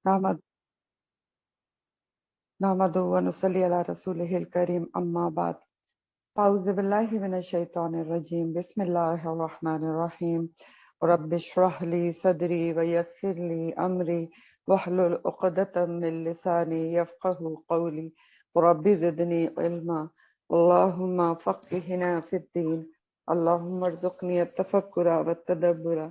نحمد نحمدہ و نصلی علی رسولہ الکریم اما بعد اعوذ باللہ من الشیطان الرجیم بسم اللہ الرحمن الرحیم رب اشرح لی صدری ویسر لی امری واحلل عقدۃ من لسانی یفقهوا قولی رب زدنی علما اللہم فقہنا فی الدین اللہم ارزقنی التفکر والتدبر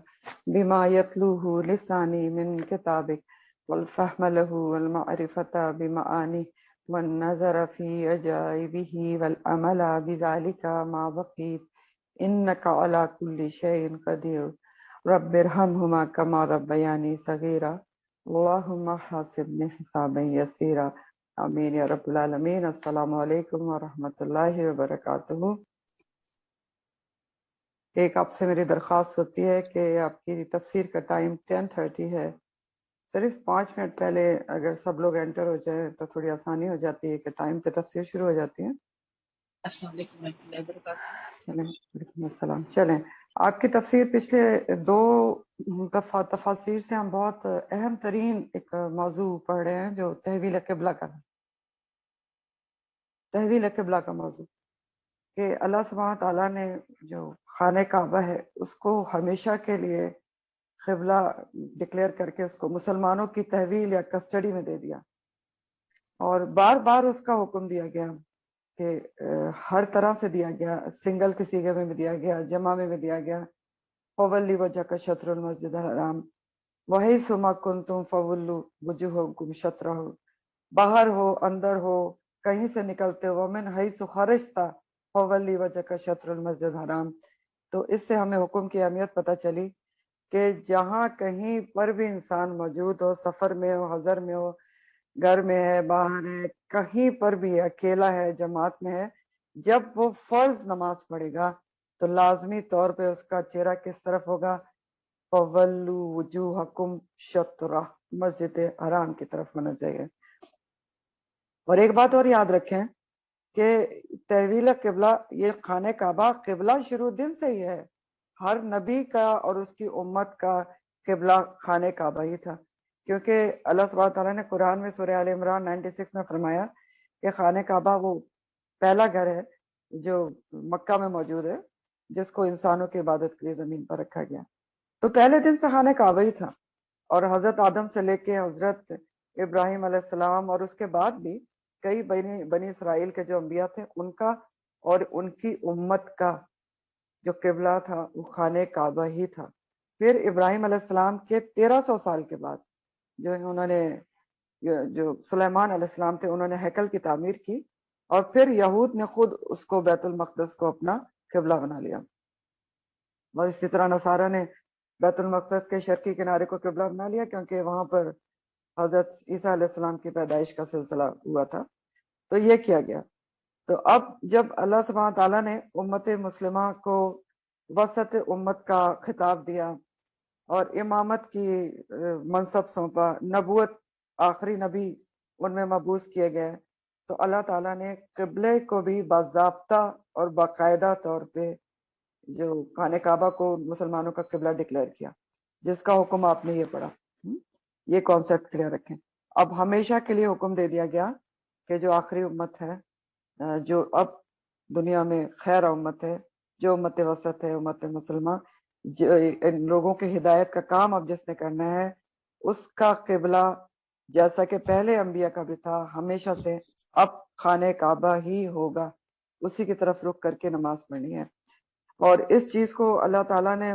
بما یتلوہ لسانی من کتابک والفهم له والمعرفة بمعانيه والنظر في عجائبه والعمل بذلك ما بقيت إنك على كل شيء قدير رب ارحمهما كما ربياني صغيرا اللهم حاسبني حسابا يسيرا آمین یا رب العالمین۔ السلام علیکم ورحمۃ اللہ وبرکاتہ۔ ایک آپ سے میری درخواست ہوتی ہے کہ آپ کی تفسیر کا ٹائم 10:30 ہے، صرف 5 منٹ پہلے اگر سب لوگ انٹر ہو جائیں تو تھوڑی آسانی ہو جاتی ہے کہ ٹائم پہ تفسیر شروع ہو جاتی ہے۔ السلام علیکم ورحمۃ اللہ وبرکاتہ۔ چلیں، وعلیکم السلام۔ چلیں، آپ کی تفسیر پچھلے 2 تفاسیر سے ہم بہت اہم ترین ایک موضوع پڑھ رہے ہیں جو تحویل قبلہ کا ہے، تحویل قبلہ کا موضوع، کہ اللہ سبحانہ تعالیٰ نے جو خانہ کعبہ ہے اس کو ہمیشہ کے لیے قبلہ ڈکلیئر کر کے اس کو مسلمانوں کی تحویل یا کسٹڈی میں دے دیا، اور بار بار اس کا حکم دیا گیا کہ ہر طرح سے دیا گیا، سنگل کے صیغے میں دیا گیا، جمع میں دیا گیا، فولی وجہ کا شطر المسجد الحرام وہی سما کن تم فولو وجوہکم شطرہ، باہر ہو اندر ہو کہیں سے نکلتے ہو من حیث خرجتا فولی وجہ کا شطر المسجد الحرام۔ تو اس سے ہمیں حکم کی اہمیت پتہ چلی کہ جہاں کہیں پر بھی انسان موجود ہو، سفر میں ہو، حضر میں ہو، گھر میں ہے، باہر ہے، کہیں پر بھی ہے، اکیلا ہے، جماعت میں ہے، جب وہ فرض نماز پڑھے گا تو لازمی طور پہ اس کا چہرہ کس طرف ہوگا؟ فَوَلُّوا وُجُوهَكُمْ شَطْرَهُ، مسجد حرام کی طرف ہونا چاہیے۔ اور ایک بات اور یاد رکھیں کہ تحویل قبلہ، یہ خانہ کعبہ قبلہ شروع دن سے ہی ہے، ہر نبی کا اور اس کی امت کا قبلہ خانہ کعبہ ہی تھا، کیونکہ اللہ سبحانہ تعالیٰ نے قرآن میں سورہ آل عمران 96 میں فرمایا کہ خانہ کعبہ وہ پہلا گھر ہے جو مکہ میں موجود ہے جس کو انسانوں کی عبادت کے لیے زمین پر رکھا گیا، تو پہلے دن سے خانہ کعبہ ہی تھا۔ اور حضرت آدم سے لے کے حضرت ابراہیم علیہ السلام اور اس کے بعد بھی کئی بنی اسرائیل کے جو انبیاء تھے ان کا اور ان کی امت کا جو قبلہ تھا وہ خانہ کعبہ ہی تھا۔ پھر ابراہیم علیہ السلام کے 1300 سال کے بعد جو انہوں نے، جو سلیمان علیہ السلام تھے، انہوں نے ہیکل کی تعمیر کی، اور پھر یہود نے خود اس کو بیت المقدس کو اپنا قبلہ بنا لیا، اور اسی طرح نصارہ نے بیت المقدس کے شرقی کنارے کو قبلہ بنا لیا کیونکہ وہاں پر حضرت عیسیٰ علیہ السلام کی پیدائش کا سلسلہ ہوا تھا، تو یہ کیا گیا۔ تو اب جب اللہ سبحانہ تعالیٰ نے امت مسلمہ کو وسط امت کا خطاب دیا اور امامت کی منصب سونپا، نبوت آخری نبی ان میں مبعوث کیے گئے، تو اللہ تعالیٰ نے قبلے کو بھی باضابطہ اور باقاعدہ طور پہ جو خانہ کعبہ کو مسلمانوں کا قبلہ ڈکلیئر کیا، جس کا حکم آپ نے یہ پڑھا۔ یہ کانسیپٹ کلیئر رکھیں۔ اب ہمیشہ کے لیے حکم دے دیا گیا کہ جو آخری امت ہے، جو اب دنیا میں خیر امت ہے، جو امت وسط ہے، امت مسلمہ، ان لوگوں کی ہدایت کا کام اب جس نے کرنا ہے، اس کا قبلہ جیسا کہ پہلے انبیاء کا بھی تھا ہمیشہ سے، اب خانہ کعبہ ہی ہوگا، اسی کی طرف رخ کر کے نماز پڑھنی ہے۔ اور اس چیز کو اللہ تعالیٰ نے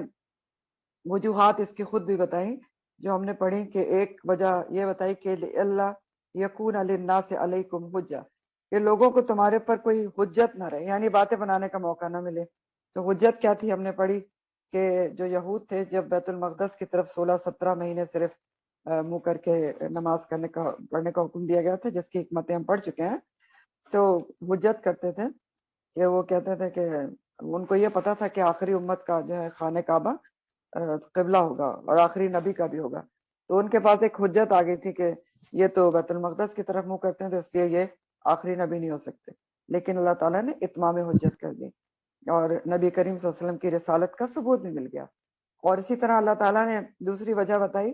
وجوہات اس کی خود بھی بتائیں جو ہم نے پڑھی، کہ ایک وجہ یہ بتائی کہ اللہ یکون للناس علیکم حجہ، کہ لوگوں کو تمہارے پر کوئی حجت نہ رہے، یعنی باتیں بنانے کا موقع نہ ملے۔ تو حجت کیا تھی؟ ہم نے پڑھی کہ جو یہود تھے، جب بیت المقدس کی طرف 16-17 مہینے صرف منہ کر کے نماز پڑھنے کا حکم دیا گیا تھا، جس کی حکمتیں ہم پڑھ چکے ہیں، تو حجت کرتے تھے کہ وہ کہتے تھے کہ ان کو یہ پتا تھا کہ آخری امت کا جو ہے خانہ کعبہ قبلہ ہوگا اور آخری نبی کا بھی ہوگا، تو ان کے پاس ایک حجت آ گئی تھی کہ یہ تو بیت المقدس کی طرف منہ کرتے ہیں تو اس لیے یہ آخری نبی نہیں ہو سکتے، لیکن اللہ تعالیٰ نے اتمام حجت کر دی اور نبی کریم صلی اللہ علیہ وسلم کی رسالت کا ثبوت بھی مل گیا۔ اور اسی طرح اللہ تعالیٰ نے دوسری وجہ بتائی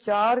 4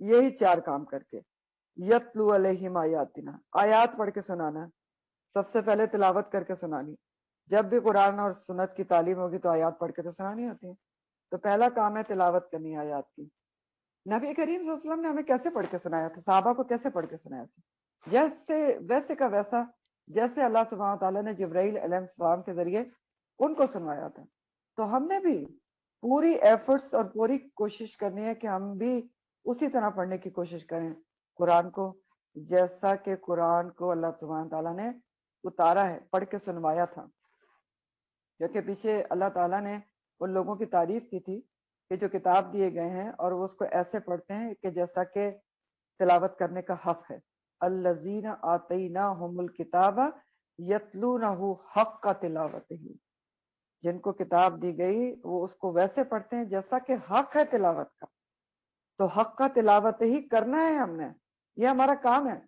یہی 4 کام کر کے. یتلو علیہم آیاتنا، آیات پڑھ کے سنانا، سب سے پہلے تلاوت کر کے سنانی. جب بھی قرآن اور سنت کی تعلیم ہوگی تو آیات پڑھ کے تو سنانی ہوتی ہے. تو پہلا کام ہے تلاوت کرنی آیات کی. نبی کریم صلی اللہ علیہ وسلم نے ہمیں کیسے پڑھ کے سنایا تھا، صحابہ کو کیسے پڑھ کے سنایا تھا؟ جیسے ویسے کا ویسا، جیسے اللہ سبحانہ تعالیٰ نے جبرائیل علیہ السلام کے ذریعے ان کو سنوایا تھا. تو ہم نے بھی پوری ایفرٹس اور پوری کوشش کرنی ہے کہ ہم بھی اسی طرح پڑھنے کی کوشش کریں قرآن کو، جیسا کہ قرآن کو اللہ سبحانہ تعالیٰ نے اتارا ہے، پڑھ کے سنوایا تھا. کیونکہ پیچھے اللہ تعالیٰ نے ان لوگوں کی تعریف کی تھی کہ جو کتاب دیے گئے ہیں اور وہ اس کو ایسے پڑھتے ہیں کہ جیسا کہ تلاوت کرنے کا حق ہے. الذین آتیناہم الکتاب یتلونہ حق تلاوتہ، جن کو کتاب دی گئی وہ اس کو ویسے پڑھتے ہیں جیسا کہ حق ہے تلاوت کا. تو حق کا تلاوت ہی کرنا ہے ہم نے، یہ ہمارا کام ہے،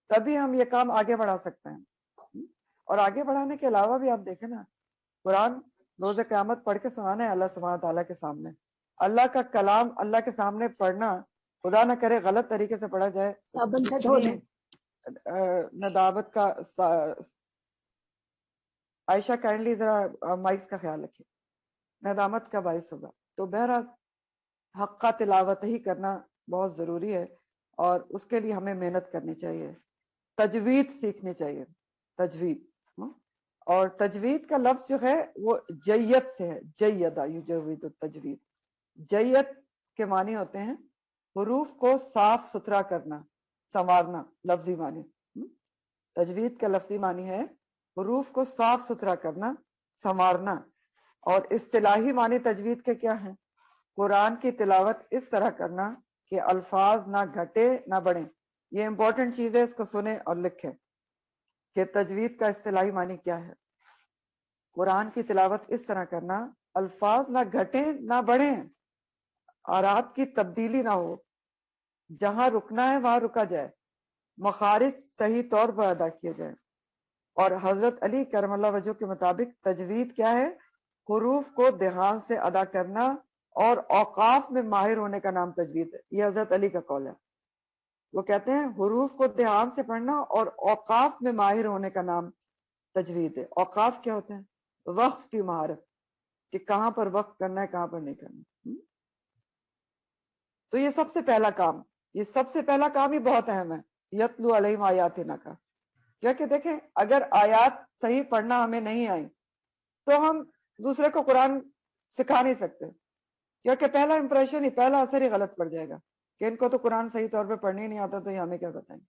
تبھی ہم یہ کام آگے بڑھا سکتے ہیں. اور آگے بڑھانے کے علاوہ بھی آپ دیکھیں نا، قرآن روز قیامت پڑھ کے سنانا ہے اللہ سبحانہ تعالیٰ کے سامنے. اللہ کا کلام اللہ کے سامنے پڑھنا، خدا نہ کرے غلط طریقے سے پڑھا جائے، اتنی ندامت کا. عائشہ کائنڈلی ذرا مائکس کا خیال رکھیے، ندامت کا باعث ہوگا. تو بہرحال حق کا تلاوت ہی کرنا بہت ضروری ہے، اور اس کے لیے ہمیں محنت کرنی چاہیے. تجوید سیکھنی چاہیے، تجوید. اور تجوید کا لفظ جو ہے وہ جیت سے ہے، جیدہ یجوید التجوید. جیت کے معنی ہوتے ہیں حروف کو صاف ستھرا کرنا، سنوارنا. لفظی معنی تجوید کا لفظی معنی ہے حروف کو صاف ستھرا کرنا، سنوارنا. اور اصطلاحی معنی تجوید کے کیا ہیں؟ قرآن کی تلاوت اس طرح کرنا کہ الفاظ نہ گھٹے نہ بڑھیں. یہ امپورٹنٹ چیز ہے، اس کو سنیں اور لکھیں کہ تجوید کا اصطلاحی معنی کیا ہے. قرآن کی تلاوت اس طرح کرنا، الفاظ نہ گھٹیں نہ بڑھیں، آرات کی تبدیلی نہ ہو، جہاں رکنا ہے وہاں رکا جائے، مخارج صحیح طور پر ادا کیے جائیں. اور حضرت علی کرم اللہ وجہ کے مطابق تجوید کیا ہے؟ حروف کو دھیان سے ادا کرنا اور اوقاف میں ماہر ہونے کا نام تجوید ہے. یہ حضرت علی کا قول ہے. وہ کہتے ہیں حروف کو دھیان سے پڑھنا اور اوقاف میں ماہر ہونے کا نام تجوید ہے. اوقاف کیا ہوتے ہیں؟ وقف کی مہارت، کہ کہاں پر وقف کرنا ہے کہاں پر نہیں کرنا. تو یہ سب سے پہلا کام، یہ سب سے پہلا کام ہی بہت اہم ہے، یتلو علیہم آیاتنا کا. کیونکہ دیکھیں اگر آیات صحیح پڑھنا ہمیں نہیں آئی تو ہم دوسرے کو قرآن سکھا نہیں سکتے، کیونکہ پہلا امپریشن ہی، پہلا اثر ہی غلط پڑ جائے گا کہ ان کو تو قرآن صحیح طور پہ پڑھنے نہیں آتا تو یہ ہمیں کیا بتائیں.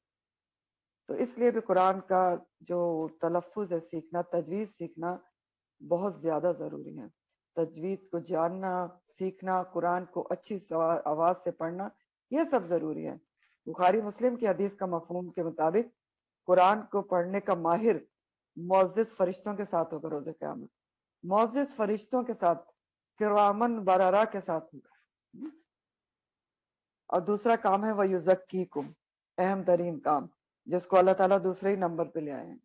تو اس لیے بھی قرآن کا جو تلفظ ہے سیکھنا، تجوید سیکھنا بہت زیادہ ضروری ہے. تجوید کو جاننا، سیکھنا، قرآن کو اچھی آواز سے پڑھنا، یہ سب ضروری ہے. بخاری مسلم کی حدیث کا مفہوم کے مطابق قرآن کو پڑھنے کا ماہر معزز فرشتوں کے ساتھ ہوگا روز قیامت، معزز فرشتوں کے ساتھ، کرامن بررا کے ساتھ ہوگا. اور دوسرا کام ہے وَيُزَكِّيكُمْ، اہم ترین کام جس کو اللہ تعالیٰ دوسرے ہی نمبر پہ لے آئے ہیں،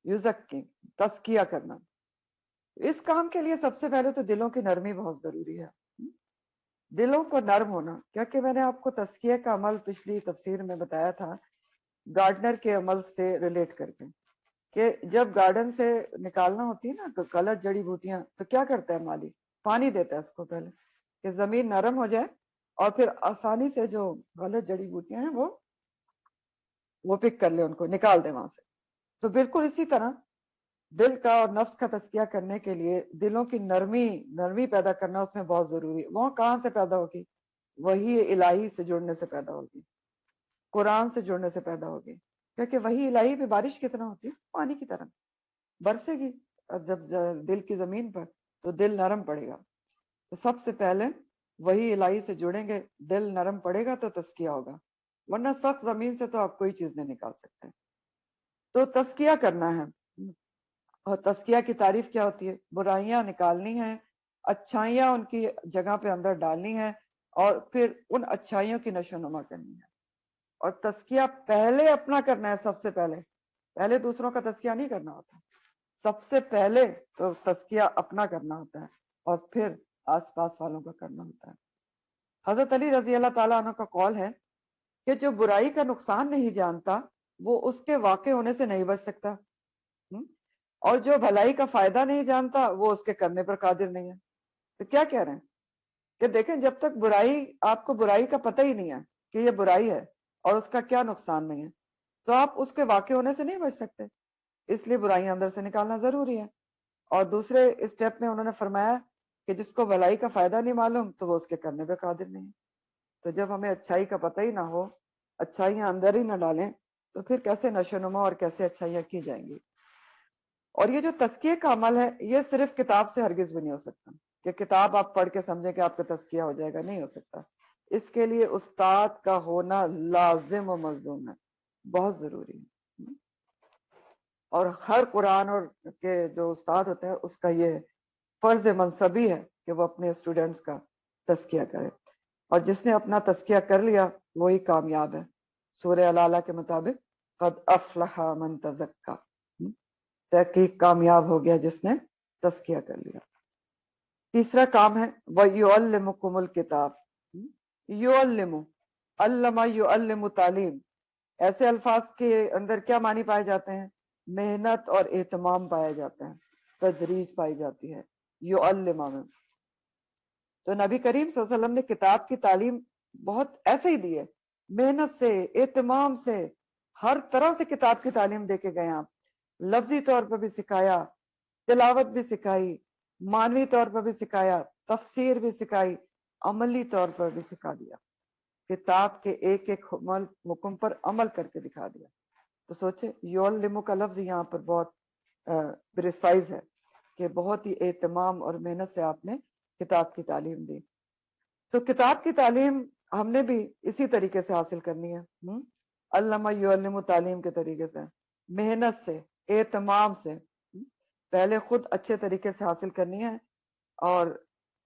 یزکی، تزکیہ کرنا. اس کام کے لیے سب سے پہلے تو دلوں کی نرمی بہت ضروری ہے، دلوں کو نرم ہونا. کیونکہ میں نے آپ کو تزکیہ کا عمل پچھلی تفسیر میں بتایا تھا گارڈنر کے عمل سے ریلیٹ کر کے، کہ جب گارڈن سے نکالنا ہوتی ہے نا غلط جڑی بوٹیاں تو کیا کرتا ہے مالی؟ پانی دیتا ہے اس کو پہلے کہ زمین نرم ہو جائے، اور پھر آسانی سے جو غلط جڑی بوٹیاں ہیں وہ پک کر لے، ان کو نکال دے وہاں سے. تو بالکل اسی طرح دل کا اور نفس کا تزکیہ کرنے کے لیے دلوں کی نرمی پیدا کرنا اس میں بہت ضروری ہے. وہ کہاں سے پیدا ہوگی؟ وہی الہی سے جڑنے سے پیدا ہوگی، قرآن سے جڑنے سے پیدا ہوگی. کیونکہ وہی الہی بھی بارش کی طرح ہوتی ہے، پانی کی طرح برسے گی جب دل کی زمین پر تو دل نرم پڑے گا. تو سب سے پہلے وہی الہی سے جڑیں گے، دل نرم پڑے گا تو تزکیہ ہوگا، ورنہ سخت زمین سے تو آپ کوئی چیز نہیں نکال سکتے. تو تزکیہ کرنا ہے. اور تزکیہ کی تعریف کیا ہوتی ہے؟ برائیاں نکالنی ہیں، اچھائیاں ان کی جگہ پہ اندر ڈالنی ہیں، اور پھر ان اچھائیوں کی نشو نما کرنی ہے. اور تزکیہ پہلے اپنا کرنا ہے. سب سے پہلے دوسروں کا تزکیہ نہیں کرنا ہوتا، سب سے پہلے تو تزکیہ اپنا کرنا ہوتا ہے، اور پھر آس پاس والوں کا کرنا ہوتا ہے. حضرت علی رضی اللہ تعالیٰ عنہ کا قول ہے کہ جو برائی کا نقصان نہیں جانتا وہ اس کے واقع ہونے سے نہیں بچ سکتا، اور جو بھلائی کا فائدہ نہیں جانتا وہ اس کے کرنے پر قادر نہیں ہے۔ تو کیا کہہ رہے ہیں کہ دیکھیں جب تک برائی، آپ کو برائی کا پتہ ہی نہیں ہے کہ یہ برائی ہے اور اس کا کیا نقصان نہیں ہے، تو آپ اس کے واقع ہونے سے نہیں بچ سکتے، اس لیے برائیاں اندر سے نکالنا ضروری ہے۔ اور دوسرے اسٹیپ میں انہوں نے فرمایا کہ جس کو بھلائی کا فائدہ نہیں معلوم تو وہ اس کے کرنے پہ قادر نہیں ہے۔ تو جب ہمیں اچھائی کا پتہ ہی نہ ہو، اچھائیاں اندر ہی نہ ڈالیں، تو پھر کیسے نشو نما اور کیسے اچھائیاں کی جائیں گی؟ اور یہ جو تزکیے کا عمل ہے یہ صرف کتاب سے ہرگز بھی نہیں ہو سکتا کہ کتاب آپ پڑھ کے سمجھیں کہ آپ کا تزکیہ ہو جائے گا، نہیں ہو سکتا۔ اس کے لیے استاد کا ہونا لازم و ملزوم ہے، بہت ضروری ہے۔ اور ہر قرآن اور کے جو استاد ہوتا ہے اس کا یہ فرض منصبی ہے کہ وہ اپنے اسٹوڈنٹس کا تزکیہ کرے، اور جس نے اپنا تزکیہ کر لیا وہی کامیاب ہے۔ سورہ العلیٰ کے مطابق قد افلح من تزکا، تحقیق کامیاب ہو گیا جس نے تزکیہ کر لیا۔ تیسرا کام ہے وَيُعَلِّمُكُمُ الْكِتَابَ، یعلم، علم یعلم، تعلیم۔ ایسے الفاظ کے اندر کیا معنی پائے جاتے ہیں؟ محنت اور اہتمام پایا جاتا ہے، تدریج پائی جاتی ہے یعلم میں۔ تو نبی کریم صلی اللہ علیہ وسلم نے کتاب کی تعلیم بہت ایسے ہی دی ہے، محنت سے، اہتمام سے، ہر طرح سے کتاب کی تعلیم دے کے گئے آپ۔ لفظی طور پر بھی سکھایا، تلاوت بھی سکھائی، معنوی طور پر بھی سکھایا، تفسیر بھی سکھائی، عملی طور پر بھی سکھا دیا، کتاب کے ایک ایک حکم پر عمل کر کے دکھا دیا۔ تو سوچے یعلم کا لفظ یہاں پر بہت پریسائز ہے کہ بہت ہی اہتمام اور محنت سے آپ نے کتاب کی تعلیم دی۔ تو کتاب کی تعلیم ہم نے بھی اسی طریقے سے حاصل کرنی ہے، علامہ یعلم تعلیم کے طریقے سے، محنت سے، اہتمام سے۔ پہلے خود اچھے طریقے سے حاصل کرنی ہے، اور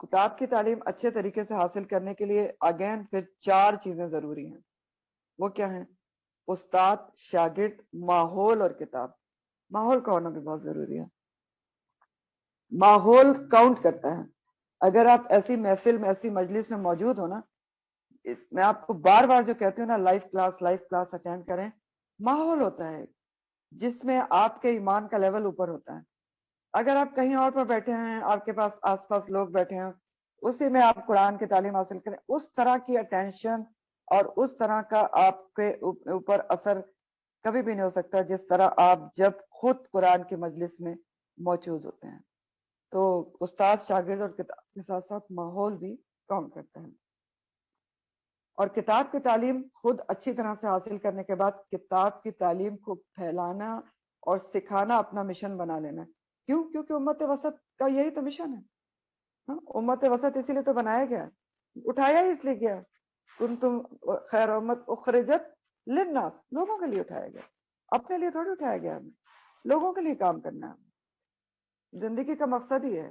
کتاب کی تعلیم اچھے طریقے سے حاصل کرنے کے لیے اگین پھر 4 چیزیں ضروری ہیں۔ وہ کیا ہیں؟ استاد، شاگرد، ماحول اور کتاب۔ ماحول کا ہونا بھی بہت ضروری ہے، ماحول کاؤنٹ کرتا ہے۔ اگر آپ ایسی محفل میں، ایسی مجلس میں موجود ہو نا، میں آپ کو بار بار جو کہتی ہوں نا لائف کلاس اٹینڈ کریں، ماحول ہوتا ہے جس میں آپ کے ایمان کا لیول اوپر ہوتا ہے۔ اگر آپ کہیں اور پر بیٹھے ہیں، آپ کے پاس آس پاس لوگ بیٹھے ہیں، اسی میں آپ قرآن کی تعلیم حاصل کریں، اس طرح کی اٹینشن اور اس طرح کا آپ کے اوپر اثر کبھی بھی نہیں ہو سکتا جس طرح آپ جب خود قرآن کی مجلس میں موجود ہوتے ہیں۔ تو استاد، شاگرد اور کتاب کے ساتھ ساتھ ماحول بھی کاؤنٹ کرتا ہے۔ اور کتاب کی تعلیم خود اچھی طرح سے حاصل کرنے کے بعد کتاب کی تعلیم کو پھیلانا اور سکھانا اپنا مشن بنا لینا۔ کیوں؟ کیونکہ امت وسط کا یہی تو مشن ہے۔ امت وسط اسی لیے تو بنایا گیا ہے، اٹھایا ہی اس لیے گیا، کنتم خیر امت اخرجت للناس، لوگوں کے لیے اٹھایا گیا، اپنے لیے تھوڑی اٹھایا گیا، ہمیں لوگوں کے لیے کام کرنا ہے۔ زندگی کا مقصد ہی ہے۔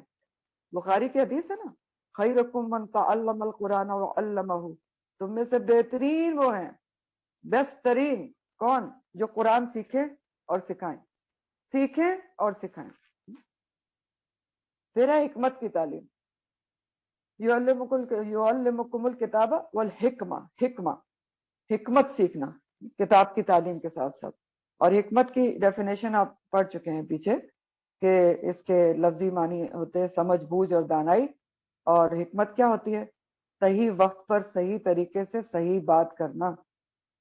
بخاری کی حدیث ہے نا، خیرکم من تعلم القرآن وعلمہ، تم میں سے بہترین وہ ہیں، بیسٹ ترین کون؟ جو قرآن سیکھیں اور سکھائیں، سیکھیں اور سکھائیں۔ پھر ہے حکمت کی تعلیم، یعلمکم الکتاب والحکمہ، حکمت سیکھنا کتاب کی تعلیم کے ساتھ ساتھ۔ اور حکمت کی ڈیفینیشن آپ پڑھ چکے ہیں پیچھے کہ اس کے لفظی معنی ہوتے ہیں سمجھ بوجھ اور دانائی، اور حکمت کیا ہوتی ہے؟ صحیح وقت پر صحیح طریقے سے صحیح بات کرنا۔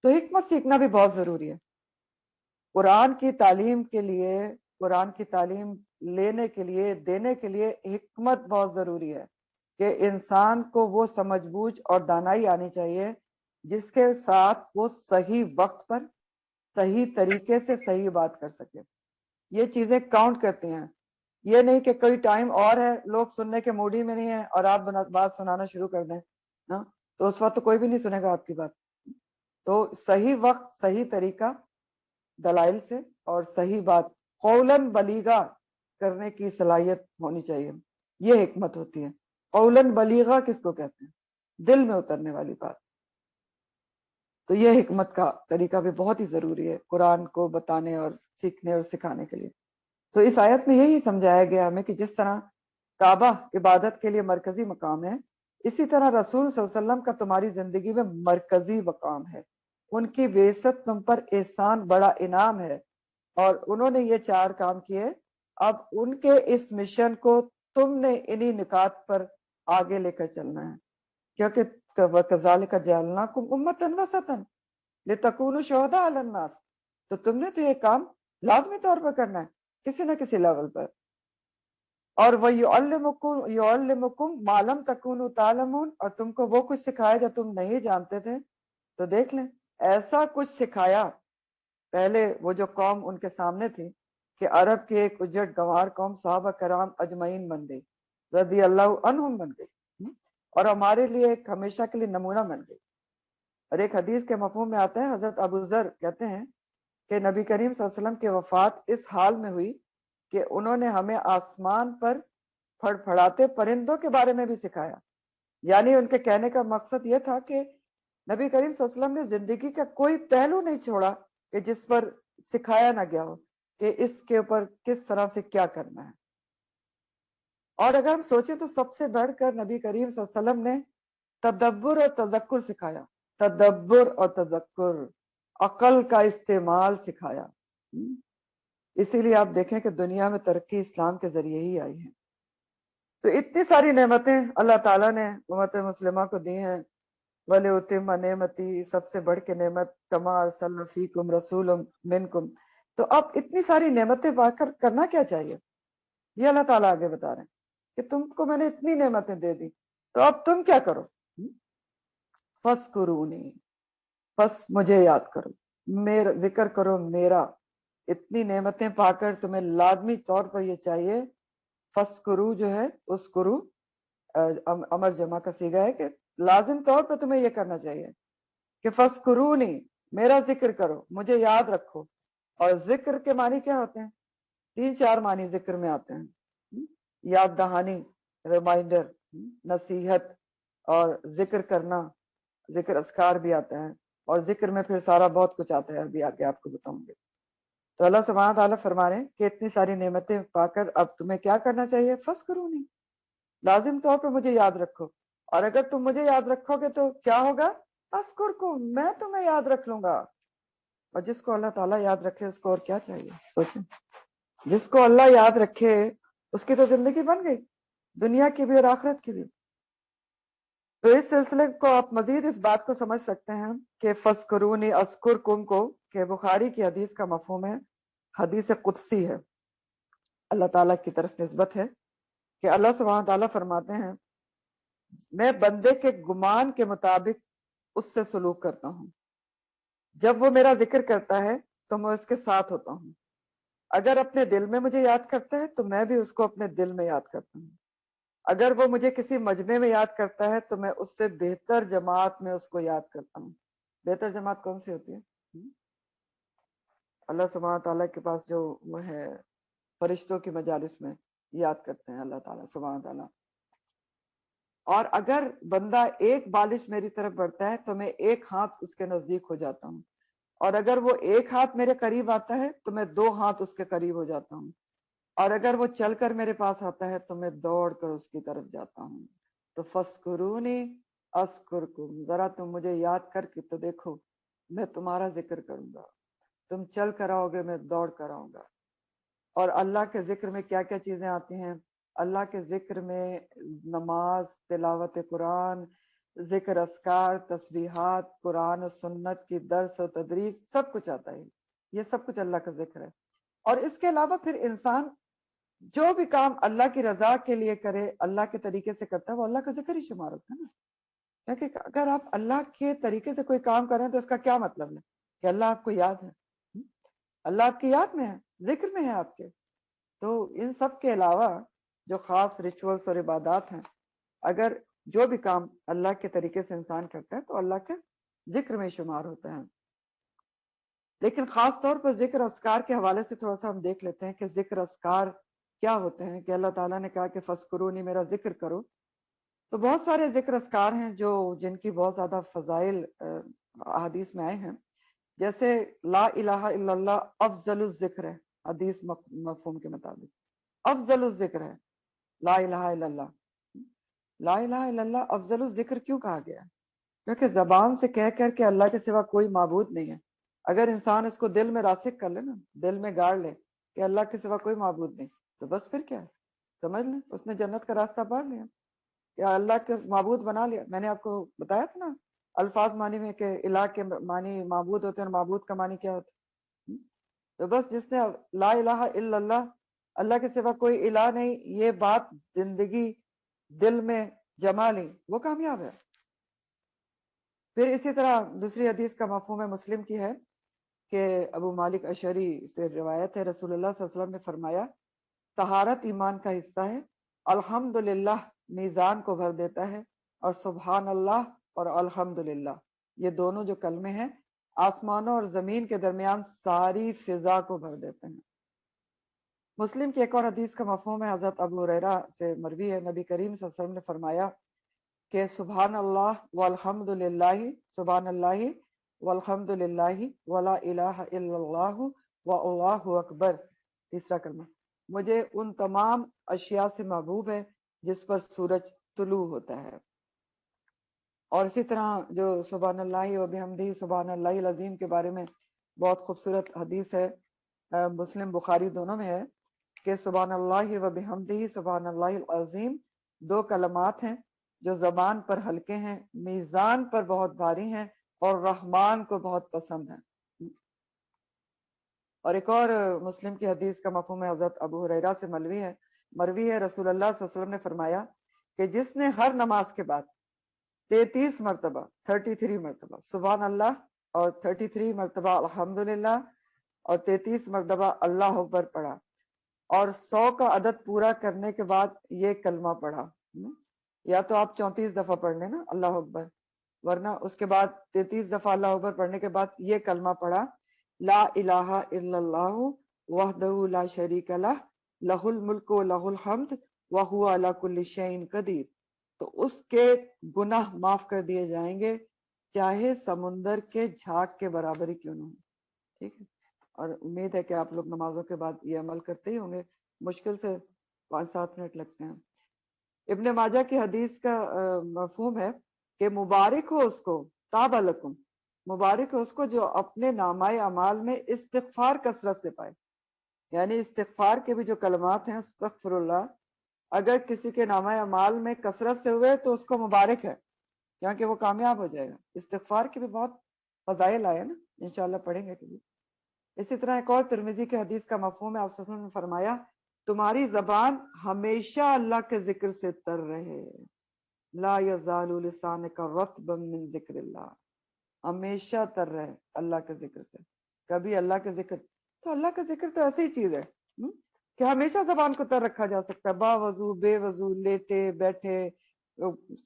تو حکمت سیکھنا بھی بہت ضروری ہے۔ قرآن کی تعلیم کے لیے، قرآن کی تعلیم لینے کے لیے، دینے کے لیے حکمت بہت ضروری ہے کہ انسان کو وہ سمجھ بوجھ اور دانائی آنی چاہیے جس کے ساتھ وہ صحیح وقت پر صحیح طریقے سے صحیح بات کر سکے۔ یہ چیزیں کاؤنٹ کرتی ہیں، یہ نہیں کہ کوئی ٹائم اور ہے، لوگ سننے کے موڈ ہی میں نہیں ہیں اور آپ بات سنانا شروع کر دیں نا، تو اس وقت تو کوئی بھی نہیں سنے گا آپ کی بات۔ تو صحیح وقت، صحیح طریقہ، دلائل سے، اور صحیح بات قولاً بلیغا کرنے کی صلاحیت ہونی چاہیے، یہ حکمت ہوتی ہے۔ قولاً بلیغا کس کو کہتے ہیں؟ دل میں اترنے والی بات۔ تو یہ حکمت کا طریقہ بھی بہت ہی ضروری ہے قرآن کو بتانے اور سیکھنے اور سکھانے کے لیے۔ تو اس آیت میں یہی سمجھایا گیا ہمیں کہ جس طرح کعبہ عبادت کے لیے مرکزی مقام ہے، اسی طرح رسول صلی اللہ علیہ وسلم کا تمہاری زندگی میں مرکزی مقام ہے۔ ان کی بےعزت تم پر احسان بڑا انعام ہے، اور انہوں نے یہ 4 کام کیے. اب ان کے اس مشن کو تم نے انہی نکات پر آگے لے کر چلنا ہے، کیونکہ وَكَذَلِكَ جَعَلْنَاكُمْ أُمَّةً وَسَطًا لِتَكُونُوا شُهَدَاءَ عَلَى النَّاسِ. تو تم نے تو یہ کام لازمی طور پر کرنا ہے کسی نہ کسی لیول پر. اور وَيُعَلِّمُكُمْ مَا لَمْ تَكُونُوا تَعْلَمُونَ، اور تم کو وہ کچھ سکھایا جو تم نہیں جانتے تھے. تو دیکھ لیں ایسا کچھ سکھایا پہلے وہ جو قوم ان کے سامنے تھی کہ عرب کی ایک اجڑ گوار قوم صحابہ کرام اجمعین بن گئی، رضی اللہ عنہم بن گئی، اور ہمارے لیے ایک ہمیشہ کے لیے نمونہ بن گئی. اور ایک حدیث کے مفہوم میں آتا ہے، حضرت ابو ذر کہتے ہیں کہ نبی کریم صلی اللہ علیہ وسلم کی وفات اس حال میں ہوئی کہ انہوں نے ہمیں آسمان پر پھڑ پھڑاتے پرندوں کے بارے میں بھی سکھایا. یعنی ان کے کہنے کا مقصد یہ تھا کہ نبی کریم صلی اللہ علیہ وسلم نے زندگی کا کوئی پہلو نہیں چھوڑا کہ جس پر سکھایا نہ گیا ہو کہ اس کے اوپر کس طرح سے کیا کرنا ہے. اور اگر ہم سوچیں تو سب سے بڑھ کر نبی کریم صلی اللہ علیہ وسلم نے تدبر اور تذکر سکھایا. تدبر اور تذکر، عقل کا استعمال سکھایا. اسی لیے آپ دیکھیں کہ دنیا میں ترقی اسلام کے ذریعے ہی آئی ہے. تو اتنی ساری نعمتیں اللہ تعالیٰ نے امت مسلمہ کو دی ہیں. وَلِأُتِمَّ نِعْمَتِي، سب سے بڑھ کے نعمت کما ارسلنا فیکم رسول منکم. تو اب اتنی ساری نعمتیں پا کر کرنا کیا چاہیے؟ یہ اللہ تعالیٰ آگے بتا رہے ہیں کہ تم کو میں نے اتنی نعمتیں دے دی، تو اب تم کیا کرو؟ فَاذْكُرُونِي، بس مجھے یاد کرو، میرا ذکر کرو میرا. اتنی نعمتیں پا کر تمہیں لازمی طور پر یہ چاہیے. فَاذْكُرُو جو ہے اس کرو امر جمع کا صیغہ ہے کہ لازم طور پر تمہیں یہ کرنا چاہیے کہ فَاذْكُرُونِی، میرا ذکر کرو، مجھے یاد رکھو. اور ذکر کے معنی کیا ہوتے ہیں؟ 3-4 معنی ذکر میں آتے ہیں. یاد دہانی، ریمائنڈر، نصیحت، اور ذکر کرنا. ذکر اذکار بھی آتا ہے، اور ذکر میں پھر سارا بہت کچھ آتا ہے، ابھی آگے آپ کو بتاؤں گے. تو اللہ سبحانہ تعالیٰ فرما رہے ہیں کہ اتنی ساری نعمتیں پا کر اب تمہیں کیا کرنا چاہیے؟ فَاذْكُرُونِی، لازم طور پر مجھے یاد رکھو. اور اگر تم مجھے یاد رکھو گے تو کیا ہوگا؟ اذکرکم، میں تمہیں یاد رکھ لوں گا. اور جس کو اللہ تعالیٰ یاد رکھے اس کو اور کیا چاہیے؟ سوچیں، جس کو اللہ یاد رکھے اس کی تو زندگی بن گئی، دنیا کی بھی اور آخرت کی بھی. تو اس سلسلے کو آپ مزید اس بات کو سمجھ سکتے ہیں کہ فَاذْكُرُونِی اذکرکم کو کہ بخاری کی حدیث کا مفہوم ہے حدیث قدسی ہے، اللہ تعالیٰ کی طرف نسبت ہے کہ اللہ سبحانہ تعالیٰ فرماتے ہیں میں بندے کے گمان کے مطابق اس سے سلوک کرتا ہوں. جب وہ میرا ذکر کرتا ہے تو میں اس کے ساتھ ہوتا ہوں. اگر اپنے دل میں مجھے یاد کرتا ہے تو میں بھی اس کو اپنے دل میں یاد کرتا ہوں. اگر وہ مجھے کسی مجمع میں یاد کرتا ہے تو میں اس سے بہتر جماعت میں اس کو یاد کرتا ہوں. بہتر جماعت کون سی ہوتی ہے؟ اللہ سبحانہ تعالیٰ کے پاس جو وہ ہے فرشتوں کی مجالس میں یاد کرتے ہیں اللہ تعالیٰ سبحانہ تعالیٰ. اور اگر بندہ ایک بالش میری طرف بڑھتا ہے تو میں ایک ہاتھ اس کے نزدیک ہو جاتا ہوں، اور اگر وہ ایک ہاتھ میرے قریب آتا ہے تو میں 2 ہاتھ اس کے قریب ہو جاتا ہوں، اور اگر وہ چل کر میرے پاس آتا ہے تو میں دوڑ کر اس کی طرف جاتا ہوں. تو فَاذْكُرُونِی اذکرکم، ذرا تم مجھے یاد کر کے تو دیکھو، میں تمہارا ذکر کروں گا. تم چل کر آؤ گے، میں دوڑ کر آؤں گا. اور اللہ کے ذکر میں کیا کیا چیزیں آتی ہیں؟ اللہ کے ذکر میں نماز، تلاوت قرآن، ذکر اذکار، تسبیحات، قرآن و سنت کی درس و تدریس، سب کچھ آتا ہے. یہ سب کچھ اللہ کا ذکر ہے. اور اس کے علاوہ پھر انسان جو بھی کام اللہ کی رضا کے لیے کرے، اللہ کے طریقے سے کرتا ہے، وہ اللہ کا ذکر ہی شمار ہوتا ہے نا. کیونکہ اگر آپ اللہ کے طریقے سے کوئی کام کریں تو اس کا کیا مطلب ہے؟ کہ اللہ آپ کو یاد ہے، اللہ آپ کی یاد میں ہے، ذکر میں ہے آپ کے. تو ان سب کے علاوہ جو خاص ریچولز اور عبادات ہیں، اگر جو بھی کام اللہ کے طریقے سے انسان کرتا ہے تو اللہ کے ذکر میں شمار ہوتا ہے. لیکن خاص طور پر ذکر اذکار کے حوالے سے تھوڑا سا ہم دیکھ لیتے ہیں کہ ذکر اذکار کیا ہوتے ہیں. کہ اللہ تعالیٰ نے کہا کہ فَاذْكُرُونِی، میرا ذکر کرو. تو بہت سارے ذکر اذکار ہیں جن کی بہت زیادہ فضائل احادیث میں آئے ہیں. جیسے لا الہ الا اللہ افضل الذکر ہے، حدیث مفہوم کے مطابق افضل الذکر ہے لا الہ الا اللہ. لا الہ الا اللہ افضل الذکر کیوں کہا گیا ہے؟ کیونکہ زبان سے کہہ کر کے اللہ کے سوا کوئی معبود نہیں ہے، اگر انسان اس کو دل میں راسخ کر لے نا، دل میں گاڑ لے کہ اللہ کے سوا کوئی معبود نہیں، تو بس پھر کیا ہے، سمجھ لیں اس نے جنت کا راستہ پا لیا، یا اللہ کے معبود بنا لیا۔ میں نے آپ کو بتایا تھا نا الفاظ معنی میں کہ الہ کے معنی معبود ہوتے ہیں اور معبود کا معنی کیا ہوتا ہے۔ تو بس جس نے لا الہ الا اللہ، اللہ کے سوا کوئی الہ نہیں، یہ بات زندگی دل میں جما لی، وہ کامیاب ہے۔ پھر اسی طرح دوسری حدیث کا مفہوم مسلم کی ہے کہ ابو مالک اشعری سے روایت ہے، رسول اللہ صلی اللہ علیہ وسلم نے فرمایا طہارت ایمان کا حصہ ہے، الحمدللہ میزان کو بھر دیتا ہے، اور سبحان اللہ اور الحمدللہ یہ دونوں جو کلمے ہیں آسمانوں اور زمین کے درمیان ساری فضا کو بھر دیتے ہیں۔ مسلم کی ایک اور حدیث کا مفہوم ہے، حضرت ابو ہریرہ سے مروی ہے، نبی کریم صلی اللہ علیہ وسلم نے فرمایا کہ سبحان اللہ والحمد للہ، سبحان اللہ والحمد للہ ولا الہ الا اللہ واللہ اکبر، تیسرا کلمہ، مجھے ان تمام اشیاء سے محبوب ہے جس پر سورج طلوع ہوتا ہے۔ اور اسی طرح جو سبحان اللہ و بحمدہ سبحان اللہ العظیم کے بارے میں بہت خوبصورت حدیث ہے، مسلم بخاری دونوں میں ہے کہ سبحان اللہ و بحمدہ سبحان اللہ العظیم دو کلمات ہیں جو زبان پر ہلکے ہیں، میزان پر بہت بھاری ہیں، اور رحمان کو بہت پسند ہیں۔ اور ایک اور مسلم کی حدیث کا مفہوم ہے، حضرت ابو ہریرہ سے مروی ہے، رسول اللہ صلی اللہ علیہ وسلم نے فرمایا کہ جس نے ہر نماز کے بعد 33 مرتبہ 33 مرتبہ سبحان اللہ اور 33 مرتبہ الحمدللہ اور 33 مرتبہ اللہ اکبر پڑھا، اور 100 کا عدد پورا کرنے کے بعد یہ کلمہ پڑھا، یا تو آپ 34 دفعہ پڑھ لیں نا اللہ اکبر، ورنہ اس کے بعد 33 دفعہ اللہ اکبر پڑھنے کے بعد یہ کلمہ پڑھا، لا الہ الا اللہ وحدہ لا شریک لہ لہ الملک و لہ الحمد وہو علی کل شیء قدیر، تو اس کے گناہ معاف کر دیے جائیں گے چاہے سمندر کے جھاگ کے برابر ہی کیوں نہ ہو۔ ٹھیک ہے، اور امید ہے کہ آپ لوگ نمازوں کے بعد یہ عمل کرتے ہی ہوں گے، مشکل سے 5-7 منٹ لگتے ہیں۔ ابن ماجہ کی حدیث کا مفہوم ہے کہ مبارک ہو اس کو تاب لکم، مبارک ہو اس کو جو اپنے نامہ اعمال میں استغفار کثرت سے پائے، یعنی استغفار کے بھی جو کلمات ہیں استغفر اللہ، اگر کسی کے نامہ اعمال میں کثرت سے ہوئے تو اس کو مبارک ہے، کیونکہ وہ کامیاب ہو جائے گا۔ استغفار کے بھی بہت فضائل آئے نا، انشاءاللہ پڑھیں گے کبھی۔ اسی طرح ایک اور ترمذی کی حدیث کا مفہوم ہے، آپ صلی اللہ علیہ وسلم نے فرمایا تمہاری زبان ہمیشہ اللہ کے ذکر سے تر رہے، لا یزال لسانک رطبا من ذکر اللہ، ہمیشہ تر رہے اللہ کے ذکر سے، کبھی اللہ کے ذکر، تو اللہ کا ذکر تو ایسی ہی چیز ہے کہ ہمیشہ زبان کو تر رکھا جا سکتا ہے، با وضو بے وضو، لیٹے بیٹھے،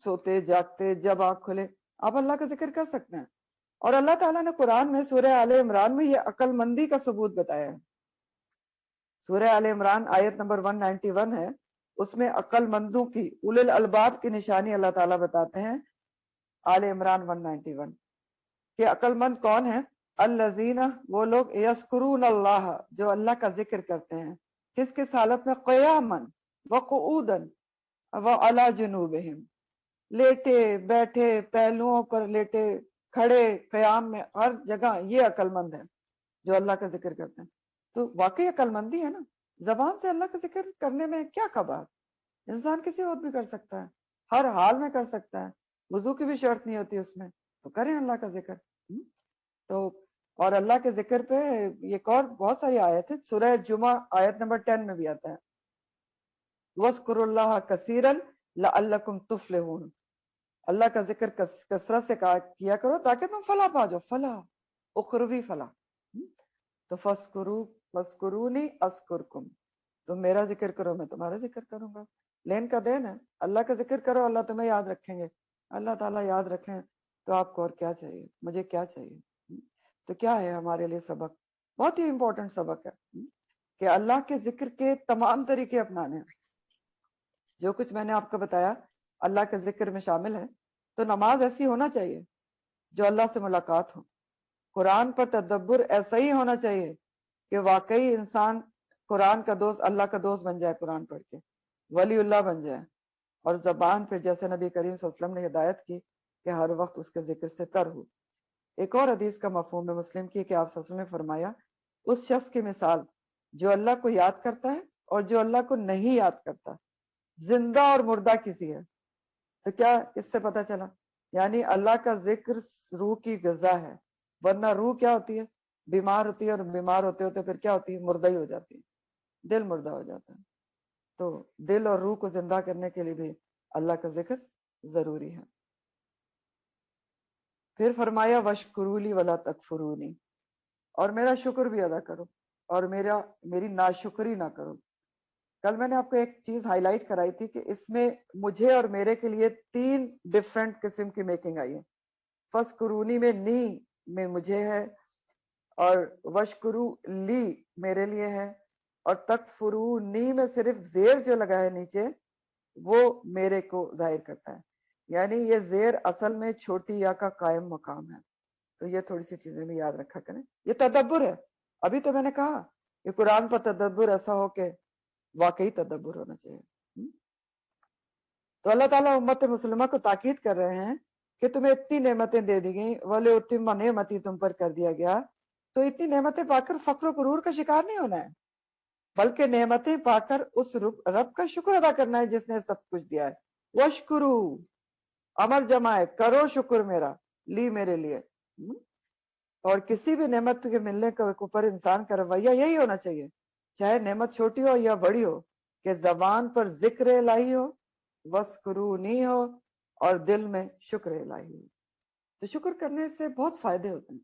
سوتے جاگتے، جب آنکھ کھلے آپ اللہ کا ذکر کر سکتے ہیں۔ اور اللہ تعالیٰ نے قرآن میں سورہ آل عمران میں یہ عقل مندی کا ثبوت بتایا ہے۔ سورہ آل عمران آیت نمبر 191 ہے، اس میں عقل مندوں کی، اولل الالباب کی نشانی اللہ تعالیٰ بتاتے ہیں، آل عمران 191، کہ عقل مند کون ہے؟ الذین، وہ لوگ، یذکرون اللہ، جو اللہ کا ذکر کرتے ہیں، کس کس حالت میں؟ قیاما وقعودا وعلی جنوبہم، لیٹے بیٹھے، پہلوؤں پر لیٹے، کھڑے، قیام میں، ہر جگہ یہ عقل مند ہے جو اللہ کا ذکر کرتے ہیں۔ تو واقعی عقل مندی ہے نا، زبان سے اللہ کا ذکر کرنے میں کیا کبات، انسان کسی وقت بھی کر سکتا ہے، ہر حال میں کر سکتا ہے، وضو کی بھی شرط نہیں ہوتی اس میں، تو کریں اللہ کا ذکر۔ تو اور اللہ کے ذکر پہ ایک اور بہت ساری آیت ہے، سورہ جمعہ آیت نمبر 10 میں بھی آتا ہے، وَاذْكُرُوا اللَّهَ كَثِيرًا لَعَلَّكُمْ تُفْلِحُونَ، اللہ کا ذکر کثرت سے کیا کرو تاکہ تم فلاح پا جاؤ، فلاح، اخروی فلاح۔ تو فَاذْكُرُونِي أَذْكُرْكُمْ، تم میرا ذکر کرو میں تمہارا ذکر کروں گا، لین کا دین ہے، اللہ کا ذکر کرو اللہ تمہیں یاد رکھیں گے، اللہ تعالیٰ یاد رکھیں تو آپ کو اور کیا چاہیے، مجھے کیا چاہیے۔ تو کیا ہے ہمارے لیے سبق، بہت ہی امپورٹنٹ سبق ہے کہ اللہ کے ذکر کے تمام طریقے اپنانے ہیں۔ جو کچھ میں نے آپ کو بتایا اللہ کے ذکر میں شامل ہے، تو نماز ایسی ہونا چاہیے جو اللہ سے ملاقات ہو، قرآن پر تدبر ایسا ہی ہونا چاہیے کہ واقعی انسان قرآن کا دوست، اللہ کا دوست بن جائے، قرآن پڑھ کے ولی اللہ بن جائے، اور زبان پہ جیسے نبی کریم صلی اللہ علیہ وسلم نے ہدایت کی کہ ہر وقت اس کے ذکر سے تر ہو۔ ایک اور حدیث کا مفہوم ہے مسلم کی کہ آپ صلی اللہ علیہ وسلم نے فرمایا اس شخص کی مثال جو اللہ کو یاد کرتا ہے اور جو اللہ کو نہیں یاد کرتا، زندہ اور مردہ کسی ہے۔ تو کیا اس سے پتہ چلا یعنی اللہ کا ذکر روح کی غذا ہے، ورنہ روح کیا ہوتی ہے؟ بیمار ہوتی ہے، اور بیمار ہوتے ہوتے پھر کیا ہوتی ہے؟ مردہ ہی ہو جاتی ہے، دل مردہ ہو جاتا ہے۔ تو دل اور روح کو زندہ کرنے کے لیے بھی اللہ کا ذکر ضروری ہے۔ پھر فرمایا وشکرولی ولا تکفرونی، اور میرا شکر بھی ادا کرو اور میری ناشکری نہ کرو۔ کل میں نے آپ کو ایک چیز ہائی لائٹ کرائی تھی کہ اس میں مجھے اور میرے کے لیے 3 ڈفرینٹ قسم کی میکنگ آئی ہے۔ فسکرونی میں نی میں مجھے ہے، اور وشکرو لی میرے لیے ہے، اور تکفرونی میں صرف زیر جو لگا ہے نیچے وہ میرے کو ظاہر کرتا ہے، یعنی یہ زیر اصل میں چھوٹی یا کا قائم مقام ہے۔ تو یہ تھوڑی سی چیزیں بھی یاد رکھا کریں، یہ تدبر ہے۔ ابھی تو میں نے کہا کہ قرآن پر تدبر ایسا ہو کہ واقعی تدبر ہونا چاہیے۔ تو اللہ تعالیٰ امت مسلمہ کو تاکید کر رہے ہیں کہ تمہیں اتنی نعمتیں دے دی گئیں، وَلِأُتِمَّ نِعْمَتِي تم پر کر دیا گیا، تو اتنی نعمتیں پا کر فخر و غرور کا شکار نہیں ہونا ہے، بلکہ نعمتیں پا کر اس رب کا شکر ادا کرنا ہے جس نے سب کچھ دیا ہے۔ وَاشْكُرُوا، عمل جمع ہے، کرو شکر میرا، لی میرے لیے۔ اور کسی بھی نعمت کے ملنے کے اوپر انسان کا رویہ یہی ہونا چاہیے، چاہے نعمت چھوٹی ہو یا بڑی ہو، کہ زبان پر ذکر الہی ہو، وَاسْكُرُونِی ہو، اور دل میں شکر الہی ہو۔ تو شکر کرنے سے بہت فائدے ہوتے ہیں،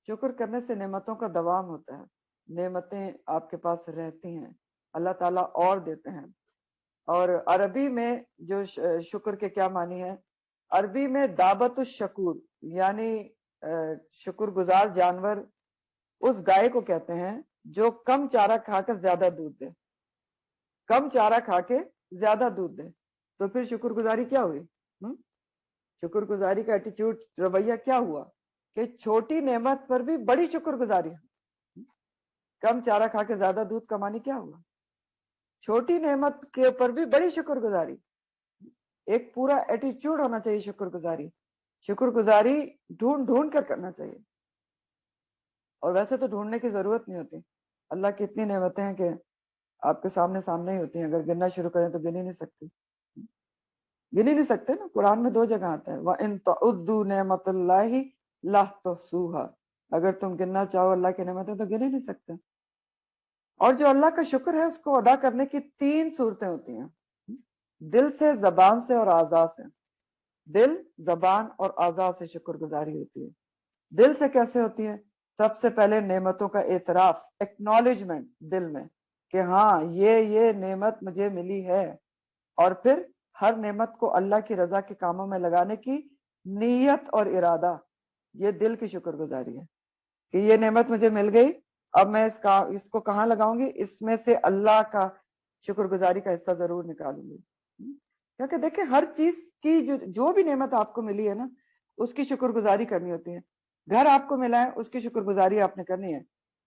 شکر کرنے سے نعمتوں کا دوام ہوتا ہے، نعمتیں آپ کے پاس رہتی ہیں، اللہ تعالیٰ اور دیتے ہیں۔ اور عربی میں جو شکر کے کیا معنی ہے؟ عربی میں دعوت الشکور، یعنی شکر گزار جانور اس گائے کو کہتے ہیں جو کم چارہ کھا کر زیادہ دودھ دے، کم چارہ کھا کے زیادہ دودھ دے۔ تو پھر شکر گزاری کیا ہوئی؟ شکر گزاری کا ایٹیچیوڈ، رویہ کیا ہوا کہ چھوٹی نعمت پر بھی بڑی شکر گزاری۔ کم چارہ کھا کے زیادہ دودھ کا معنی کیا ہوا؟ چھوٹی نعمت کے اوپر بھی بڑی شکر گزاری۔ ایک پورا ایٹیچیوڈ ہونا چاہیے شکر گزاری، شکر گزاری ڈھونڈ ڈھونڈ کر کرنا چاہیے۔ اور ویسے تو ڈھونڈنے کی ضرورت نہیں ہوتی، اللہ کی اتنی نعمتیں ہیں کہ آپ کے سامنے ہی ہوتی ہیں، اگر گننا شروع کریں تو گن ہی نہیں سکتے، گن ہی نہیں سکتے نا۔ قرآن میں 2 جگہ آتا ہے وَإِن تَعُدُّوا نِعْمَتَ اللَّهِ لَا تُحْصُوهَا، اگر تم گننا چاہو اللہ کی نعمتیں تو گن ہی نہیں سکتے۔ اور جو اللہ کا شکر ہے اس کو ادا کرنے کی 3 صورتیں ہوتی ہیں، دل سے، زبان سے اور اعضاء سے۔ دل، زبان اور اعضاء سے شکر گزاری ہوتی ہے۔ دل سے کیسے ہوتی ہے؟ سب سے پہلے نعمتوں کا اعتراف، ایکنالجمنٹ دل میں کہ ہاں یہ نعمت مجھے ملی ہے، اور پھر ہر نعمت کو اللہ کی رضا کے کاموں میں لگانے کی نیت اور ارادہ، یہ دل کی شکر گزاری ہے کہ یہ نعمت مجھے مل گئی، اب میں اس کو کہاں لگاؤں گی؟ اس میں سے اللہ کا شکر گزاری کا حصہ ضرور نکالوں گی۔ کیونکہ دیکھیں ہر چیز کی جو بھی نعمت آپ کو ملی ہے نا، اس کی شکر گزاری کرنی ہوتی ہے۔ گھر آپ کو ملا ہے، اس کی شکر گزاری آپ نے کرنی ہے۔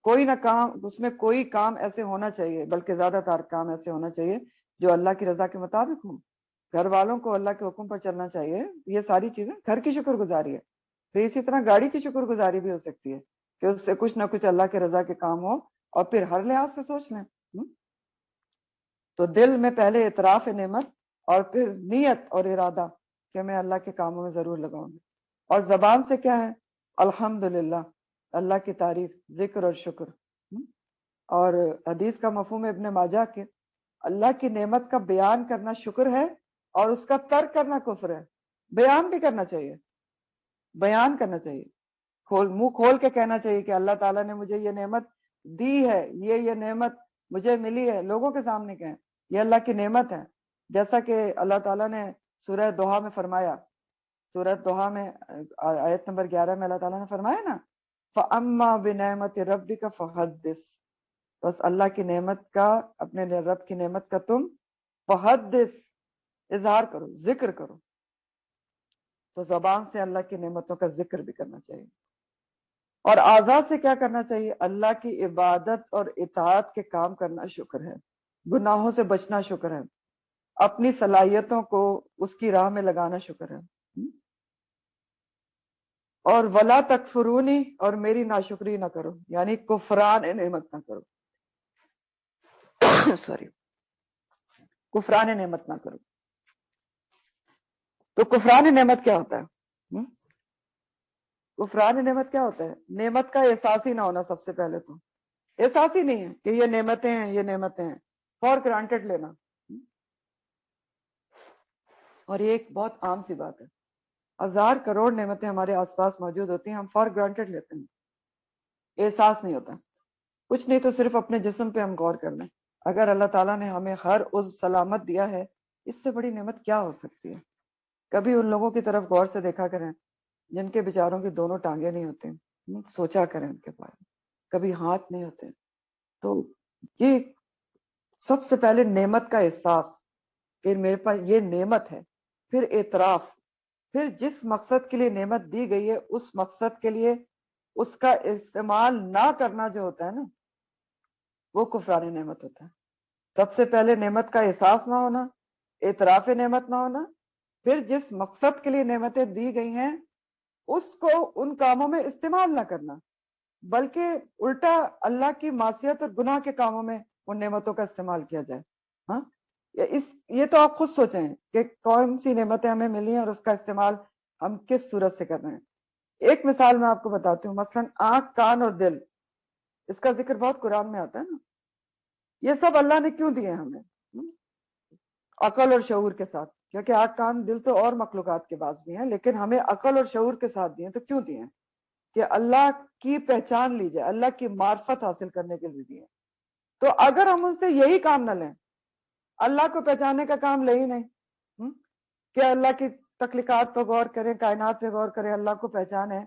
کوئی نہ کام، اس میں کوئی کام ایسے ہونا چاہیے، بلکہ زیادہ تر کام ایسے ہونا چاہیے جو اللہ کی رضا کے مطابق ہوں۔ گھر والوں کو اللہ کے حکم پر چلنا چاہیے، یہ ساری چیزیں گھر کی شکر گزاری ہے۔ پھر اسی طرح گاڑی کی شکر گزاری بھی ہو سکتی ہے کہ اس سے کچھ نہ کچھ اللہ کے رضا کے کام ہو، اور پھر ہر لحاظ سے سوچ لیں۔ تو دل میں پہلے اعتراف نعمت، اور پھر نیت اور ارادہ کہ میں اللہ کے کاموں میں ضرور لگاؤں گی۔ اور زبان سے کیا ہے؟ الحمدللہ، اللہ کی تعریف، ذکر اور شکر۔ اور حدیث کا مفہوم ابن ماجہ کے اللہ کی نعمت کا بیان کرنا شکر ہے، اور اس کا ترک کرنا کفر ہے۔ بیان بھی کرنا چاہیے، بیان کرنا چاہیے، منہ کھول کے کہنا چاہیے کہ اللہ تعالیٰ نے مجھے یہ نعمت دی ہے، یہ نعمت مجھے ملی ہے، لوگوں کے سامنے کہیں یہ اللہ کی نعمت ہے۔ جیسا کہ اللہ تعالیٰ نے سورہ دوحہ میں فرمایا، سورہ دوحہ میں آیت نمبر 11 میں اللہ تعالیٰ نے فرمایا نا، فَأَمَّا بِنِعْمَةِ رَبِّكَ فَحَدِّثْ، بس اللہ کی نعمت کا، اپنے رب کی نعمت کا تم فحدث، اظہار کرو، ذکر کرو۔ تو زبان سے اللہ کی نعمتوں کا ذکر بھی کرنا چاہیے۔ اور اعضاء سے کیا کرنا چاہیے؟ اللہ کی عبادت اور اطاعت کے کام کرنا شکر ہے، گناہوں سے بچنا شکر ہے، اپنی صلاحیتوں کو اس کی راہ میں لگانا شکر ہے۔ اور ولا تکفرونی، اور میری ناشکری نہ کرو، یعنی کفران نعمت نہ کرو سوری، کفران نعمت نہ کرو۔ تو کفران نعمت کیا ہوتا ہے؟ کفران نعمت کیا ہوتا ہے؟ نعمت کا احساس ہی نہ ہونا، سب سے پہلے تو احساس ہی نہیں ہے کہ یہ نعمتیں ہیں، یہ نعمتیں ہیں، فار گرانٹیڈ لینا۔ اور یہ ایک بہت عام سی بات ہے، 1000 کروڑ نعمتیں ہمارے آس پاس موجود ہوتی ہیں، ہم فار گرانٹیڈ لیتے ہیں، احساس نہیں ہوتا۔ کچھ نہیں تو صرف اپنے جسم پہ ہم غور کر لیں، اگر اللہ تعالیٰ نے ہمیں ہر عضو سلامت دیا ہے، اس سے بڑی نعمت کیا ہو سکتی ہے؟ کبھی ان لوگوں کی طرف غور سے دیکھا کریں جن کے بیچاروں کی دونوں ٹانگیں نہیں ہوتے، سوچا کریں ان کے بارے میں، کبھی ہاتھ نہیں ہوتے۔ تو یہ سب سے پہلے نعمت کا احساس کہ میرے پاس یہ نعمت ہے، پھر اعتراف، پھر جس مقصد کے لیے نعمت دی گئی ہے اس مقصد کے لیے اس کا استعمال نہ کرنا جو ہوتا ہے نا، وہ کفران نعمت ہوتا ہے۔ سب سے پہلے نعمت کا احساس نہ ہونا، اعتراف نعمت نہ ہونا، پھر جس مقصد کے لیے نعمتیں دی گئی ہیں اس کو ان کاموں میں استعمال نہ کرنا، بلکہ الٹا اللہ کی معصیت اور گناہ کے کاموں میں ان نعمتوں کا استعمال کیا جائے۔ ہاں، یہ تو آپ خود سوچیں کہ کون سی نعمتیں ہمیں ملی ہیں اور اس کا استعمال ہم کس صورت سے کر رہے ہیں۔ ایک مثال میں آپ کو بتاتی ہوں، مثلا آنکھ، کان اور دل، اس کا ذکر بہت قرآن میں آتا ہے نا۔ یہ سب اللہ نے کیوں دیے ہمیں؟ عقل اور شعور کے ساتھ، کیونکہ آنکھ، کان، دل تو اور مخلوقات کے پاس بھی ہیں، لیکن ہمیں عقل اور شعور کے ساتھ دیے، تو کیوں دیے؟ کہ اللہ کی پہچان لی جائے، اللہ کی معرفت حاصل کرنے کے لیے دیے۔ تو اگر ہم ان سے یہی کام نہ لیں، اللہ کو پہچاننے کا کام لے ہی نہیں، کہ اللہ کی تخلیقات پہ غور کریں، کائنات پہ غور کریں، اللہ کو پہچانیں،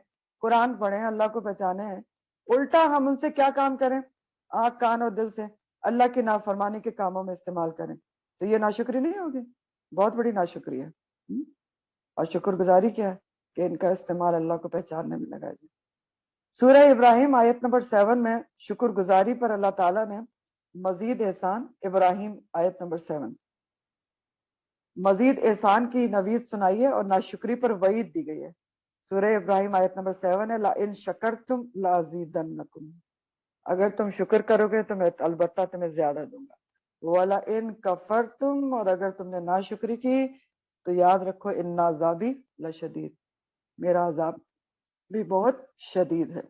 قرآن پڑھیں، اللہ کو پہچانیں، الٹا ہم ان سے کیا کام کریں؟ آنکھ، کان اور دل سے اللہ کی نافرمانی کے کاموں میں استعمال کریں، تو یہ ناشکری نہیں ہوگی؟ بہت بڑی ناشکری ہے۔ اور شکر گزاری کیا ہے؟ کہ ان کا استعمال اللہ کو پہچاننے میں لگا جائے۔ سورہ ابراہیم آیت نمبر 7 میں شکر گزاری پر اللہ تعالیٰ نے مزید احسان، ابراہیم آیت نمبر 7، مزید احسان کی نوید سنائی ہے اور ناشکری پر وعید دی گئی ہے۔ سورہ ابراہیم آیت نمبر 7 ہے، لَإِن شَكَرْتُمْ لَأَزِيدَنَّكُمْ، اگر تم شکر کرو گے تو میں البتہ تمہیں زیادہ دوں گا، وَلَإِن كَفَرْتُمْ، اور اگر تم نے ناشکری کی تو یاد رکھو ان عذابی لشدید، میرا عذاب بھی بہت شدید ہے۔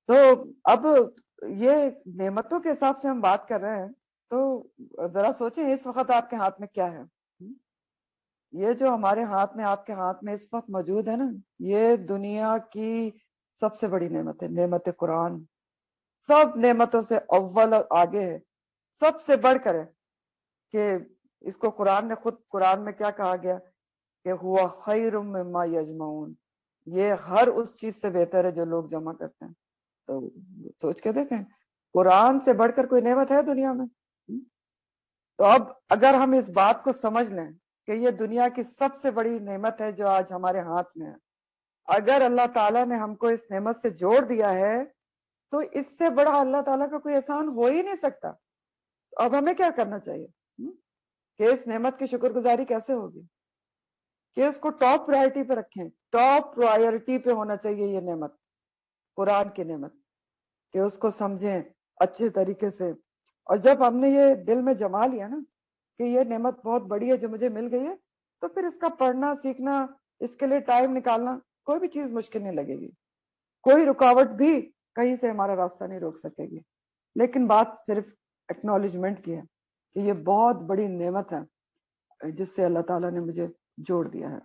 تو اب یہ نعمتوں کے حساب سے ہم بات کر رہے ہیں، تو ذرا سوچیں اس وقت آپ کے ہاتھ میں کیا ہے؟ یہ جو ہمارے ہاتھ میں، آپ کے ہاتھ میں اس وقت موجود ہے نا، یہ دنیا کی سب سے بڑی نعمت ہے، نعمت قرآن، سب نعمتوں سے اول اور آگے ہے، سب سے بڑھ کر ہے، کہ اس کو قرآن نے خود، قرآن میں کیا کہا گیا کہ ہوا خیر مما یجمعون، یہ ہر اس چیز سے بہتر ہے جو لوگ جمع کرتے ہیں۔ تو سوچ کے دیکھیں، قرآن سے بڑھ کر کوئی نعمت ہے دنیا میں؟ تو اب اگر ہم اس بات کو سمجھ لیں کہ یہ دنیا کی سب سے بڑی نعمت ہے جو آج ہمارے ہاتھ میں ہے، اگر اللہ تعالیٰ نے ہم کو اس نعمت سے جوڑ دیا ہے تو اس سے بڑا اللہ تعالیٰ کا کوئی احسان ہو ہی نہیں سکتا۔ اب ہمیں کیا کرنا چاہیے کہ اس نعمت کی شکر گزاری کیسے ہوگی؟ کہ اس کو ٹاپ پرائرٹی پہ رکھیں، ٹاپ پرائرٹی پہ ہونا چاہیے یہ نعمت، قرآن کی نعمت، کہ اس کو سمجھیں اچھے طریقے سے۔ اور جب ہم نے یہ دل میں جما لیا نا کہ یہ نعمت بہت بڑی ہے جو مجھے مل گئی ہے، تو پھر اس کا پڑھنا، سیکھنا، اس کے لیے ٹائم نکالنا، کوئی بھی چیز مشکل نہیں لگے گی، کوئی رکاوٹ بھی کہیں سے ہمارا راستہ نہیں روک سکے گی۔ لیکن بات صرف ایکنالجمنٹ کی ہے کہ یہ بہت بڑی نعمت ہے جس سے اللہ تعالیٰ نے مجھے جوڑ دیا ہے۔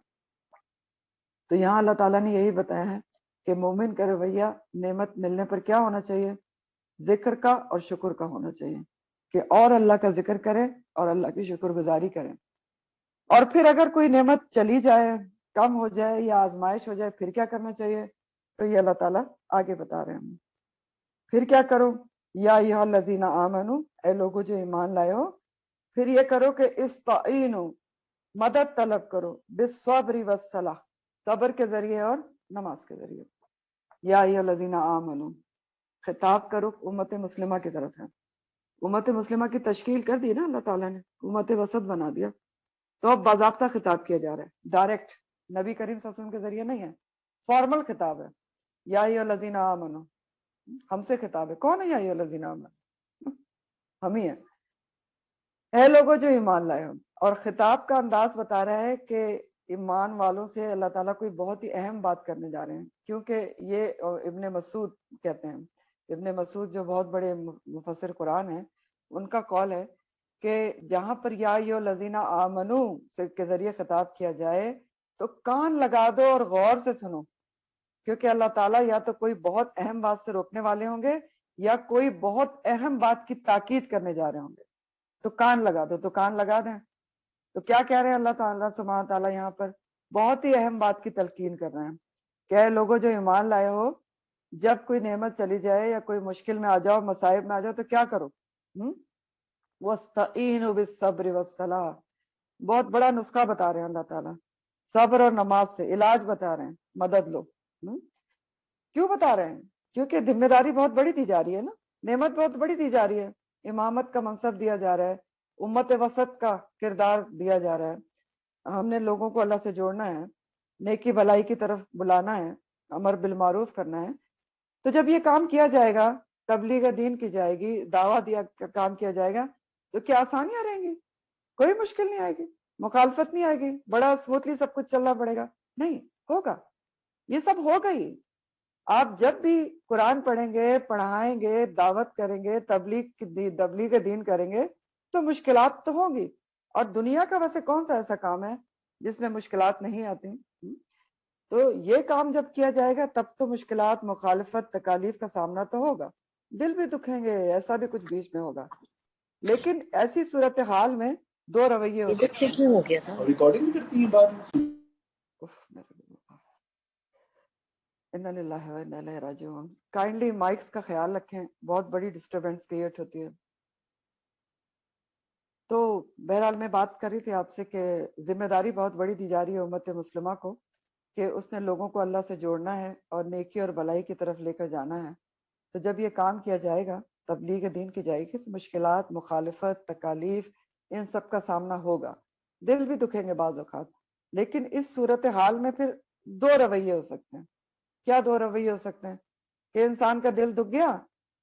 تو یہاں اللہ تعالیٰ نے یہی بتایا ہے کہ مومن کا رویہ نعمت ملنے پر کیا ہونا چاہیے؟ ذکر کا اور شکر کا ہونا چاہیے، کہ اور اللہ کا ذکر کریں اور اللہ کی شکر گزاری کریں۔ اور پھر اگر کوئی نعمت چلی جائے، کم ہو جائے یا آزمائش ہو جائے، پھر کیا کرنا چاہیے؟ تو یہ اللہ تعالیٰ آگے بتا رہے ہیں۔ پھر کیا کرو؟ یا ایھا الذین آمنو، اے لوگو جو ایمان لائے ہو، پھر یہ کرو کہ استعینوا، مدد طلب کرو، بالصبر والصلاۃ، صبر کے ذریعے اور نماز کے ذریعے۔ یا ایھا الذین آمنو، خطاب کرو امت مسلمہ کی طرف ہے۔ امت مسلمہ کی تشکیل کر دی نا اللہ تعالیٰ نے، امت وسط بنا دیا، تو اب باضابطہ خطاب کیا جا رہا ہے، ڈائریکٹ نبی کریم صلی اللہ علیہ وسلم کے ذریعے نہیں ہے، فارمل خطاب ہے، یا ایھا الذین آمنو، ہم سے خطاب ہے. کون ہے یا ایھا الذین آمنو؟ ہم ہی ہیں، اے لوگوں جو ایمان لائے ہو. اور خطاب کا انداز بتا رہا ہے کہ ایمان والوں سے اللہ تعالیٰ کوئی بہت ہی اہم بات کرنے جا رہے ہیں، کیونکہ یہ ابن مسعود کہتے ہیں، ابن مسعود جو بہت بڑے مفسر قرآن ہیں، ان کا قول ہے کہ جہاں پر یا ایھا الذین آمنو کے ذریعے خطاب کیا جائے تو کان لگا دو اور غور سے سنو، کیونکہ اللہ تعالیٰ یا تو کوئی بہت اہم بات سے روکنے والے ہوں گے یا کوئی بہت اہم بات کی تاکید کرنے جا رہے ہوں گے. تو کان لگا دو، تو کان لگا دیں. تو کیا کہہ رہے ہیں اللہ تعالیٰ سبحانہ تعالیٰ یہاں پر؟ بہت ہی اہم بات کی تلقین کر رہے ہیں کہ اے لوگوں جو ایمان لائے ہو، جب کوئی نعمت چلی جائے یا کوئی مشکل میں آ جاؤ، مصائب میں آ جاؤ، تو کیا کرو؟ وَاسْتَعِینُوا بِالصَّبْرِ وَالصَّلَاةِ، بہت بڑا نسخہ بتا رہے ہیں اللہ تعالیٰ، صبر اور نماز سے علاج بتا رہے ہیں، مدد لو. کیوں بتا رہے ہیں؟ کیونکہ ذمہ داری بہت بڑی دی جا رہی ہے نا، نعمت بہت بڑی دی جا رہی ہے، امامت کا منصب دیا جا رہا ہے، امت وسط کا کردار دیا جا رہا ہے، ہم نے لوگوں کو اللہ سے جوڑنا ہے، نیکی بھلائی کی طرف بلانا ہے، امر بالمعروف کرنا ہے. تو جب یہ کام کیا جائے گا، تبلیغ دین کی جائے گی، دعویٰ دیا کام کیا جائے گا، تو کیا آسانیاں رہیں گی؟ کوئی مشکل نہیں آئے گی، مخالفت نہیں آئے گی، بڑا اسموتھلی سب کچھ چلنا پڑے گا؟ نہیں ہوگا، یہ سب ہوگا ہی. آپ جب بھی قرآن پڑھیں گے، پڑھائیں گے، دعوت کریں گے، تبلیغ دین کریں گے تو مشکلات تو ہوں گی. اور دنیا کا ویسے کون سا ایسا کام ہے جس میں مشکلات نہیں آتی؟ تو یہ کام جب کیا جائے گا تب تو مشکلات، مخالفت، تکالیف کا سامنا تو ہوگا، دل بھی دکھیں گے، ایسا بھی کچھ بیچ میں ہوگا. لیکن ایسی صورتحال میں دو رویے ہو ادھر سکتے سے ہیں. کیوں ہو گیا تھا؟ ریکارڈنگ کرتی ہیں بات. انا للہ و انا الیہ راجعون. کائنڈلی مائکس کا خیال رکھیں، بہت بڑی ڈسٹربنس کریٹ ہوتی ہے. تو بہرحال میں بات کر رہی تھی آپ سے کہ ذمہ داری بہت بڑی دی جا رہی ہے امت مسلمہ کو کہ اس نے لوگوں کو اللہ سے جوڑنا ہے اور نیکی اور بلائی کی طرف لے کر جانا ہے. تو جب یہ کام کیا جائے گا، تبلیغ دین کی جائے گی، تو مشکلات، مخالفت، تکالیف، ان سب کا سامنا ہوگا، دل بھی دکھیں گے بعض اوقات. لیکن اس صورتحال میں پھر دو رویے ہو سکتے ہیں. کیا دو رویے ہو سکتے ہیں؟ کہ انسان کا دل دکھ گیا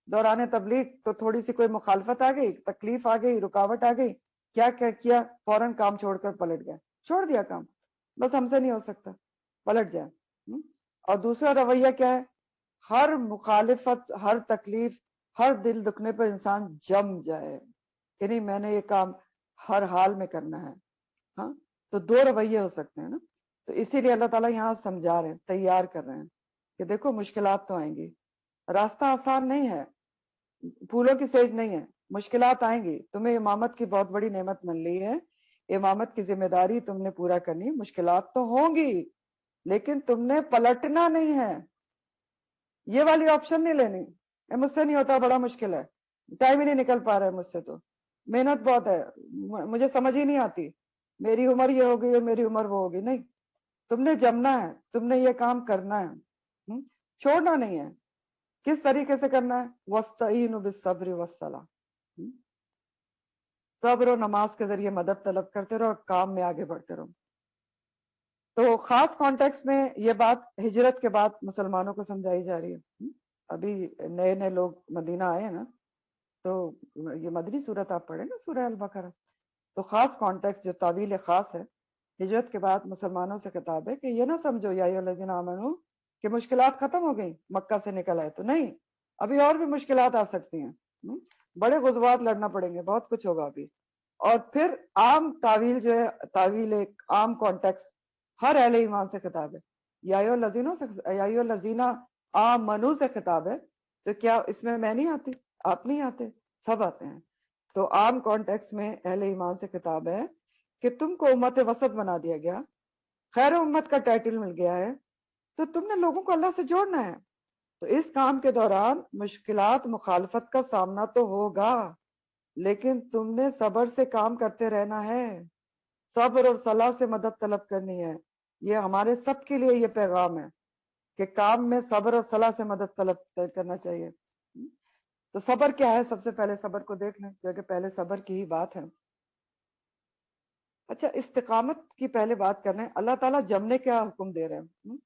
دوران تبلیغ، تو تھوڑی سی کوئی مخالفت آ گئی، تکلیف آ گئی، رکاوٹ آ گئی، کیا کیا فوراً کام چھوڑ کر پلٹ گیا، چھوڑ دیا کام، بس ہم سے نہیں ہو سکتا، پلٹ جائے. اور دوسرا رویہ کیا ہے؟ ہر مخالفت، ہر تکلیف، ہر دل دکھنے پر انسان جم جائے کہ نہیں، میں نے یہ کام ہر حال میں کرنا ہے. ہاں، تو دو رویے ہو سکتے ہیں نا. تو اسی لیے اللہ تعالیٰ یہاں سمجھا رہے ہیں، تیار کر رہے ہیں کہ دیکھو مشکلات تو آئیں گی، راستہ آسان نہیں ہے، پھولوں کی سیج نہیں ہے، مشکلات آئیں گی. تمہیں امامت کی بہت بڑی نعمت مل رہی ہے، امامت کی ذمہ داری تم نے پورا کرنی، مشکلات تو ہوں گی لیکن تم نے پلٹنا نہیں ہے. یہ والی آپشن نہیں لینی، مجھ سے نہیں ہوتا، بڑا مشکل ہے، ٹائم ہی نہیں نکل پا رہا ہے مجھ سے، تو محنت بہت ہے، مجھے سمجھ ہی نہیں آتی، میری عمر یہ ہوگئی ہے، میری عمر وہ ہوگی. نہیں، تم نے جمنا ہے، تم نے یہ کام کرنا ہے، چھوڑنا نہیں ہے. کس طریقے سے کرنا ہے؟ وَاسْتَعِینُوا بِالصَّبْرِ وَالصَّلَاةِ، صبر و نماز کے ذریعے مدد طلب کرتے رہو اور کام میں آگے بڑھتے رہو. تو خاص کانٹیکس میں یہ بات ہجرت کے بعد مسلمانوں کو سمجھائی جا رہی ہے. ابھی نئے نئے لوگ مدینہ آئے ہیں نا، تو یہ مدنی صورت آپ پڑھیں نا، سورہ البقرہ. تو خاص کانٹیکس جو تعویل خاص ہے، ہجرت کے بعد مسلمانوں سے خطاب ہے کہ یہ نہ سمجھو یا ایھا الذین آمنو کہ مشکلات ختم ہو گئی مکہ سے نکل آئے. تو نہیں، ابھی اور بھی مشکلات آ سکتی ہیں، بڑے غزوات لڑنا پڑیں گے، بہت کچھ ہوگا ابھی. اور پھر عام تعویل جو ہے، تعویل ایک عام کانٹیکس ہر اہل ایمان سے خطاب ہے. یا ایھا الذین آمنو سے خطاب ہے. تو کیا اس میں میں نہیں آتی، آپ نہیں آتے، سب آتے ہیں. تو عام کانٹیکس میں اہل ایمان سے خطاب ہے کہ تم کو امت وسط بنا دیا گیا، خیر امت کا ٹائٹل مل گیا ہے، تو تم نے لوگوں کو اللہ سے جوڑنا ہے. تو اس کام کے دوران مشکلات، مخالفت کا سامنا تو ہوگا، لیکن تم نے صبر سے کام کرتے رہنا ہے، صبر اور صلاح سے مدد طلب کرنی ہے. یہ ہمارے سب کے لیے یہ پیغام ہے کہ کام میں صبر اور صلاح سے مدد طلب کرنا چاہیے. تو صبر کیا ہے؟ سب سے پہلے صبر کو دیکھ لیں، کیونکہ پہلے صبر کی ہی بات ہے. اچھا استقامت کی پہلے بات کر رہے ہیں، اللہ تعالیٰ جمنے کیا حکم دے رہے ہیں؟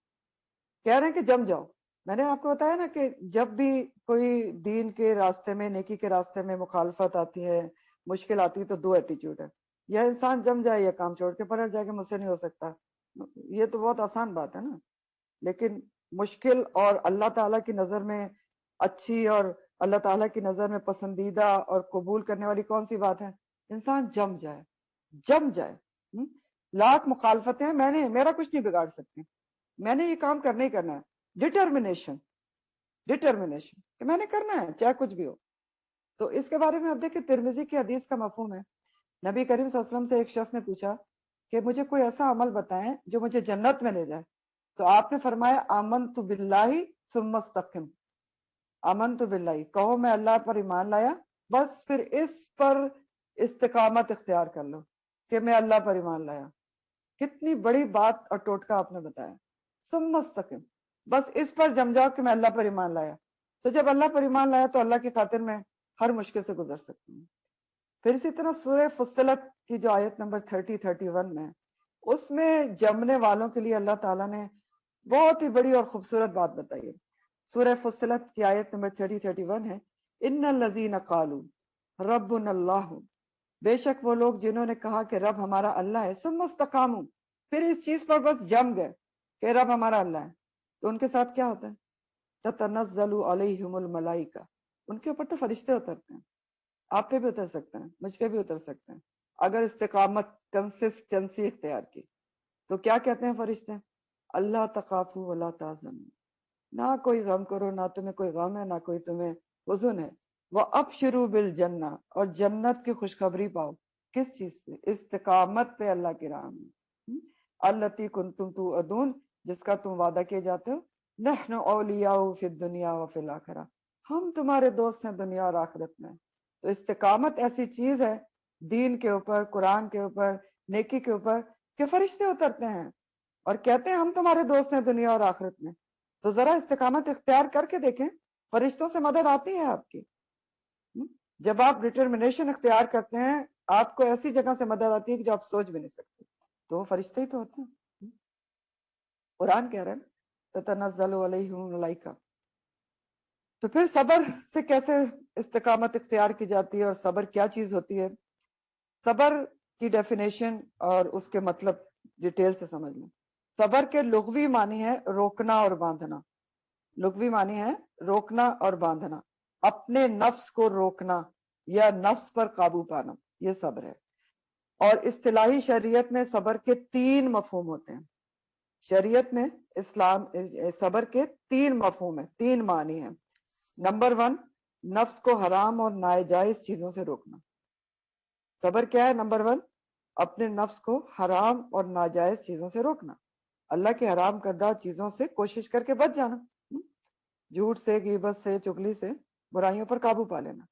کہہ رہے ہیں کہ جم جاؤ. میں نے آپ کو بتایا نا کہ جب بھی کوئی دین کے راستے میں، نیکی کے راستے میں مخالفت آتی ہے، مشکل آتی ہے، تو دو ایٹیچیوڈ ہے. یا انسان جم جائے یا کام چھوڑ کے پلٹ جائے کہ مجھ سے نہیں ہو سکتا. یہ تو بہت آسان بات ہے نا. لیکن مشکل اور اللہ تعالیٰ کی نظر میں اچھی اور اللہ تعالیٰ کی نظر میں پسندیدہ اور قبول کرنے والی کون سی بات ہے؟ انسان جم جائے، جم جائے. لاکھ مخالفتیں ہیں، میرا کچھ نہیں بگاڑ سکتی، میں نے یہ کام کرنا ہی کرنا ہے. ڈٹرمنیشن کہ میں نے کرنا ہے چاہے کچھ بھی ہو. تو اس کے بارے میں اب دیکھیں ترمذی کی حدیث کا مفہوم ہے. نبی کریم صلی اللہ علیہ وسلم سے ایک شخص نے پوچھا کہ مجھے کوئی ایسا عمل بتائیں جو مجھے جنت میں لے جائے. تو آپ نے فرمایا آمنت باللہ ثم استقم. آمنت باللہ، کہو میں اللہ پر ایمان لایا، بس پھر اس پر استقامت اختیار کر لو کہ میں اللہ پر ایمان لایا. کتنی بڑی بات اور ٹوٹکا آپ نے بتایا. ثم استقم، بس اس پر جم جاؤ کہ میں اللہ پر ایمان لایا. تو جب اللہ پر ایمان لایا تو اللہ کی خاطر میں ہر مشکل سے گزر سکتی ہوں. پھر اسی طرح سورہ فصلت کی جو آیت نمبر 30-31 میں، اس میں جمنے والوں کے لیے اللہ تعالیٰ نے بہت ہی بڑی اور خوبصورت بات بتائی ہے. سورہ فصلت کی آیت نمبر 30-31 ہے، ان الذین قالوا ربنا اللہ، بے شک وہ لوگ جنہوں نے کہا کہ رب ہمارا اللہ ہے، ثم استقاموا، پھر اس چیز پر بس جم گئے کہ رب ہمارا اللہ ہے. تو ان کے ساتھ کیا ہوتا ہے؟ تتنزل علیہم الملائکہ، ان کے اوپر تو فرشتے اترتے ہیں. آپ پہ بھی اتر سکتے ہیں، مجھ پہ بھی اتر سکتے ہیں اگر استقامت، کنسسٹنسی اختیار کی. تو کیا کہتے ہیں فرشتے؟ اللہ تخافوا ولا تحزنوا، نہ کوئی غم کرو، نہ تمہیں کوئی غم ہے، نہ کوئی تمہیں حزن ہے. وابشروا بالجنہ، اور جنت کی خوشخبری پاؤ. کس چیز پہ؟ استقامت پہ اللہ کی راہ میں. التی کنتم توعدون، جس کا تم وعدہ کیے جاتے ہو. نحن اولیاء فی الدنیا وفی الاخرہ، ہم تمہارے دوست ہیں دنیا اور آخرت میں. تو استقامت ایسی چیز ہے دین کے اوپر، قرآن کے اوپر، نیکی کے اوپر، کہ فرشتے اترتے ہیں اور کہتے ہیں ہم تمہارے دوست ہیں دنیا اور آخرت میں. تو ذرا استقامت اختیار کر کے دیکھیں، فرشتوں سے مدد آتی ہے آپ کی. جب آپ ڈٹرمنیشن اختیار کرتے ہیں، آپ کو ایسی جگہ سے مدد آتی ہے کہ جو آپ سوچ بھی نہیں سکتے. تو وہ فرشتے ہی تو ہوتے ہیں. قرآن کہہ رہے ہیں تتنزل علیہم الملائکہ. تو پھر صبر سے کیسے استقامت اختیار کی جاتی ہے اور صبر کیا چیز ہوتی ہے؟ صبر کی ڈیفینیشن اور اس کے مطلب ڈیٹیل سے سمجھ لیں. صبر کے لغوی معنی ہے روکنا اور باندھنا. لغوی معنی ہے روکنا اور باندھنا، اپنے نفس کو روکنا یا نفس پر قابو پانا، یہ صبر ہے. اور اصطلاحی شریعت میں صبر کے 3 مفہوم ہوتے ہیں. شریعت میں اسلام صبر کے 3 مفہوم ہیں، 3 معنی ہیں. نمبر 1، نفس کو حرام اور ناجائز چیزوں سے روکنا. صبر کیا ہے؟ نمبر 1، اپنے نفس کو حرام اور ناجائز چیزوں سے روکنا، اللہ کے حرام کردہ چیزوں سے کوشش کر کے بچ جانا. جھوٹ سے، غیبت سے، چغلی سے، برائیوں پر قابو پا لینا.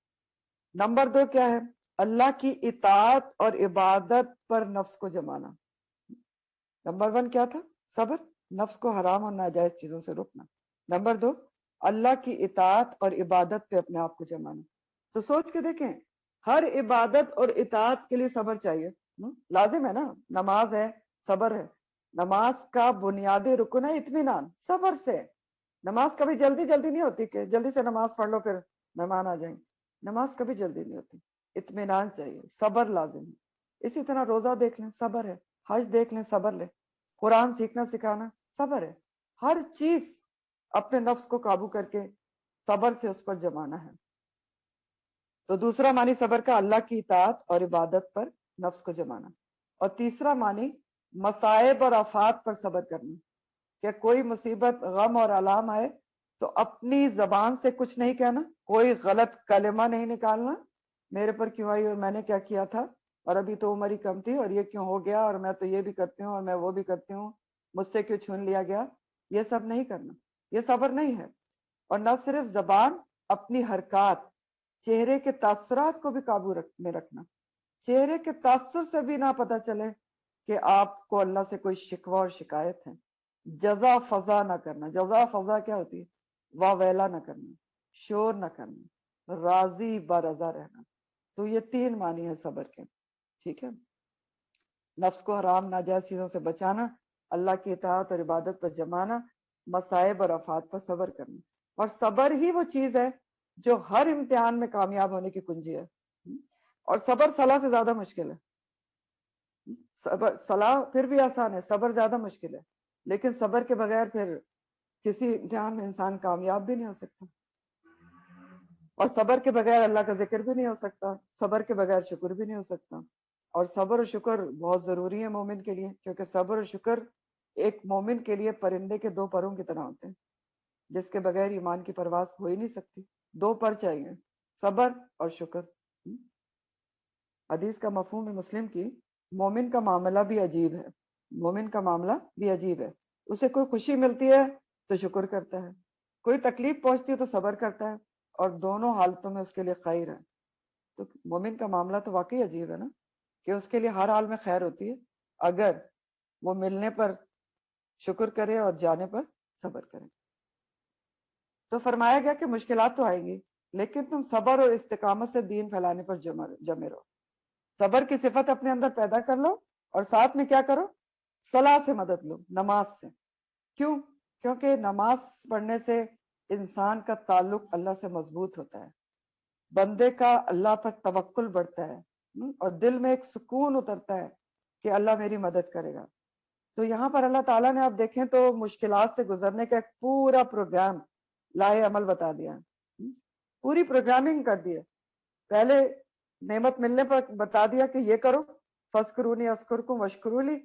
نمبر 2 کیا ہے؟ اللہ کی اطاعت اور عبادت پر نفس کو جمانا. نمبر 1 کیا تھا؟ صبر، نفس کو حرام اور ناجائز چیزوں سے روکنا. نمبر 2، اللہ کی اطاعت اور عبادت پہ اپنے آپ کو جمانا. تو سوچ کے دیکھیں، ہر عبادت اور اطاعت کے لیے صبر چاہیے. لازم ہے نا. نماز ہے، صبر ہے. نماز کا بنیادی رکن ہے اطمینان، صبر سے. نماز کبھی جلدی نہیں ہوتی کہ جلدی سے نماز پڑھ لو پھر مہمان آ جائیں. نماز کبھی جلدی نہیں ہوتی، اطمینان چاہیے، صبر لازم ہے. اسی طرح روزہ دیکھ لیں، صبر ہے. حج دیکھ لیں، صبر لیں. قرآن سیکھنا سکھانا، صبر ہے. ہر چیز اپنے نفس کو قابو کر کے صبر سے اس پر جمانا ہے. تو دوسرا معنی صبر کا اللہ کی اطاعت اور عبادت پر نفس کو جمانا. اور تیسرا معنی مصائب اور آفات پر صبر کرنا، کہ کوئی مصیبت، غم اور علام آئے تو اپنی زبان سے کچھ نہیں کہنا، کوئی غلط کلمہ نہیں نکالنا، میرے پر کیوں آئی اور میں نے کیا کیا تھا اور ابھی تو عمر ہی کم تھی اور یہ کیوں ہو گیا اور میں تو یہ بھی کرتی ہوں اور میں وہ بھی کرتی ہوں، مجھ سے کیوں چھین لیا گیا. یہ سب نہیں کرنا، یہ صبر نہیں ہے. اور نہ صرف زبان، اپنی حرکات، چہرے کے تاثرات کو بھی قابو میں رکھنا. چہرے کے تاثر سے بھی نہ پتہ چلے کہ آپ کو اللہ سے کوئی شکوہ اور شکایت ہے. جزا فضا نہ کرنا. جزا فضا کیا ہوتی ہے؟ واہ ویلا نہ کرنا، شور نہ کرنا، راضی برضا رہنا. تو یہ 3 معنی ہے صبر کے. ٹھیک ہے. نفس کو حرام ناجائز چیزوں سے بچانا، اللہ کی اطاعت اور عبادت پر جمانا، مصائب اور آفات پر صبر کرنا. اور صبر ہی وہ چیز ہے جو ہر امتحان میں کامیاب ہونے کی کنجی ہے. اور صبر صلاح سے زیادہ مشکل ہے. صلاح پھر بھی آسان ہے، صبر زیادہ مشکل ہے. لیکن صبر کے بغیر پھر کسی امتحان میں انسان کامیاب بھی نہیں ہو سکتا. اور صبر کے بغیر اللہ کا ذکر بھی نہیں ہو سکتا، صبر کے بغیر شکر بھی نہیں ہو سکتا. اور صبر و شکر بہت ضروری ہے مومن کے لیے، کیونکہ صبر و شکر ایک مومن کے لیے پرندے کے دو پروں کی طرح ہوتے ہیں، جس کے بغیر ایمان کی پرواز ہو ہی نہیں سکتی. دو پر چاہیے، صبر اور شکر. حدیث کا مفہوم مسلم کی، مومن کا معاملہ بھی عجیب ہے. مومن کا معاملہ بھی عجیب ہے. اسے کوئی خوشی ملتی ہے تو شکر کرتا ہے، کوئی تکلیف پہنچتی ہے تو صبر کرتا ہے، اور دونوں حالتوں میں اس کے لیے خیر ہے. تو مومن کا معاملہ تو واقعی عجیب ہے نا، کہ اس کے لیے ہر حال میں خیر ہوتی ہے اگر وہ ملنے پر شکر کرے اور جانے پر صبر کرے. تو فرمایا گیا کہ مشکلات تو آئیں گی، لیکن تم صبر اور استقامت سے دین پھیلانے پر جمے رہو. صبر کی صفت اپنے اندر پیدا کر لو، اور ساتھ میں کیا کرو؟ صلاح سے مدد لو، نماز سے. کیوں؟ کیونکہ نماز پڑھنے سے انسان کا تعلق اللہ سے مضبوط ہوتا ہے، بندے کا اللہ پر توکل بڑھتا ہے، اور دل میں ایک سکون اترتا ہے کہ اللہ میری مدد کرے گا. تو یہاں پر اللہ تعالیٰ نے آپ دیکھیں تو مشکلات سے گزرنے کا ایک پورا پروگرام لائے عمل بتا دیا ہے، پوری پروگرامنگ کر دی ہے. پہلے نعمت ملنے پر بتا دیا کہ یہ کرو، فذکرونی اذکرکم واشکروا لی.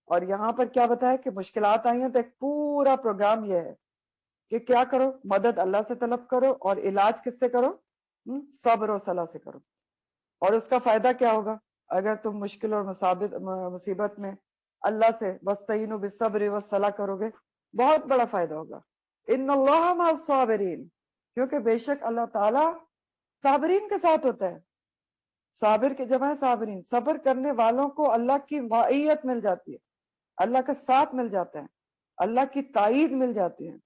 اور یہاں پر کیا بتایا کہ مشکلات آئی ہیں تو ایک پورا پروگرام یہ ہے کہ کیا کرو؟ مدد اللہ سے طلب کرو، اور علاج کس سے کرو؟ صبر و صلاح سے کرو. اور اس کا فائدہ کیا ہوگا؟ اگر تم مشکل اور مصیبت میں اللہ سے واستعینوا بالصبر والصلاح کرو گے، بہت بڑا فائدہ ہوگا. ان اللہ مع الصابرین، کیونکہ بے شک اللہ تعالی صابرین کے ساتھ ہوتا ہے. صابر کے جمع ہے صابرین، صبر کرنے والوں کو اللہ کی معیت مل جاتی ہے، اللہ کا ساتھ مل جاتا ہے، اللہ کی تائید مل جاتی ہے.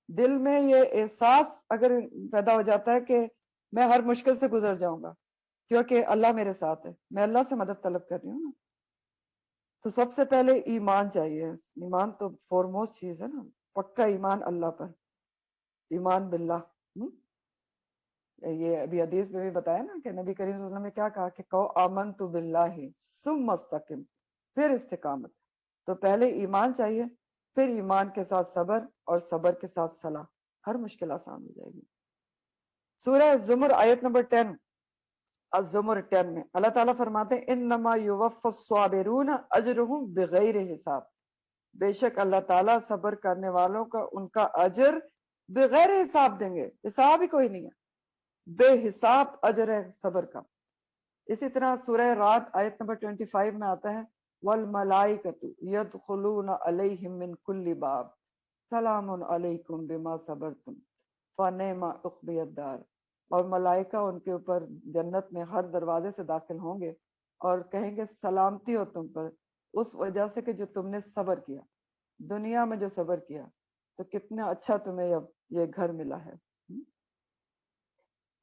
دل میں یہ احساس اگر پیدا ہو جاتا ہے کہ میں ہر مشکل سے گزر جاؤں گا کیونکہ اللہ میرے ساتھ ہے، میں اللہ سے مدد طلب کر رہی ہوں نا. تو سب سے پہلے ایمان چاہیے. ایمان تو فورموسٹ چیز ہے نا، پکا ایمان اللہ پر، ایمان باللہ. یہ ابھی حدیث میں بھی بتایا نا کہ نبی کریم صلی اللہ علیہ وسلم نے کیا کہا کہ کہو آمنت باللہ ثم استقم، پھر استقامت. تو پہلے ایمان چاہیے، پھر ایمان کے ساتھ صبر، اور صبر کے ساتھ صلاح، ہر مشکل آسان ہو جائے گی. سورہ زمر آیت نمبر 10، الزمر 10 میں اللہ تعالیٰ فرماتے ہیں انما یوفی الصابرون اجرہم بغیر حساب. بے شک اللہ تعالیٰ صبر کرنے والوں کا ان کا اجر بغیر حساب دیں گے. حساب ہی کوئی نہیں ہے، بے حساب اجر ہے صبر کا. اسی طرح سورہ رات آیت نمبر 25 میں آتا ہے والملائکۃ یدخلون علیہم من کل باب سلام علیکم بما صبرتم فنعم عقبی الدار. اور ملائکہ ان کے اوپر جنت میں ہر دروازے سے داخل ہوں گے اور کہیں گے سلامتی ہو تم پر، اس وجہ سے کہ جو تم نے صبر کیا، دنیا میں جو صبر کیا، تو کتنا اچھا تمہیں اب یہ گھر ملا ہے.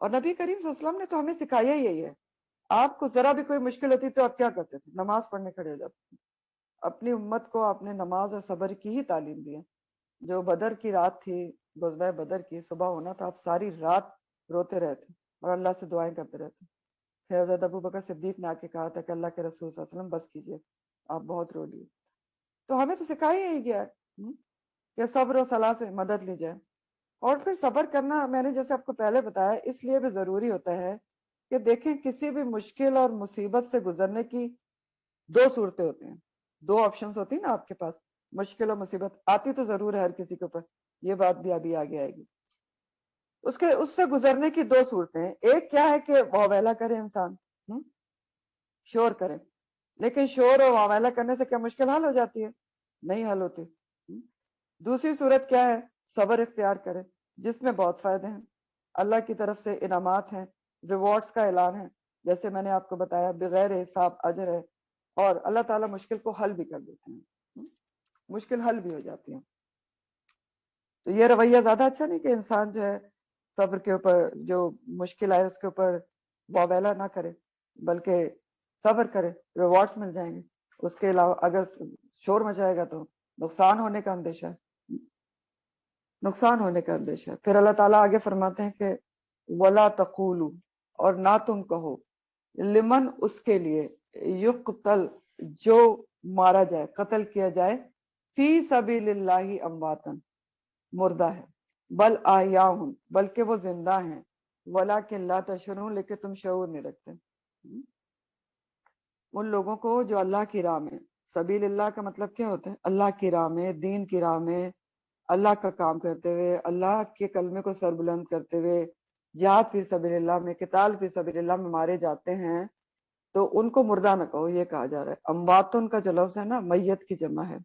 اور نبی کریم صلی اللہ علیہ وسلم نے تو ہمیں سکھایا یہی ہے. آپ کو ذرا بھی کوئی مشکل ہوتی تو آپ کیا کرتے تھے؟ نماز پڑھنے کھڑے ہو جاتے تھے. اپنی امت کو آپ نے نماز اور صبر کی ہی تعلیم دی ہے. جو بدر کی رات تھی، غزوہ بدر کی، صبح ہونا تھا، آپ ساری رات روتے رہتے اور اللہ سے دعائیں کرتے رہتے. پھر حضرت ابو بکر صدیق نے آ کے کہا تھا کہ اللہ کے رسول صلی اللہ علیہ وسلم بس کیجئے، آپ بہت رو لیے. تو ہمیں تو سکھایا ہی گیا ہے کہ صبر و صلاح سے مدد لی جائے. اور پھر صبر کرنا میں نے جیسے آپ کو پہلے بتایا اس لیے بھی ضروری ہوتا ہے کہ دیکھیں کسی بھی مشکل اور مصیبت سے گزرنے کی دو صورتیں ہوتی ہیں، دو آپشنز ہوتی ہیں نا آپ کے پاس. مشکل اور مصیبت آتی تو ضرور ہے ہر کسی کے اوپر، یہ بات بھی ابھی آگے آئے گی. اس سے گزرنے کی دو صورتیں ہیں. ایک کیا ہے کہ واویلا کرے انسان، شور کرے. لیکن شور اور واویلا کرنے سے کیا مشکل حل ہو جاتی ہے؟ نہیں حل ہوتی. دوسری صورت کیا ہے؟ صبر اختیار کرے، جس میں بہت فائدے ہیں، اللہ کی طرف سے انعامات ہیں، ریوارڈز کا اعلان ہے، جیسے میں نے آپ کو بتایا بغیر حساب اجر ہے. اور اللہ تعالیٰ مشکل کو حل بھی کر دیتے ہیں، مشکل حل بھی ہو جاتی ہیں. تو یہ رویہ زیادہ اچھا نہیں کہ انسان جو ہے صبر کے اوپر جو مشکل آئے اس کے اوپر واویلا نہ کرے، بلکہ صبر کرے، ریوارڈز مل جائیں گے. اس کے علاوہ اگر شور مچائے گا تو نقصان ہونے کا اندیشہ ہے، نقصان ہونے کا اندیشہ ہے۔ پھر اللہ تعالیٰ آگے فرماتے ہیں کہ ولا تقولوا، اور نہ تم کہو، لمن اس کے لیے، یقتل جو مارا جائے، قتل کیا جائے، فی سبیل اللہ امواتن مردہ ہے، بل احیاء بلکہ وہ زندہ ہیں، ولکن لا تشعرون لیکن تم شعور نہیں رکھتے۔ ان لوگوں کو جو اللہ کی راہ میں، سبیل اللہ کا مطلب کیا ہوتا ہے؟ اللہ کی راہ میں، دین کی راہ میں، اللہ کا کام کرتے ہوئے، اللہ کے کلمے کو سر بلند کرتے ہوئے، جہاد فی سبیل اللہ میں، قتال فی سبیل اللہ میں مارے جاتے ہیں، تو ان کو مردہ نہ کہو، یہ کہا جا رہا ہے۔ امواتن کا جو لفظ ہے نا، میت کی جمع ہے،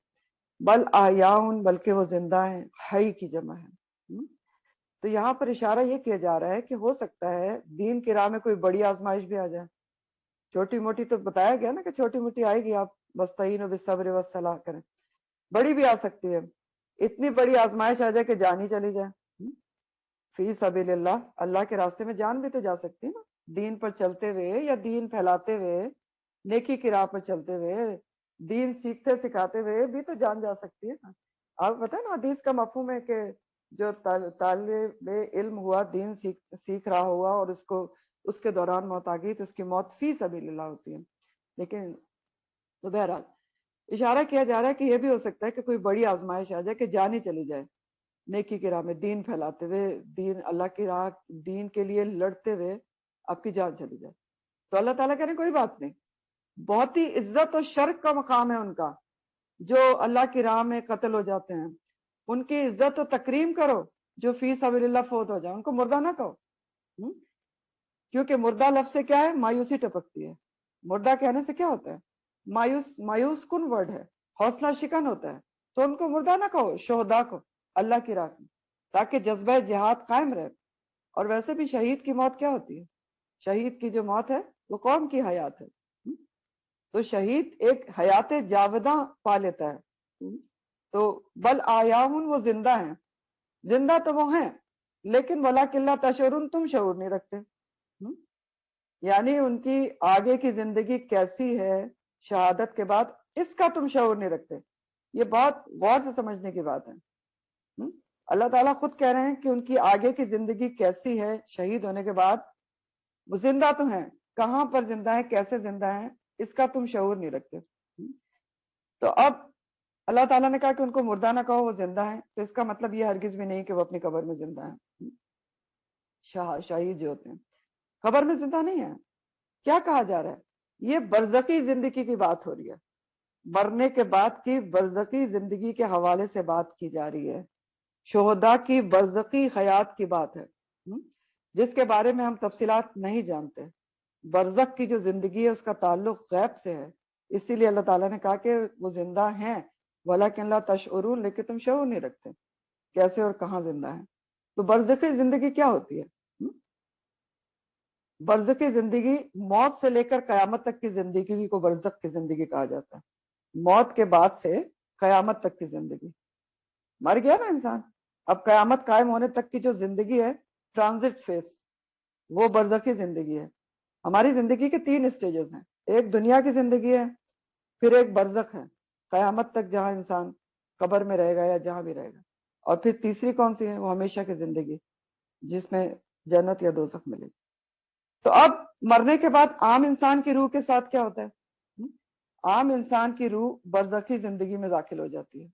بل احیاء بلکہ وہ زندہ ہیں، حی کی جمع ہے۔ تو یہاں پر اشارہ یہ کیا جا رہا ہے کہ ہو سکتا ہے دین کی راہ میں کوئی بڑی آزمائش بھی آ جائے، چھوٹی موٹی تو بتایا گیا نا کہ چھوٹی موٹی آئے گی، آپ وستعینوا بالصبر والصلاۃ کریں، بڑی بھی آ سکتی ہے، اتنی بڑی آزمائش آ جائے کہ جان ہی چلی جائے۔ فی سبیل اللہ، اللہ کے راستے میں جان بھی تو جا سکتی ہے نا، دین پر چلتے ہوئے یا دین پھیلاتے ہوئے، نیکی کی راہ پر چلتے ہوئے، دین سیکھتے سکھاتے ہوئے بھی تو جان جا سکتی ہے نا۔ آپ بتائیں نا، حدیث کا مفہوم ہے کہ جو طالب علم ہوا، دین سیکھ رہا ہوا اور اس کے دوران موت آ گئی تو اس کی موت فی سبیل اللہ ہوتی ہے۔ لیکن تو بہرحال اشارہ کیا جا رہا ہے کہ یہ بھی ہو سکتا ہے کہ کوئی بڑی آزمائش آ جائے کہ جان ہی چلی جائے، نیکی کی راہ میں دین پھیلاتے ہوئے، دین اللہ کی راہ، دین کے لیے لڑتے ہوئے آپ کی جان چلی جائے، تو اللہ تعالیٰ کہہ رہے ہیں کوئی بات نہیں، بہت ہی عزت و شرف کا مقام ہے ان کا جو اللہ کی راہ میں قتل ہو جاتے ہیں، ان کی عزت و تکریم کرو جو فی سبیل اللہ فوت ہو جائے، ان کو مردہ نہ کہو۔ کیونکہ مردہ لفظ سے کیا ہے؟ مایوسی ٹپکتی ہے۔ مردہ کہنے سے کیا ہوتا ہے؟ مایوس کن ورڈ ہے، حوصلہ شکن ہوتا ہے، تو ان کو مردہ نہ کہو، شہداء کو، اللہ کی راہ میں، تاکہ جذبہ جہاد قائم رہے۔ اور ویسے بھی شہید کی موت کیا ہوتی ہے؟ شہید کی جو موت ہے وہ قوم کی حیات ہے، تو شہید ایک حیات جاوداں پا لیتا ہے۔ تو بل آیاہن، وہ زندہ ہیں، زندہ تو وہ ہیں لیکن ولیکن لا تشعرون، تم شعور نہیں رکھتے۔ یعنی ان کی آگے کی زندگی کیسی ہے شہادت کے بعد، اس کا تم شعور نہیں رکھتے۔ یہ بات غور سے سمجھنے کی بات ہے۔ اللہ تعالیٰ خود کہہ رہے ہیں کہ ان کی آگے کی زندگی کیسی ہے شہید ہونے کے بعد، وہ زندہ تو ہیں، کہاں پر زندہ ہیں، کیسے زندہ ہیں، اس کا تم شعور نہیں رکھتے۔ تو اب اللہ تعالیٰ نے کہا کہ ان کو مردہ نہ کہو، وہ زندہ ہیں، تو اس کا مطلب یہ ہرگز بھی نہیں کہ وہ اپنی قبر میں زندہ ہیں۔ شہید جو ہوتے ہیں قبر میں زندہ نہیں ہے۔ کیا کہا جا رہا ہے؟ یہ برزخی زندگی کی بات ہو رہی ہے، مرنے کے بعد کی برزخی زندگی کے حوالے سے بات کی جا رہی ہے، شہداء کی برزخی حیات کی بات ہے، جس کے بارے میں ہم تفصیلات نہیں جانتے۔ برزخ کی جو زندگی ہے اس کا تعلق غیب سے ہے، اسی لیے اللہ تعالیٰ نے کہا کہ وہ زندہ ہیں، ولیکن لا تشعرون، لیکن تم شعور نہیں رکھتے کیسے اور کہاں زندہ ہیں۔ تو برزخی زندگی کیا ہوتی ہے؟ برزخی زندگی موت سے لے کر قیامت تک کی زندگی کو برزخ کی زندگی کہا جاتا ہے۔ موت کے بعد سے قیامت تک کی زندگی، مر گیا نا انسان، اب قیامت قائم ہونے تک کی جو زندگی ہے، ٹرانزٹ فیس، وہ برزخی زندگی ہے۔ ہماری زندگی کے 3 اسٹیجز ہیں، ایک دنیا کی زندگی ہے، پھر ایک برزخ ہے قیامت تک جہاں انسان قبر میں رہے گا یا جہاں بھی رہے گا، اور پھر تیسری کون سی ہے؟ وہ ہمیشہ کی زندگی جس میں جنت یا دوزخ ملے گی۔ تو اب مرنے کے بعد عام انسان کی روح کے ساتھ کیا ہوتا ہے؟ عام انسان کی روح برزخی زندگی میں داخل ہو جاتی ہے،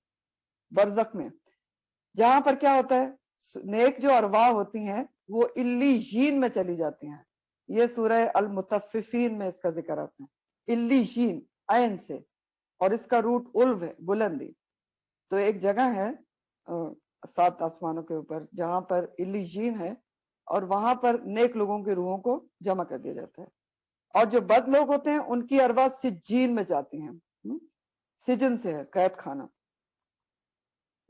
برزخ میں، جہاں پر کیا ہوتا ہے؟ نیک جو ارواح ہوتی ہیں وہ علیین میں چلی جاتی ہیں۔ یہ سورہ المطففین میں اس کا ذکر آتا ہے، علیین، عین سے، اور اس کا روٹ الو ہے، بلندی۔ تو ایک جگہ ہے 7 آسمانوں کے اوپر جہاں پر علیین ہے، اور وہاں پر نیک لوگوں کی روحوں کو جمع کر دیا جاتا ہے، اور جو بد لوگ ہوتے ہیں ان کی ارواح سجین میں جاتی ہیں، سجن سے ہے، قید خانہ،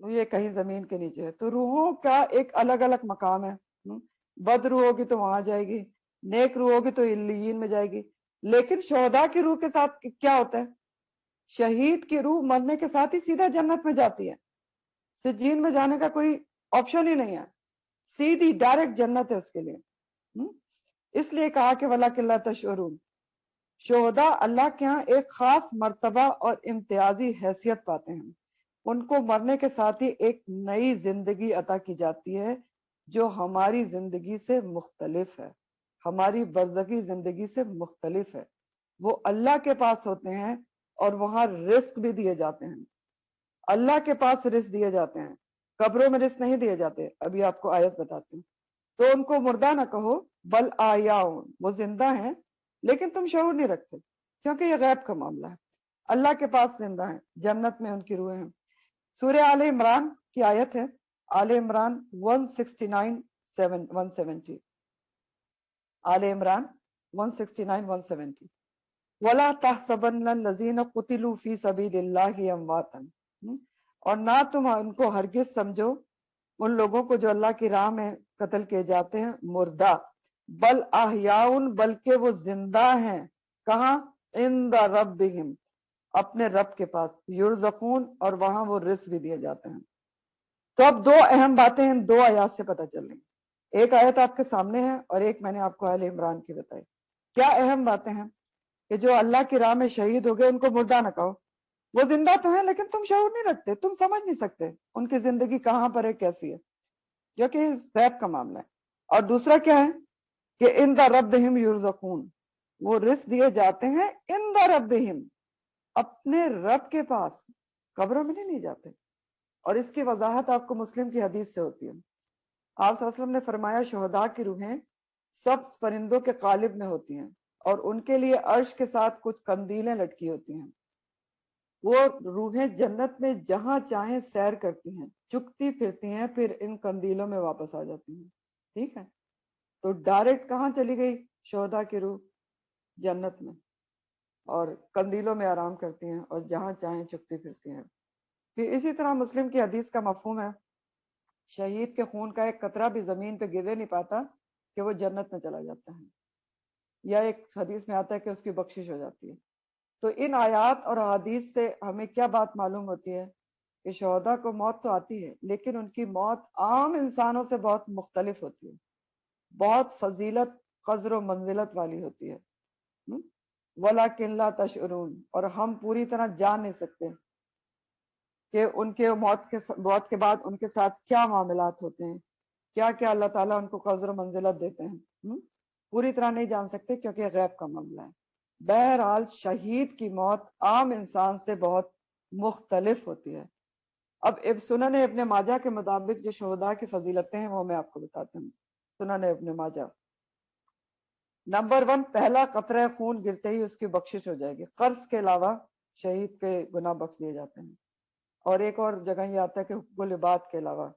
یہ کہیں زمین کے نیچے ہے۔ تو روحوں کا ایک الگ الگ مقام ہے، بد روح ہوگی تو وہاں جائے گی، نیک روح ہوگی تو علیین میں جائے گی۔ لیکن شہداء کی روح کے ساتھ کیا ہوتا ہے؟ شہید کی روح مرنے کے ساتھ ہی سیدھا جنت میں جاتی ہے، سجین میں جانے کا کوئی آپشن ہی نہیں ہے، سیدھی ڈائریکٹ جنت ہے اس کے لیے۔ اس لیے کہا کہ ولیکن لا تشعرون، شہداء اللہ کے ہاں ایک خاص مرتبہ اور امتیازی حیثیت پاتے ہیں. ان کو مرنے کے ساتھ ہی ایک نئی زندگی عطا کی جاتی ہے جو ہماری زندگی سے مختلف ہے، ہماری برزخی زندگی سے مختلف ہے. وہ اللہ کے پاس ہوتے ہیں اور وہاں رزق بھی دیے جاتے ہیں. اللہ کے پاس رزق دیے جاتے ہیں، قبروں میں رزق نہیں دیے جاتے. ابھی آپ کو آیت بتاتی ہوں. تو ان کو مردہ نہ کہو، بل آیاؤن، وہ زندہ ہیں لیکن تم شعور نہیں رکھتے کیونکہ یہ غیب کا معاملہ ہے. اللہ کے پاس زندہ ہیں، جنت میں ان کی روحیں ہیں. سورہ آل عمران کی آیت ہے، آل عمران 169 170. آل عمران 169 170. وَلَا تَحْسَبَنَّ الَّذِينَ قُتِلُوا فِي سَبِيلِ اللَّهِ أَمْوَاتًا، اور نہ تم ان کو ہرگز سمجھو ان لوگوں کو جو اللہ کی راہ میں قتل کیے جاتے ہیں مردہ، بل احیاؤن، بلکہ وہ زندہ ہیں. کہاں؟ عند ربہم، اپنے رب کے پاس. یرزقون، اور وہاں وہ رزق بھی دیے جاتے ہیں. تو اب دو اہم باتیں ان دو آیات سے پتہ چل رہی ہیں. ایک آیت آپ کے سامنے ہے اور ایک میں نے آپ کو آل عمران کی بتائی. کیا اہم باتیں ہیں؟ کہ جو اللہ کی راہ میں شہید ہو گئے ان کو مردہ نہ کہو. وہ زندہ تو ہیں لیکن تم شعور نہیں رکھتے، تم سمجھ نہیں سکتے ان کی زندگی کہاں پر ہے، کیسی ہے، جو کہ غیب کا معاملہ ہے. اور دوسرا کیا ہے کہ ان دا ربہم یرزقون، وہ رزق دیے جاتے ہیں ان دا ربہم، اپنے رب کے پاس، قبروں میں نہیں جاتے. اور اس کی وضاحت آپ کو مسلم کی حدیث سے ہوتی ہے. آپ صلی اللہ علیہ وسلم نے فرمایا شہداء کی روحیں سب پرندوں کے قالب میں ہوتی ہیں اور ان کے لیے عرش کے ساتھ کچھ قندیلیں لٹکی ہوتی ہیں. وہ روحیں جنت میں جہاں چاہیں سیر کرتی ہیں، چکتی پھرتی ہیں، پھر ان قندیلوں میں واپس آ جاتی ہیں. ٹھیک ہے، تو ڈائریکٹ کہاں چلی گئی شہداء کی روح؟ جنت میں، اور قندیلوں میں آرام کرتی ہیں اور جہاں چاہیں چکتی پھرتی ہیں. پھر اسی طرح مسلم کی حدیث کا مفہوم ہے شہید کے خون کا ایک قطرہ بھی زمین پہ گرے نہیں پاتا کہ وہ جنت میں چلا جاتا ہے، یا ایک حدیث میں آتا ہے کہ اس کی بخشش ہو جاتی ہے. تو ان آیات اور حدیث سے ہمیں کیا بات معلوم ہوتی ہے کہ شہداء کو موت تو آتی ہے لیکن ان کی موت عام انسانوں سے بہت مختلف ہوتی ہے، بہت فضیلت، قدر و منزلت والی ہوتی ہے. وَلَكِنْ لَا تَشْعُرُونَ، اور ہم پوری طرح جان نہیں سکتے کہ ان کے موت کے بعد ان کے ساتھ کیا معاملات ہوتے ہیں، کیا کیا اللہ تعالیٰ ان کو قدر و منزلت دیتے ہیں. پوری طرح نہیں جان سکتے کیونکہ غیب کا معاملہ ہے. بہرحال شہید کی موت عام انسان سے بہت مختلف ہوتی ہے. اب سنن ابن ماجہ کے مطابق جو شہداء کی فضیلتیں ہیں وہ میں آپ کو بتاتا ہوں. سنن ابن ماجہ نمبر 1، پہلا قطرہ خون گرتے ہی اس کی بخشش ہو جائے گی، قرض کے علاوہ شہید کے گناہ بخش دیے جاتے ہیں. اور ایک اور جگہ یہ آتا ہے کہ حقوق العباد کے علاوہ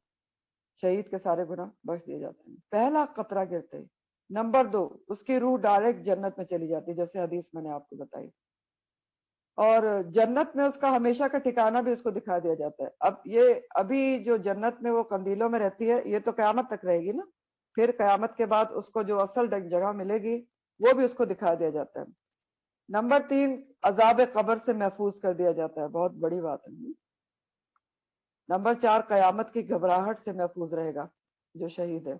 شہید کے سارے گناہ بخش دیے جاتے ہیں. پہلا قطرہ گرتے ہی. نمبر 2، اس کی روح ڈائریکٹ جنت میں چلی جاتی ہے، جیسے حدیث میں نے آپ کو بتائی. اور جنت میں اس کا ہمیشہ کا ٹھکانہ بھی اس کو دکھا دیا جاتا ہے. اب یہ ابھی جو جنت میں وہ قندیلوں میں رہتی ہے یہ تو قیامت تک رہے گی نا، پھر قیامت کے بعد اس کو جو اصل جگہ ملے گی وہ بھی اس کو دکھا دیا جاتا ہے. نمبر 3، عذاب قبر سے محفوظ کر دیا جاتا ہے، بہت بڑی بات ہے. نمبر 4، قیامت کی گھبراہٹ سے محفوظ رہے گا جو شہید ہے.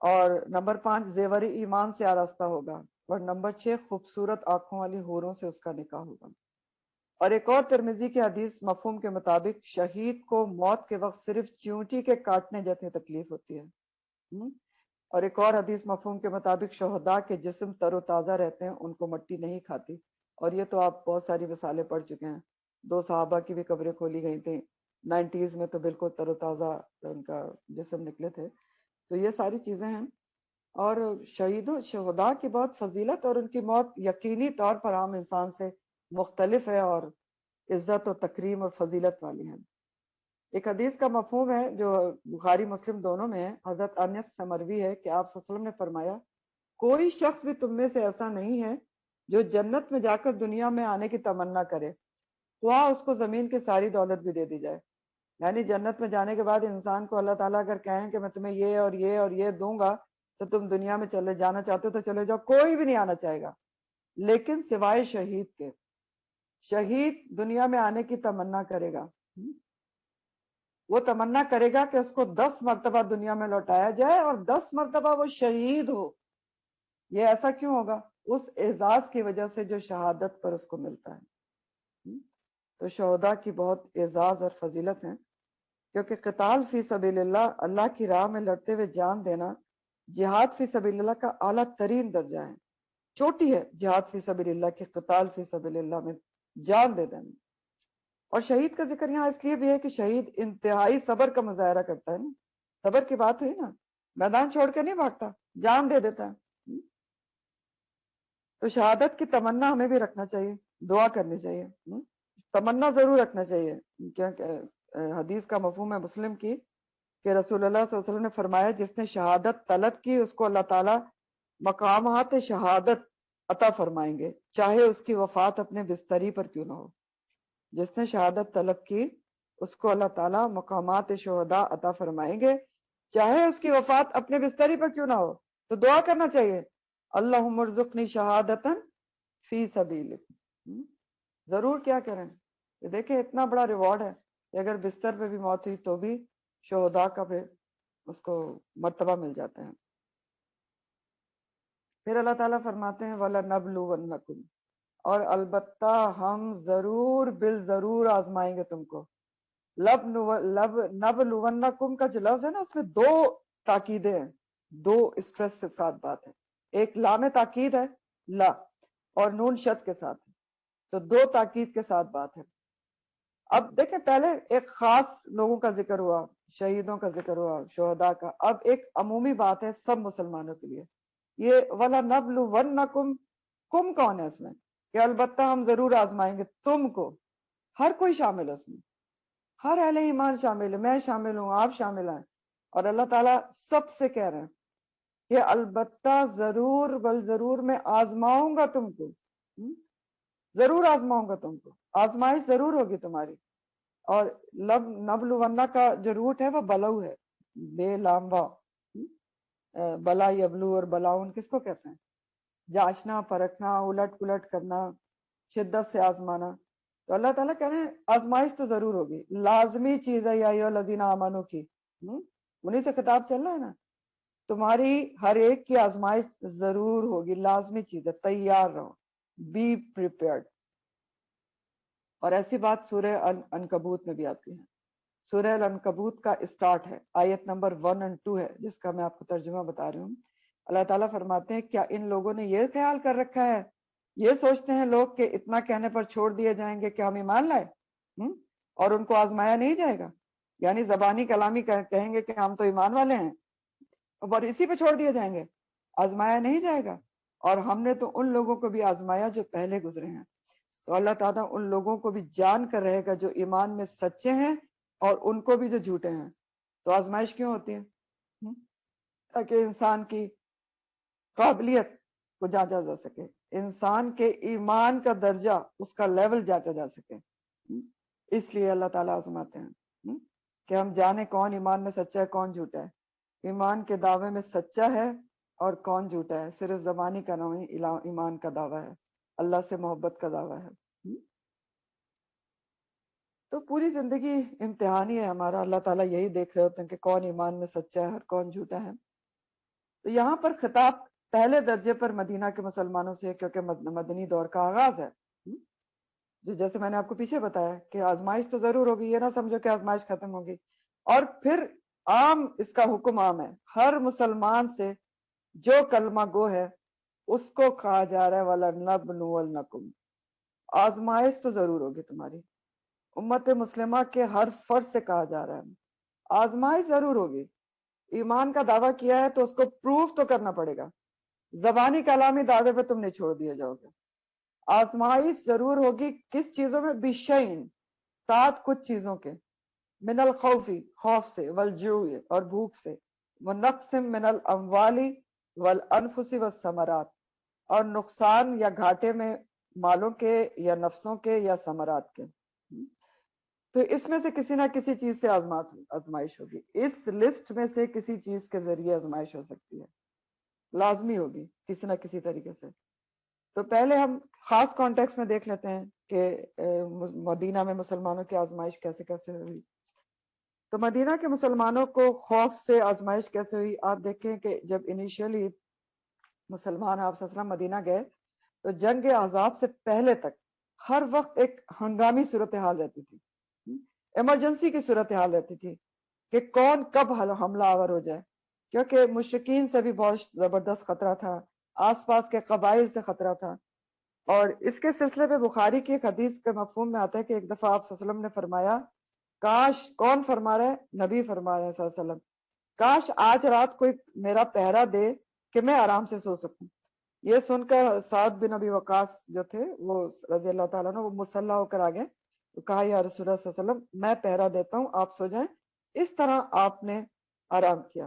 اور نمبر 5، زیور ایمان سے آراستہ ہوگا. اور نمبر 6، خوبصورت آنکھوں والی حوروں سے اس کا نکاح ہوگا. اور ایک اور ترمذی کی حدیث مفہوم کے مطابق شہید کو موت کے وقت صرف چونٹی کے کاٹنے جیسی تکلیف ہوتی ہے. اور ایک اور حدیث مفہوم کے مطابق شہداء کے جسم تر و تازہ رہتے ہیں، ان کو مٹی نہیں کھاتی. اور یہ تو آپ بہت ساری مثالیں پڑھ چکے ہیں. 2 صحابہ کی بھی قبریں کھولی گئی تھیں 90s میں، تو بالکل تر و تازہ ان کا جسم نکلے تھے. تو یہ ساری چیزیں ہیں. اور شہداء کی بہت فضیلت اور ان کی موت یقینی طور پر عام انسان سے مختلف ہے اور عزت و تکریم اور فضیلت والی ہے. ایک حدیث کا مفہوم ہے جو بخاری مسلم دونوں میں ہے، حضرت انس سے مروی ہے کہ آپ صلی اللہ علیہ وسلم نے فرمایا کوئی شخص بھی تم میں سے ایسا نہیں ہے جو جنت میں جا کر دنیا میں آنے کی تمنا کرے، خواہ اس کو زمین کی ساری دولت بھی دے دی جائے. یعنی جنت میں جانے کے بعد انسان کو اللہ تعالیٰ اگر کہیں کہ میں تمہیں یہ اور یہ اور یہ دوں گا تو تم دنیا میں چلے جانا چاہتے ہو تو چلے جاؤ، کوئی بھی نہیں آنا چاہے گا، لیکن سوائے شہید کے. شہید دنیا میں آنے کی تمنا کرے گا، وہ تمنا کرے گا کہ اس کو 10 مرتبہ دنیا میں لوٹایا جائے اور 10 مرتبہ وہ شہید ہو. یہ ایسا کیوں ہوگا؟ اس اعزاز کی وجہ سے جو شہادت پر اس کو ملتا ہے۔ تو شہداء کی بہت اعزاز اور فضیلت ہے، کیونکہ قتال فی سبیل اللہ، اللہ کی راہ میں لڑتے ہوئے جان دینا، جہاد فی سبیل اللہ کا اعلیٰ ترین درجہ ہے، چوٹی ہے جہاد فی سبیل اللہ کی، قتال فی سبیل اللہ میں جان دے دینا۔ اور شہید کا ذکر یہاں اس لیے بھی ہے کہ شہید انتہائی صبر کا مظاہرہ کرتا ہے نا، صبر کی بات ہوئی نا، میدان چھوڑ کے نہیں بھاگتا، جان دے دیتا ہے۔ تو شہادت کی تمنا ہمیں بھی رکھنا چاہیے، دعا کرنی چاہیے، تمنا ضرور رکھنا چاہیے، کیونکہ حدیث کا مفہوم ہے مسلم کی کہ رسول اللہ صلی اللہ علیہ وسلم نے فرمایا جس نے شہادت طلب کی اس کو اللہ تعالیٰ مقامات شہادت عطا فرمائیں گے، چاہے اس کی وفات اپنے بستری پر کیوں نہ ہو۔ جس نے شہادت طلب کی اس کو اللہ تعالیٰ مقامات شہداء عطا فرمائیں گے، چاہے اس کی وفات اپنے بستری پر کیوں نہ ہو۔ تو دعا کرنا چاہیے، اللہم ارزقنی شہادتا فی سبیلک۔ ضرور کیا کریں، یہ دیکھیں اتنا بڑا ریوارڈ ہے کہ اگر بستر پہ بھی موت ہوئی تو بھی شہداء کا پھر اس کو مرتبہ مل جاتا ہے۔ پھر اللہ تعالیٰ فرماتے ہیں وَلَنَبْلُوَنَّكُمْ، اور البتہ ہم ضرور بالضرور آزمائیں گے تم کو۔ نبلونکم کا جو لفظ ہے نا اس میں دو تاکیدیں ہیں، دو اسٹریس کے ساتھ بات ہے، ایک لام تاکید ہے لا، اور نون شد کے ساتھ ہے، تو دو تاکید کے ساتھ بات ہے۔ اب دیکھیں پہلے ایک خاص لوگوں کا ذکر ہوا، شہیدوں کا ذکر ہوا، شہداء کا، اب ایک عمومی بات ہے سب مسلمانوں کے لیے۔ یہ وَلَنَبْلُوَنَّكُمْ، کم کون ہے اس میں؟ کہ البتہ ہم ضرور آزمائیں گے تم کو، ہر کوئی شامل ہے اس میں، ہر اہل ایمان شامل ہے، میں شامل ہوں، آپ شامل ہیں۔ اور اللہ تعالیٰ سب سے کہہ رہے ہیں کہ البتہ ضرور بل ضرور میں آزماؤں گا تم کو، ضرور آزماؤں گا تم کو، آزمائش ضرور ہوگی تمہاری۔ اور نبلونہ کا جو روٹ ہے وہ بلو ہے، بے لام وا، بلا یبلو، اور بلاؤن کس کو کہتے ہیں؟ جانچنا، پرکھنا، الٹ پلٹ کرنا، شدت سے آزمانا۔ تو اللہ تعالیٰ کہہ رہے ہیں آزمائش تو ضرور ہوگی، لازمی چیز ہے، یا ایھا الذین آمنوا کی، انہیں سے خطاب چل رہا ہے نا، تمہاری ہر ایک کی آزمائش ضرور ہوگی، لازمی چیز ہے، تیار رہو، بی پریپیئرڈ۔ اور ایسی بات سورہ عنکبوت میں بھی آتی ہے، سورہ العنکبوت کا اسٹارٹ ہے، آیت نمبر 1 اور 2 ہے، جس کا میں آپ کو ترجمہ بتا رہی ہوں۔ اللہ تعالیٰ فرماتے ہیں کیا ان لوگوں نے یہ خیال کر رکھا ہے، یہ سوچتے ہیں لوگ کہ اتنا کہنے پر چھوڑ دیے جائیں گے کہ ہم ایمان لائے، اور ان کو آزمایا نہیں جائے گا؟ یعنی زبانی کلامی کہیں گے کہ ہم تو ایمان والے ہیں اور اسی پہ چھوڑ دیے جائیں گے، آزمایا نہیں جائے گا؟ اور ہم نے تو ان لوگوں کو بھی آزمایا جو پہلے گزرے ہیں۔ تو اللہ تعالیٰ ان لوگوں کو بھی جان کر رہے گا جو ایمان میں سچے ہیں اور ان کو بھی جو جھوٹے ہیں۔ تو آزمائش کیوں ہوتی ہے؟ تاکہ انسان کی قابلیت کو جانچا جا سکے، انسان کے ایمان کا درجہ، اس کا لیول جانچا جا سکے۔ اس لیے اللہ تعالیٰ آزماتے ہیں کہ ہم جانے کون ایمان میں سچا ہے، کون جھوٹا ہے، ایمان کے دعوے میں سچا ہے اور کون جھوٹا ہے، صرف زبانی کا نہیں ایمان کا دعویٰ ہے، اللہ سے محبت کا دعویٰ ہے۔ تو پوری زندگی امتحانی ہے ہمارا، اللہ تعالیٰ یہی دیکھ رہے ہوتے ہیں کہ کون ایمان میں سچا ہے اور کون جھوٹا ہے۔ تو یہاں پر خطاب پہلے درجے پر مدینہ کے مسلمانوں سے، کیونکہ مدنی دور کا آغاز ہے، جو جیسے میں نے آپ کو پیچھے بتایا کہ آزمائش تو ضرور ہوگی، یہ نہ سمجھو کہ آزمائش ختم ہوگی۔ اور پھر عام اس کا حکم عام ہے، ہر مسلمان سے جو کلمہ گو ہے اس کو کہا جا رہا ہے وَلَنَبْلُوَنَّكُمْ، آزمائش تو ضرور ہوگی تمہاری۔ امت مسلمہ کے ہر فرد سے کہا جا رہا ہے آزمائش ضرور ہوگی۔ ایمان کا دعویٰ کیا ہے تو اس کو پروف تو کرنا پڑے گا، زبانی کلامی دعوے پہ تم نہیں چھوڑ دیا جاؤ گے۔ آزمائش ضرور ہوگی، کس چیزوں میں؟ بشین، ساتھ کچھ چیزوں کے، من الخوف، خوف سے، والجوع، اور بھوک سے، ونقص من الاموال والانفس والثمرات، اور نقصان یا گھاٹے میں مالوں کے یا نفسوں کے یا ثمرات کے۔ تو اس میں سے کسی نہ کسی چیز سے آزمائش ہوگی، اس لسٹ میں سے کسی چیز کے ذریعے آزمائش ہو سکتی ہے، لازمی ہوگی کسی نہ کسی طریقے سے۔ تو پہلے ہم خاص کانٹیکس میں دیکھ لیتے ہیں کہ مدینہ میں مسلمانوں کی آزمائش کیسے کیسے ہوئی۔ تو مدینہ کے مسلمانوں کو خوف سے آزمائش کیسے ہوئی؟ آپ دیکھیں کہ جب انیشیلی مسلمان آپ صلی اللہ علیہ وسلم مدینہ گئے تو جنگ احزاب سے پہلے تک ہر وقت ایک ہنگامی صورتحال رہتی تھی، ایمرجنسی کی صورتحال رہتی تھی کہ کون کب حملہ آور ہو جائے، کیونکہ مشرکین سے بھی بہت زبردست خطرہ تھا، آس پاس کے قبائل سے خطرہ تھا۔ اور اس کے سلسلے میں بخاری کی ایک حدیث کے مفہوم میں آتا ہے کہ ایک دفعہ آپ صلی اللہ علیہ وسلم نے فرمایا، کاش، کون فرما رہے ہیں؟ نبی فرما رہے ہیں صلی اللہ علیہ وسلم، کاش آج رات کوئی میرا پہرا دے کہ میں آرام سے سو سکوں۔ یہ سن کر سعد بن ابی وقاص جو تھے وہ رضی اللہ تعالیٰ عنہ، وہ مسلح ہو کر آگے، تو کہا یا رسول اللہ صلی اللہ علیہ وسلم میں پہرا دیتا ہوں، آپ سو جائیں۔ اس طرح آپ نے آرام کیا۔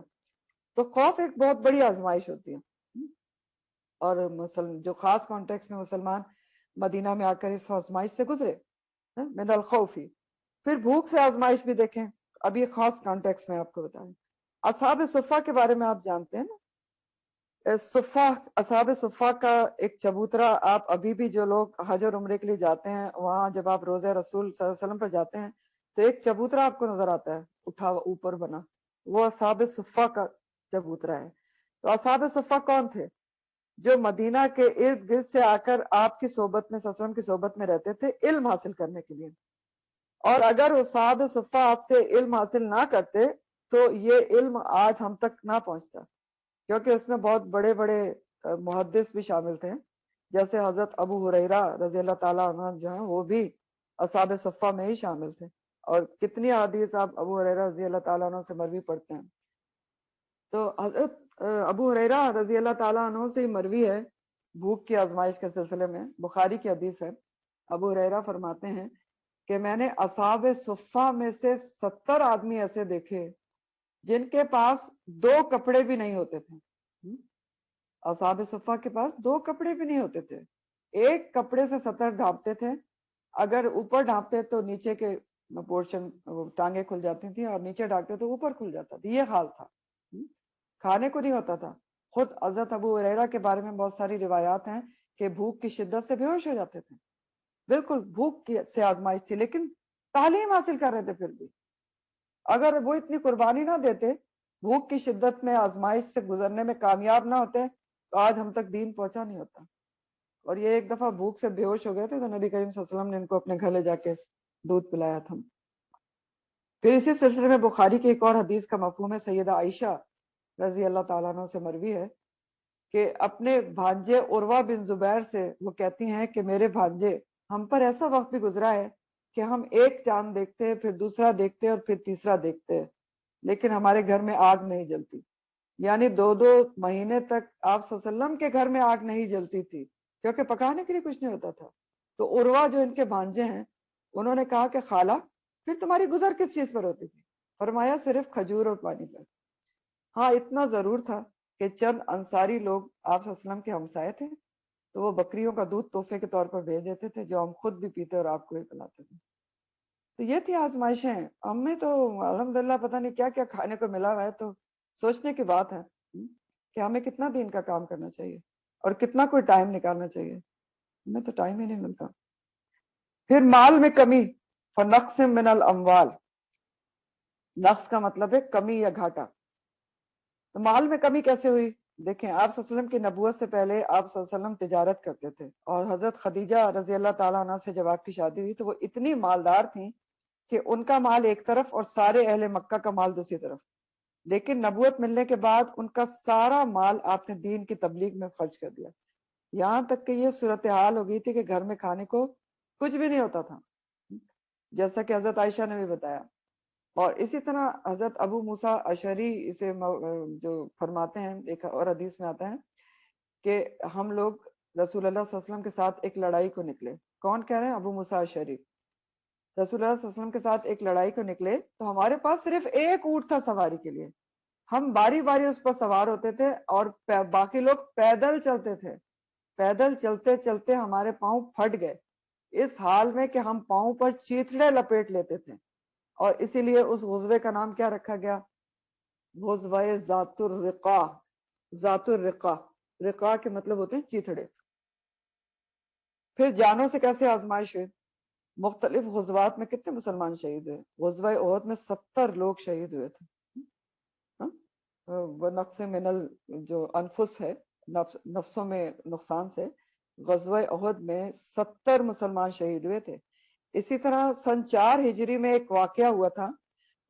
تو خوف ایک بہت بڑی آزمائش ہوتی ہے، اور جو خاص کانٹیکس میں مسلمان مدینہ میں آ کر اس آزمائش سے گزرے، من الخوفی۔ پھر بھوک سے آزمائش بھی دیکھیں، اب یہ خاص کانٹیکس میں آپ کو بتائیں۔ اصحاب صفہ کے بارے میں آپ جانتے ہیں نا، صفہ، اصحاب صفہ کا ایک چبوترا، آپ ابھی بھی جو لوگ حج اور عمرے کے لیے جاتے ہیں وہاں جب آپ روضہ رسول صلی اللہ علیہ وسلم پر جاتے ہیں تو ایک چبوترا آپ کو نظر آتا ہے اٹھا اوپر بنا، وہ اصحاب صفہ کا چبوترا ہے۔ تو اصحاب صفہ کون تھے؟ جو مدینہ کے ارد گرد سے آ کر آپ کی صحبت میں، صلی اللہ علیہ وسلم کی صحبت میں رہتے تھے علم حاصل کرنے کے لیے، اور اگر اصحاب صفہ آپ سے علم حاصل نہ کرتے تو یہ علم آج ہم تک نہ پہنچتا، کیونکہ اس میں بہت بڑے بڑے محدث بھی شامل تھے، جیسے حضرت ابو ہریرہ رضی اللہ تعالیٰ عنہ جو ہیں وہ بھی اصحاب صفہ میں ہی شامل تھے، اور کتنی حدیث آپ ابو ہریرہ رضی اللہ تعالیٰ عنہ سے مروی پڑھتے ہیں۔ تو حضرت ابو ہریرہ رضی اللہ تعالیٰ عنہ سے مروی ہے بھوک کی آزمائش کے سلسلے میں، بخاری کی حدیث ہے۔ ابو ہریرہ فرماتے ہیں کہ میں نے اصحاب صفہ میں سے 70 آدمی ایسے دیکھے جن کے پاس 2 کپڑے بھی نہیں ہوتے تھے۔ اصحاب صفہ کے پاس 2 کپڑے بھی نہیں ہوتے تھے، ایک کپڑے سے 70 ڈھانپتے تھے، اگر اوپر ڈھانپتے تو نیچے کے پورشن ٹانگیں کھل جاتی تھیں، اور نیچے ڈھانپتے تو اوپر کھل جاتا تھا، یہ حال تھا۔ کھانے کو نہیں ہوتا تھا۔ خود حضرت ابو ہریرہ کے بارے میں بہت ساری روایات ہیں کہ بھوک کی شدت سے بے ہوش ہو جاتے تھے، بالکل بھوک سے آزمائش تھی، لیکن تعلیم حاصل کر رہے تھے۔ پھر بھی اگر وہ اتنی قربانی نہ دیتے، بھوک کی شدت میں آزمائش سے گزرنے میں کامیاب نہ ہوتے تو آج ہم تک دین پہنچا نہیں ہوتا۔ اور یہ ایک دفعہ بھوک سے بے ہوش ہو گئے تھے تو نبی کریم صلی اللہ علیہ وسلم نے ان کو اپنے گھر لے جا کے دودھ پلایا تھا۔ پھر اسی سلسلے میں بخاری کی ایک اور حدیث کا مفہوم ہے، سیدہ عائشہ رضی اللہ تعالیٰ عنہ سے مروی ہے کہ اپنے بھانجے عروہ بن زبیر سے وہ کہتی ہیں کہ میرے بھانجے، ہم پر ایسا وقت بھی گزرا ہے کہ ہم ایک چاند دیکھتے ہیں، پھر دوسرا دیکھتے ہیں، اور پھر تیسرا دیکھتے ہیں، لیکن ہمارے گھر میں آگ نہیں جلتی۔ یعنی 2 مہینے تک آپ صلی اللہ علیہ وسلم کے گھر میں آگ نہیں جلتی تھی، کیونکہ پکانے کے لیے کچھ نہیں ہوتا تھا۔ تو عروہ جو ان کے بھانجے ہیں، انہوں نے کہا کہ خالہ پھر تمہاری گزر کس چیز پر ہوتی تھی؟ فرمایا صرف کھجور اور پانی پر۔ ہاں اتنا ضرور تھا کہ چند انصاری لوگ آپ صلی اللہ علیہ وسلم کے ہمسائے تھے، تو وہ بکریوں کا دودھ تحفے کے طور پر بھیج دیتے تھے، جو ہم خود بھی پیتے اور آپ کو بھی پلاتے تھے۔ تو یہ تھی آزمائشیں۔ ہمیں تو الحمدللہ پتہ نہیں کیا کیا کھانے کو ملا ہوا ہے، تو سوچنے کی بات ہے کہ ہمیں کتنا دین کا کام کرنا چاہیے اور کتنا کوئی ٹائم نکالنا چاہیے، ہمیں تو ٹائم ہی نہیں ملتا۔ پھر مال میں کمی، فنقص من الاموال، نقص کا مطلب ہے کمی یا گھاٹا۔ تو مال میں کمی کیسے ہوئی؟ دیکھیں، آپ صلی اللہ علیہ وسلم کی نبوت سے پہلے آپ صلی اللہ علیہ وسلم تجارت کرتے تھے، اور حضرت خدیجہ رضی اللہ تعالیٰ عنہ سے جب آپ کی شادی ہوئی تو وہ اتنی مالدار تھیں کہ ان کا مال ایک طرف اور سارے اہل مکہ کا مال دوسری طرف، لیکن نبوت ملنے کے بعد ان کا سارا مال آپ نے دین کی تبلیغ میں خرچ کر دیا، یہاں تک کہ یہ صورتحال ہو گئی تھی کہ گھر میں کھانے کو کچھ بھی نہیں ہوتا تھا، جیسا کہ حضرت عائشہ نے بھی بتایا۔ اور اسی طرح حضرت ابو موسیٰ اشعری اسے جو فرماتے ہیں، ایک اور حدیث میں آتا ہے کہ ہم لوگ رسول اللہ صلی اللہ علیہ وسلم کے ساتھ ایک لڑائی کو نکلے۔ کون کہہ رہے ہیں؟ ابو موسیٰ اشعری۔ رسول اللہ صلی اللہ علیہ وسلم کے ساتھ ایک لڑائی کو نکلے تو ہمارے پاس صرف ایک اونٹ تھا سواری کے لیے، ہم باری باری اس پر سوار ہوتے تھے اور باقی لوگ پیدل چلتے تھے۔ پیدل چلتے چلتے ہمارے پاؤں پھٹ گئے، اس حال میں کہ ہم پاؤں پر چیتڑے لپیٹ لیتے تھے، اور اسی لیے اس غزوے کا نام کیا رکھا گیا؟ غزوہ ذات الرقاع۔ ذات الرقاع، رقاع کے مطلب ہوتے ہیں چیتڑے۔ پھر جانوں سے کیسے آزمائش ہوئی؟ مختلف غزوات میں کتنے مسلمان شہید ہوئے؟ غزوہ احد میں 70 لوگ شہید ہوئے تھے۔ وہ نقص من جو انفس ہے، نفسوں میں نقصان سے غزوہ احد میں 70 مسلمان شہید ہوئے تھے. اسی طرح سن 4 ہجری میں ایک واقعہ ہوا تھا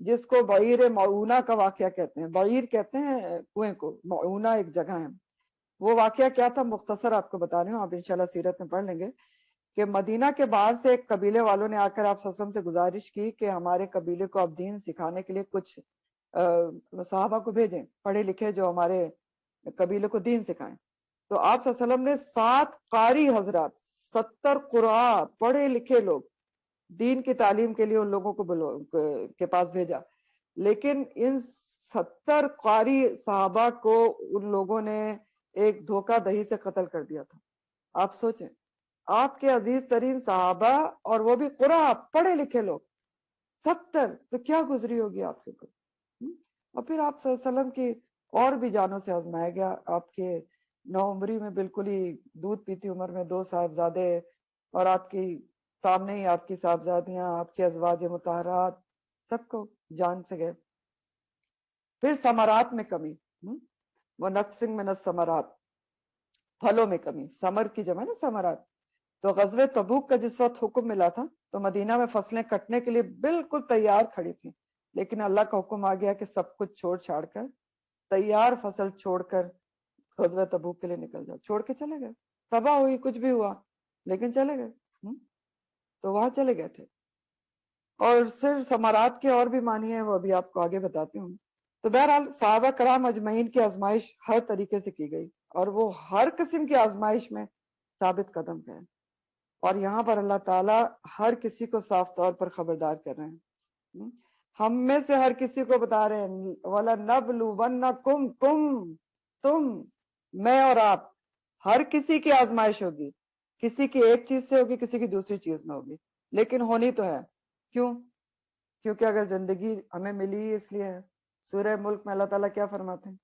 جس کو بعیر معونہ کا واقعہ کہتے ہیں. بعیر کہتے ہیں کنویں کو، معونہ ایک جگہ ہے. وہ واقعہ کیا تھا مختصر آپ کو بتا رہی ہوں، آپ انشاءاللہ سیرت میں پڑھ لیں گے کہ مدینہ کے باہر سے ایک قبیلے والوں نے آ کر آپ صلی اللہ علیہ وسلم سے گزارش کی کہ ہمارے قبیلے کو اب دین سکھانے کے لیے کچھ صحابہ کو بھیجیں، پڑھے لکھے جو ہمارے قبیلے کو دین سکھائیں. تو آپ صلی اللہ علیہ وسلم نے 7 قاری حضرات، 70 قراء پڑھے لکھے لوگ دین کی تعلیم کے لیے ان لوگوں کو کے پاس بھیجا. لیکن ان 70 قاری صحابہ کو ان لوگوں نے ایک دھوکہ دہی سے قتل کر دیا تھا. آپ سوچیں، آپ کے عزیز ترین صحابہ اور وہ بھی قراء پڑھے لکھے لوگ 70، تو کیا گزری ہوگی آپ کے اوپر. اور پھر آپ صلی اللہ علیہ وسلم کی اور بھی جانوں سے آزمایا گیا. آپ کے نوعمری میں بالکل ہی دودھ پیتی عمر میں 2 صاحبزادے، اور آپ کی سامنے ہی آپ کی صاحبزادیاں، آپ کے ازواج مطہرات سب کو جان سے گئے. پھر ثمرات میں کمی، وہ نقصن من الثمرات، پھلوں میں کمی، ثمر کی جمع نا ثمرات. تو غزوہ تبوک کا جس وقت حکم ملا تھا تو مدینہ میں فصلیں کٹنے کے لیے بالکل تیار کھڑی تھیں، لیکن اللہ کا حکم آ گیا کہ سب کچھ چھوڑ چھاڑ کر، تیار فصل چھوڑ کر غزوہ تبوک کے لیے نکل جاؤ. چھوڑ کے چلے گئے، تباہ ہوئی، کچھ بھی ہوا، لیکن چلے گئے. تو وہاں چلے گئے تھے. اور صرف ثمرات کے اور بھی معنی ہیں، وہ ابھی آپ کو آگے بتاتی ہوں. تو بہرحال صحابہ کرام اجمعین کی آزمائش ہر طریقے سے کی گئی، اور وہ ہر قسم کی آزمائش میں ثابت قدم گئے. اور یہاں پر اللہ تعالیٰ ہر کسی کو صاف طور پر خبردار کر رہے ہیں. ہم میں سے ہر کسی کو بتا رہے ہیں وَلَنَبْلُوَنَّكُمْ، تم، میں اور آپ، ہر کسی کی آزمائش ہوگی. کسی کی ایک چیز سے ہوگی، کسی کی دوسری چیز میں ہوگی، لیکن ہونی تو ہے. کیوں؟ کیونکہ اگر زندگی ہمیں ملی اس لیے ہے. سورہ ملک میں اللہ تعالیٰ کیا فرماتے ہیں؟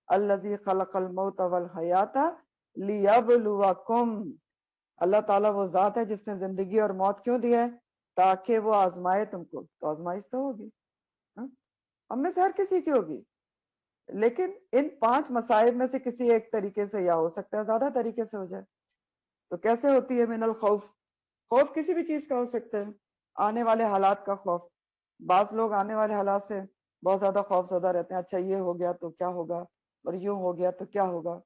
الذی خلق الموت والحیات لیبلوکم. اللہ تعالیٰ وہ ذات ہے جس نے زندگی اور موت کیوں دی ہے؟ تاکہ وہ آزمائے تم کو. تو آزمائش تو ہوگی، ہم میں سے ہر کسی کی ہوگی. لیکن ان 5 مصائب میں سے کسی ایک طریقے سے، یا ہو سکتا ہے زیادہ طریقے سے ہو جائے. تو کیسے ہوتی ہے؟ من الخوف، خوف کسی بھی چیز کا ہو سکتا ہے. آنے والے حالات کا خوف. بعض لوگ آنے والے حالات سے بہت زیادہ خوف زدہ رہتے ہیں. اچھا یہ ہو گیا تو کیا ہوگا، اور یوں ہو گیا تو کیا ہوگا.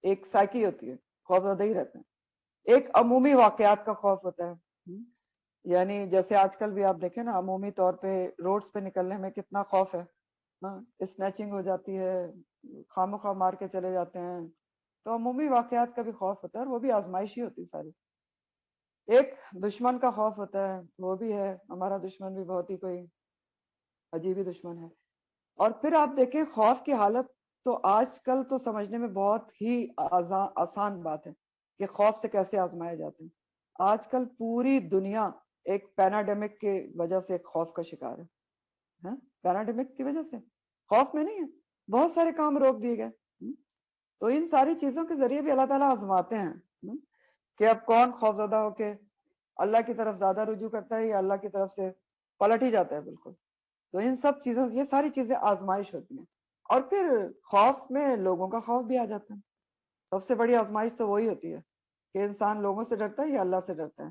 ایک سائیکی ہوتی ہے، خوف زدہ ہی رہتے ہیں. ایک عمومی واقعات کا خوف ہوتا ہے. یعنی جیسے آج کل بھی آپ دیکھیں نا، عمومی طور پہ روڈز پہ نکلنے میں کتنا خوف ہے. اسنیچنگ ہو جاتی ہے، خاموخواہ مار کے چلے جاتے ہیں. تو عمومی واقعات کا بھی خوف ہوتا ہے، اور وہ بھی آزمائشی ہوتی ہے ساری. ایک دشمن کا خوف ہوتا ہے، وہ بھی ہے. ہمارا دشمن بھی بہت ہی کوئی عجیبی دشمن ہے. اور پھر آپ دیکھیں خوف کی حالت تو آج کل تو سمجھنے میں بہت ہی آسان بات ہے کہ خوف سے کیسے آزمائے جاتے ہیں. آج کل پوری دنیا ایک پیناڈیمک کی وجہ سے ایک خوف کا شکار ہے. پیناڈیمک کی وجہ سے خوف میں نہیں ہے، بہت سارے کام روک دیے گئے. تو ان ساری چیزوں کے ذریعے بھی اللہ تعالیٰ آزماتے ہیں کہ اب کون خوفزدہ ہو کے اللہ کی طرف زیادہ رجوع کرتا ہے، یا اللہ کی طرف سے پلٹ ہی جاتا ہے بالکل. تو ان سب چیزوں، یہ ساری چیزیں آزمائش ہوتی ہیں. اور پھر خوف میں لوگوں کا خوف بھی آ جاتا ہے. سب سے بڑی آزمائش تو وہی ہوتی ہے کہ انسان لوگوں سے ڈرتا ہے یا اللہ سے ڈرتا ہے.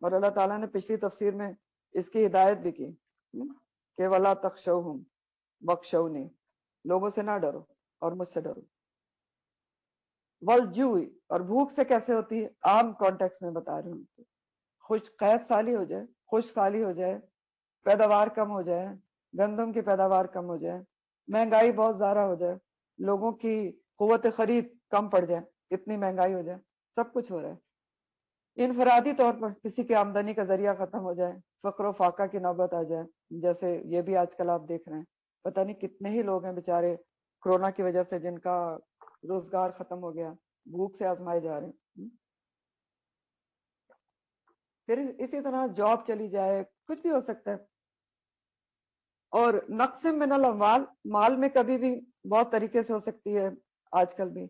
اور اللہ تعالیٰ نے پچھلی تفسیر میں اس کی ہدایت بھی کی کہ وَلَا تَخْشَوْهُمْ وَاخْشَوْنِي، لوگوں سے نہ ڈرو اور مجھ سے ڈرو. والجوع، اور بھوک سے کیسے ہوتی ہے عام کانٹیکس میں بتا رہی ہوں. قحط سالی ہو جائے، خشک سالی ہو جائے، پیداوار کم ہو جائے، گندم کی پیداوار کم ہو جائے، مہنگائی بہت زیادہ ہو جائے، لوگوں کی قوت خرید کم پڑ جائے، اتنی مہنگائی ہو جائے. سب کچھ ہو رہا ہے. انفرادی طور پر کسی کی آمدنی کا ذریعہ ختم ہو جائے، فقر و فاقہ کی نوبت آ جائے، جیسے یہ بھی آج کل آپ دیکھ رہے ہیں. پتہ نہیں کتنے ہی لوگ ہیں بیچارے کورونا کی وجہ سے جن کا روزگار ختم ہو گیا، بھوک سے آزمائے جا رہے ہیں. پھر اسی طرح جاب چلی جائے، کچھ بھی ہو سکتا ہے. اور نقص من الاموال، مال میں کبھی بھی بہت طریقے سے ہو سکتی ہے. آج کل بھی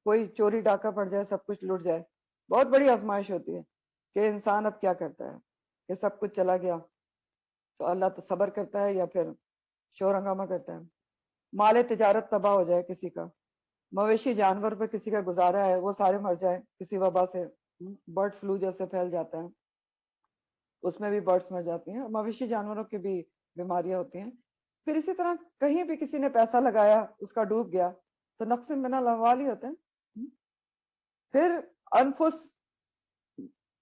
کوئی چوری ڈاکہ پڑ جائے، سب کچھ لوٹ جائے، بہت بڑی آزمائش ہوتی ہے کہ انسان اب کیا کرتا ہے کہ سب کچھ چلا گیا تو اللہ تو صبر کرتا ہے یا پھر شور ہنگامہ کرتا ہے. مال تجارت تباہ ہو جائے کسی کا، مویشی جانور پر کسی کا گزارا ہے وہ سارے مر جائیں کسی وبا سے، برڈ فلو جیسے پھیل جاتا ہے اس میں بھی برڈس مر جاتی ہیں، مویشی جانوروں کی بھی بیماریاں ہوتی ہیں۔ پھر اسی طرح کہیں بھی کسی نے پیسہ لگایا اس کا ڈوب گیا تو نقص من الاموال ہی ہوتے ہیں۔ پھر انفس،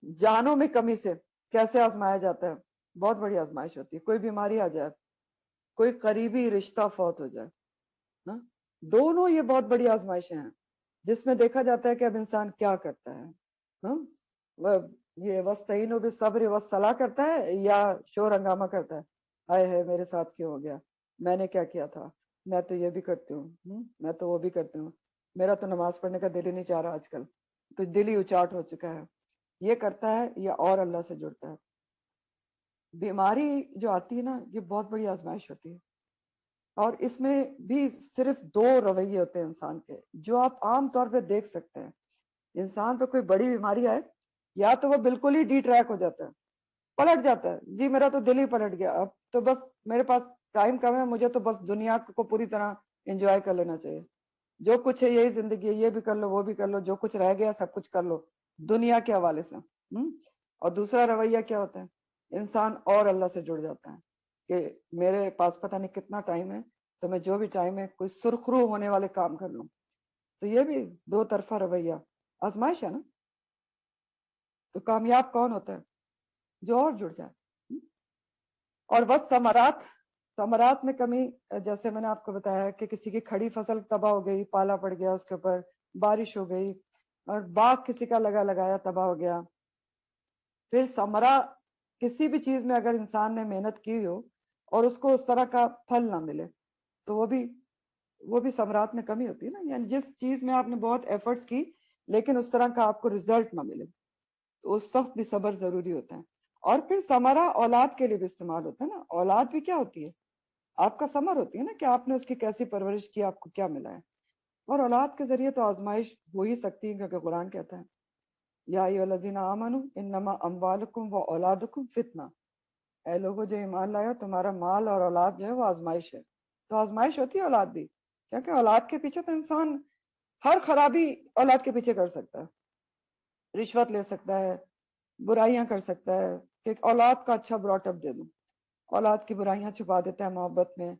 جانوں میں کمی سے کیسے آزمایا جاتا ہے، بہت بڑی آزمائش ہوتی ہے۔ کوئی بیماری آ جائے، کوئی قریبی رشتہ فوت ہو جائے، دونوں یہ بہت بڑی آزمائشیں ہیں جس میں دیکھا جاتا ہے کہ اب انسان کیا کرتا ہے، یہ وستعینوا بالصبر والصلاۃ کرتا ہے یا شور ہنگامہ کرتا ہے، ہائے ہے میرے ساتھ کیوں ہو گیا، میں نے کیا کیا تھا، میں تو یہ بھی کرتی ہوں، میں تو وہ بھی کرتی ہوں، میرا تو نماز پڑھنے کا دل ہی نہیں چاہ رہا آج کل، تو دل ہی اچاٹ ہو چکا ہے۔ یہ کرتا ہے یا اور اللہ سے جڑتا ہے۔ بیماری جو آتی ہے نا یہ بہت بڑی آزمائش ہوتی ہے، اور اس میں بھی صرف دو رویے ہوتے ہیں انسان کے جو آپ عام طور پہ دیکھ سکتے ہیں۔ انسان پہ کوئی بڑی بیماری آئے یا تو وہ بالکل ہی ڈی ٹریک ہو جاتا ہے، پلٹ جاتا ہے، جی میرا تو دل ہی پلٹ گیا، اب تو بس میرے پاس ٹائم کم ہے، مجھے تو بس دنیا کو پوری طرح انجوائے کر لینا چاہیے، جو کچھ ہے یہی زندگی ہے، یہ بھی کر لو وہ بھی کر لو، جو کچھ رہ گیا سب کچھ کر لو دنیا کے حوالے سے۔ اور دوسرا رویہ کیا ہوتا ہے، انسان اور اللہ سے جڑ جاتا ہے کہ میرے پاس پتہ نہیں کتنا ٹائم ہے تو میں جو بھی ٹائم ہے کوئی سرخرو ہونے والے کام کر لوں۔ تو یہ بھی دو طرفہ رویہ آزمائش ہے نا۔ تو کامیاب کون ہوتا ہے، جو اور جڑ جائے۔ اور بس ثمرات میں کمی، جیسے میں نے آپ کو بتایا کہ کسی کی کھڑی فصل تباہ ہو گئی، پالا پڑ گیا اس کے اوپر، بارش ہو گئی، اور باغ کسی کا لگایا تباہ ہو گیا۔ پھر ثمرہ، کسی بھی چیز میں اگر انسان نے محنت کی ہو اور اس کو اس طرح کا پھل نہ ملے تو وہ بھی ثمرات میں کمی ہوتی ہے نا، یعنی جس چیز میں آپ نے بہت ایفرٹس کی لیکن اس طرح کا آپ کو رزلٹ نہ ملے تو اس وقت بھی صبر ضروری ہوتا ہے۔ اور پھر ثمرہ اولاد کے لیے بھی استعمال ہوتا ہے نا، اولاد بھی کیا ہوتی ہے، آپ کا ثمر ہوتی ہے نا کہ آپ نے اس کی کیسی پرورش کی، آپ کو کیا ملا ہے۔ اور اولاد کے ذریعے تو آزمائش ہو ہی سکتی ہے کیونکہ قرآن کہتا ہے یا ایھا الذین آمنوا انما اموالکم و اولادکم فتنہ، اے لوگوں جو ایمان لایا تمہارا مال اور اولاد جو ہے وہ آزمائش ہے۔ تو آزمائش ہوتی ہے اولاد بھی، کیونکہ اولاد کے پیچھے تو انسان ہر خرابی اولاد کے پیچھے کر سکتا ہے، رشوت لے سکتا ہے، برائیاں کر سکتا ہے، کہ اولاد کا اچھا براٹ اپ دے دوں، اولاد کی برائیاں چھپا دیتا ہے محبت میں،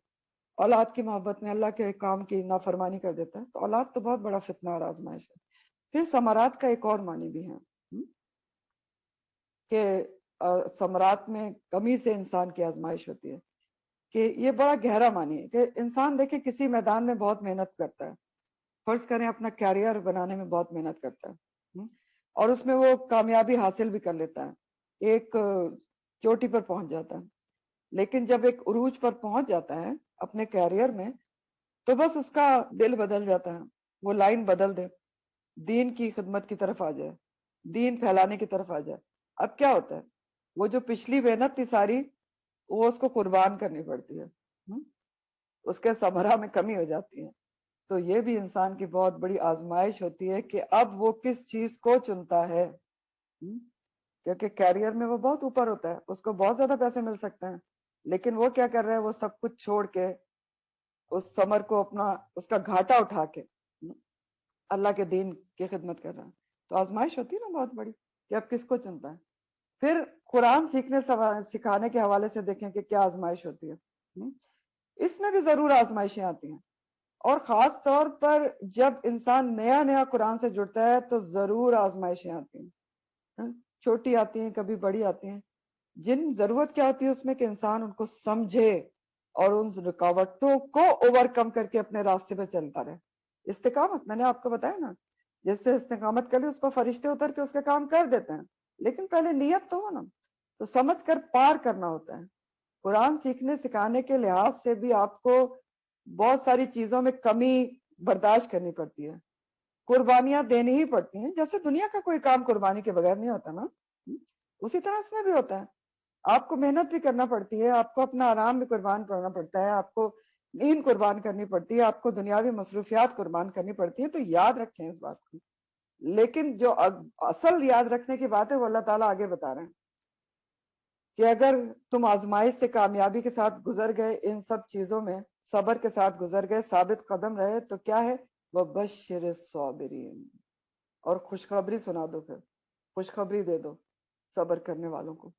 اولاد کی محبت میں اللہ کے کام کی نافرمانی کر دیتا ہے، تو اولاد تو بہت بڑا فتنہ اور آزمائش ہے۔ پھر ثمرات کا ایک اور معنی بھی ہے کہ ثمرات میں کمی سے انسان کی آزمائش ہوتی ہے، کہ یہ بڑا گہرا معنی ہے کہ انسان دیکھے کسی میدان میں بہت محنت کرتا ہے، فرض کریں اپنا کیریئر بنانے میں بہت محنت کرتا ہے اور اس میں وہ کامیابی حاصل بھی کر لیتا ہے، ایک چوٹی پر پہنچ جاتا ہے، لیکن جب ایک عروج پر پہنچ جاتا ہے اپنے کیریئر میں تو بس اس کا دل بدل جاتا ہے، وہ لائن بدل دے، دین کی خدمت کی طرف آ جائے، دین پھیلانے کی طرف آ جائے۔ اب کیا ہوتا ہے، وہ جو پچھلی محنت تھی ساری وہ اس کو قربان کرنی پڑتی ہے، اس کے ثمرہ میں کمی ہو جاتی ہے۔ تو یہ بھی انسان کی بہت بڑی آزمائش ہوتی ہے کہ اب وہ کس چیز کو چنتا ہے، کیونکہ کیریئر میں وہ بہت اوپر ہوتا ہے، اس کو بہت زیادہ پیسے مل سکتے ہیں، لیکن وہ کیا کر رہا ہے، وہ سب کچھ چھوڑ کے اس ثمر کو اپنا، اس کا گھاٹا اٹھا کے اللہ کے دین کی خدمت کر رہا ہے۔ تو آزمائش ہوتی ہے نا بہت بڑی کہ اب کس کو چنتا ہے۔ پھر قرآن سکھانے کے حوالے سے دیکھیں کہ کیا آزمائش ہوتی ہے، اس میں بھی ضرور آزمائشیں آتی ہیں، اور خاص طور پر جب انسان نیا قرآن سے جڑتا ہے تو ضرور آزمائشیں آتی ہیں، چھوٹی آتی ہیں کبھی بڑی آتی ہیں، جن ضرورت کیا ہوتی ہے اس میں کہ انسان ان کو سمجھے اور ان رکاوٹوں کو اوور کم کر کے اپنے راستے پہ چلتا رہے۔ استقامت میں نے آپ کو بتایا نا، جس سے استقامت کر لی اس پر فرشتے اتر کے اس کے کام کر دیتے ہیں، لیکن پہلے نیت تو ہو نا، تو سمجھ کر پار کرنا ہوتا ہے۔ قرآن سیکھنے سکھانے کے لحاظ سے بھی آپ کو بہت ساری چیزوں میں کمی برداشت کرنی پڑتی ہے، قربانیاں دینی ہی پڑتی ہیں، جیسے دنیا کا کوئی کام قربانی کے بغیر نہیں ہوتا نا، اسی طرح اس میں بھی ہوتا ہے، آپ کو محنت بھی کرنا پڑتی ہے، آپ کو اپنا آرام بھی قربان کرنا پڑتا ہے، آپ کو نیند قربان کرنی پڑتی ہے، آپ کو دنیاوی مصروفیات قربان کرنی پڑتی ہے، تو یاد رکھیں اس بات کو۔ لیکن جو اصل یاد رکھنے کی بات ہے وہ اللہ تعالیٰ آگے بتا رہے ہیں کہ اگر تم آزمائش سے کامیابی کے ساتھ گزر گئے، ان سب چیزوں میں صبر کے ساتھ گزر گئے، ثابت قدم رہے، تو کیا ہے وبشر الصابرین، اور خوشخبری سنا دو، پھر خوشخبری دے دو صبر کرنے والوں کو۔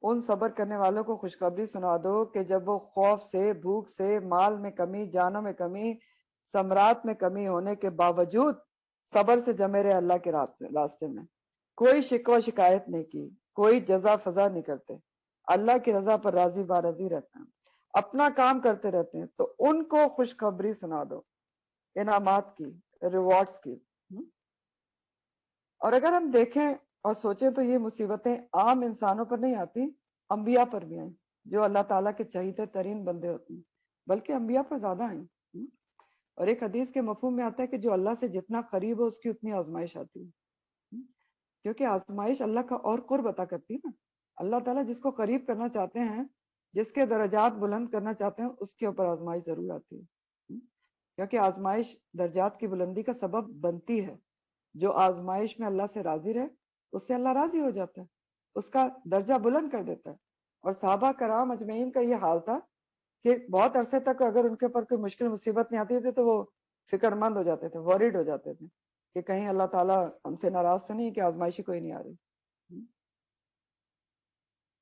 ان صبر کرنے والوں کو خوشخبری سنا دو کہ جب وہ خوف سے، بھوک سے، مال میں کمی، جانوں میں کمی، ثمرات میں کمی ہونے کے باوجود صبر سے جمے رہے اللہ کے راستے میں، کوئی شکوہ شکایت نہیں کی، کوئی جزا فضا نہیں کرتے، اللہ کی رضا پر راضی بارضی رہتے ہیں، اپنا کام کرتے رہتے ہیں، تو ان کو خوشخبری سنا دو انعامات کی، ریوارڈز کی۔ اور اگر ہم دیکھیں اور سوچیں تو یہ مصیبتیں عام انسانوں پر نہیں آتی، انبیاء پر بھی آئیں، جو اللہ تعالیٰ کے چہیتے ترین بندے ہوتے ہیں، بلکہ انبیاء پر زیادہ آئیں۔ اور ایک حدیث کے مفہوم میں آتا ہے کہ جو اللہ سے جتنا قریب ہو اس کی اتنی آزمائش آتی ہے، کیونکہ آزمائش اللہ کا اور قرب عطا کرتی ہے نا۔ اللہ تعالیٰ جس کو قریب کرنا چاہتے ہیں، جس کے درجات بلند کرنا چاہتے ہیں، اس کے اوپر آزمائش ضرور آتی ہے، کیونکہ آزمائش درجات کی بلندی کا سبب بنتی ہے۔ جو آزمائش میں اللہ سے راضی رہے، اس سے اللہ راضی ہو جاتا ہے، اس کا درجہ بلند کر دیتا ہے۔ اور صحابہ کرام اجمعین کا یہ حال تھا کہ بہت عرصے تک اگر ان کے اوپر کوئی مشکل مصیبت نہیں آتی تھی تو وہ فکر مند ہو جاتے تھے، وریڈ ہو جاتے تھے کہ کہیں اللہ تعالیٰ ہم سے ناراض تو نہیں کہ آزمائشی کوئی نہیں آ رہی۔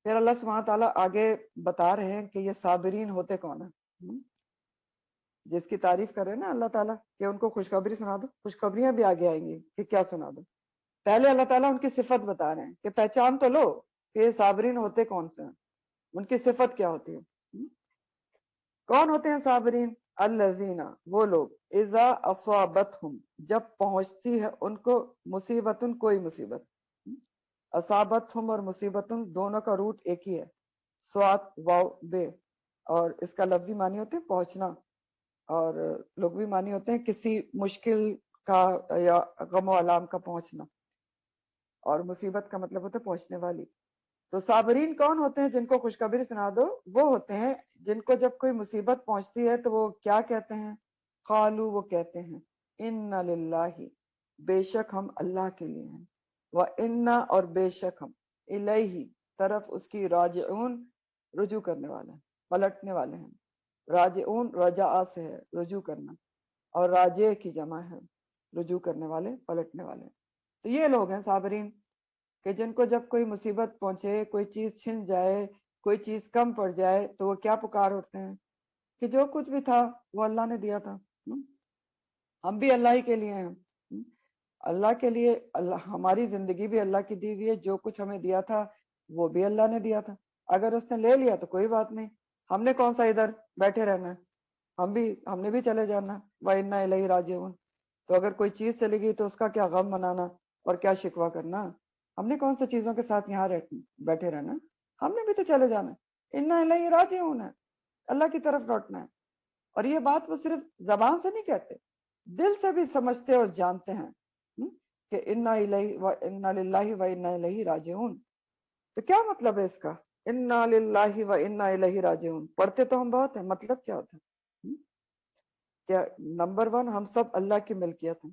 پھر اللہ سبحانہ تعالیٰ آگے بتا رہے ہیں کہ یہ صابرین ہوتے کون ہیں، جس کی تعریف کر رہے ہیں نا اللہ تعالیٰ کہ ان کو خوشخبری سنا دو۔ خوشخبریاں بھی آگے آئیں گی کہ کیا سنا دو۔ پہلے اللہ تعالیٰ ان کی صفت بتا رہے ہیں کہ پہچان تو لو کہ یہ صابرین ہوتے کون سے ہیں، ان کی صفت کیا ہوتی ہے۔ کون ہوتے ہیں صابرین؟ الذین، وہ لوگ، اذا اصابتہم، جب پہنچتی ہے ان کو مصیبت، کوئی مصیبت۔ اصابتہم اور مصیبت دونوں کا روٹ ایک ہی ہے، سوات واو بے، اور اس کا لفظی معنی ہوتے ہیں پہنچنا، اور لغوی معنی ہوتے ہیں کسی مشکل کا یا غم و علام کا پہنچنا، اور مصیبت کا مطلب ہوتا ہے پہنچنے والی۔ تو صابرین کون ہوتے ہیں جن کو خوشخبری سنا دو؟ وہ ہوتے ہیں جن کو جب کوئی مصیبت پہنچتی ہے تو وہ کیا کہتے ہیں؟ قالو، وہ کہتے ہیں، انا للہ، بے شک ہم اللہ کے لیے ہیں، وانا، اور بے شک ہم، الیہ، طرف اس کی، راجعون، رجوع کرنے والے ہیں، پلٹنے والے ہیں۔ راجعون رجع سے ہے، رجوع کرنا، اور راجع کی جمع ہے، رجوع کرنے والے، پلٹنے والے۔ تو یہ لوگ ہیں صابرین کہ جن کو جب کوئی مصیبت پہنچے، کوئی چیز چھن جائے، کوئی چیز کم پڑ جائے، تو وہ کیا پکار اٹھتے ہیں کہ جو کچھ بھی تھا وہ اللہ نے دیا تھا، ہم بھی اللہ ہی کے لیے ہیں، اللہ کے لیے، اللہ، ہماری زندگی بھی اللہ کی دی ہوئی ہے، جو کچھ ہمیں دیا تھا وہ بھی اللہ نے دیا تھا، اگر اس نے لے لیا تو کوئی بات نہیں، ہم نے کون سا ادھر بیٹھے رہنا ہے، ہم نے بھی چلے جانا، وَإِنَّا إِلَيْهِ رَاجِعُونَ۔ تو اگر کوئی چیز چلی گئی تو اس کا کیا غم منانا اور کیا شکوہ کرنا، ہم نے کون سے چیزوں کے ساتھ یہاں بیٹھے رہنا، ہم نے بھی تو چلے جانا، اِنَّا إِلَيْهِ رَاجِعُونَ ہے، اللہ کی طرف لوٹنا ہے۔ اور یہ بات وہ صرف زبان سے نہیں کہتے، دل سے بھی سمجھتے اور جانتے ہیں کہ اِنَّا إِلَيْهِ وَإِنَّا لِلَّهِ وَإِنَّا إِلَيْهِ رَاجِعُونَ۔ تو کیا مطلب ہے اس کا؟ اِنَّا لِلَّهِ وَإِنَّا إِلَيْهِ رَاجِعُونَ، پڑھتے تو ہم بہت ہیں، مطلب کیا ہوتا ہے؟ کیا نمبر 1 ہم سب اللہ کی ملکیت ہیں،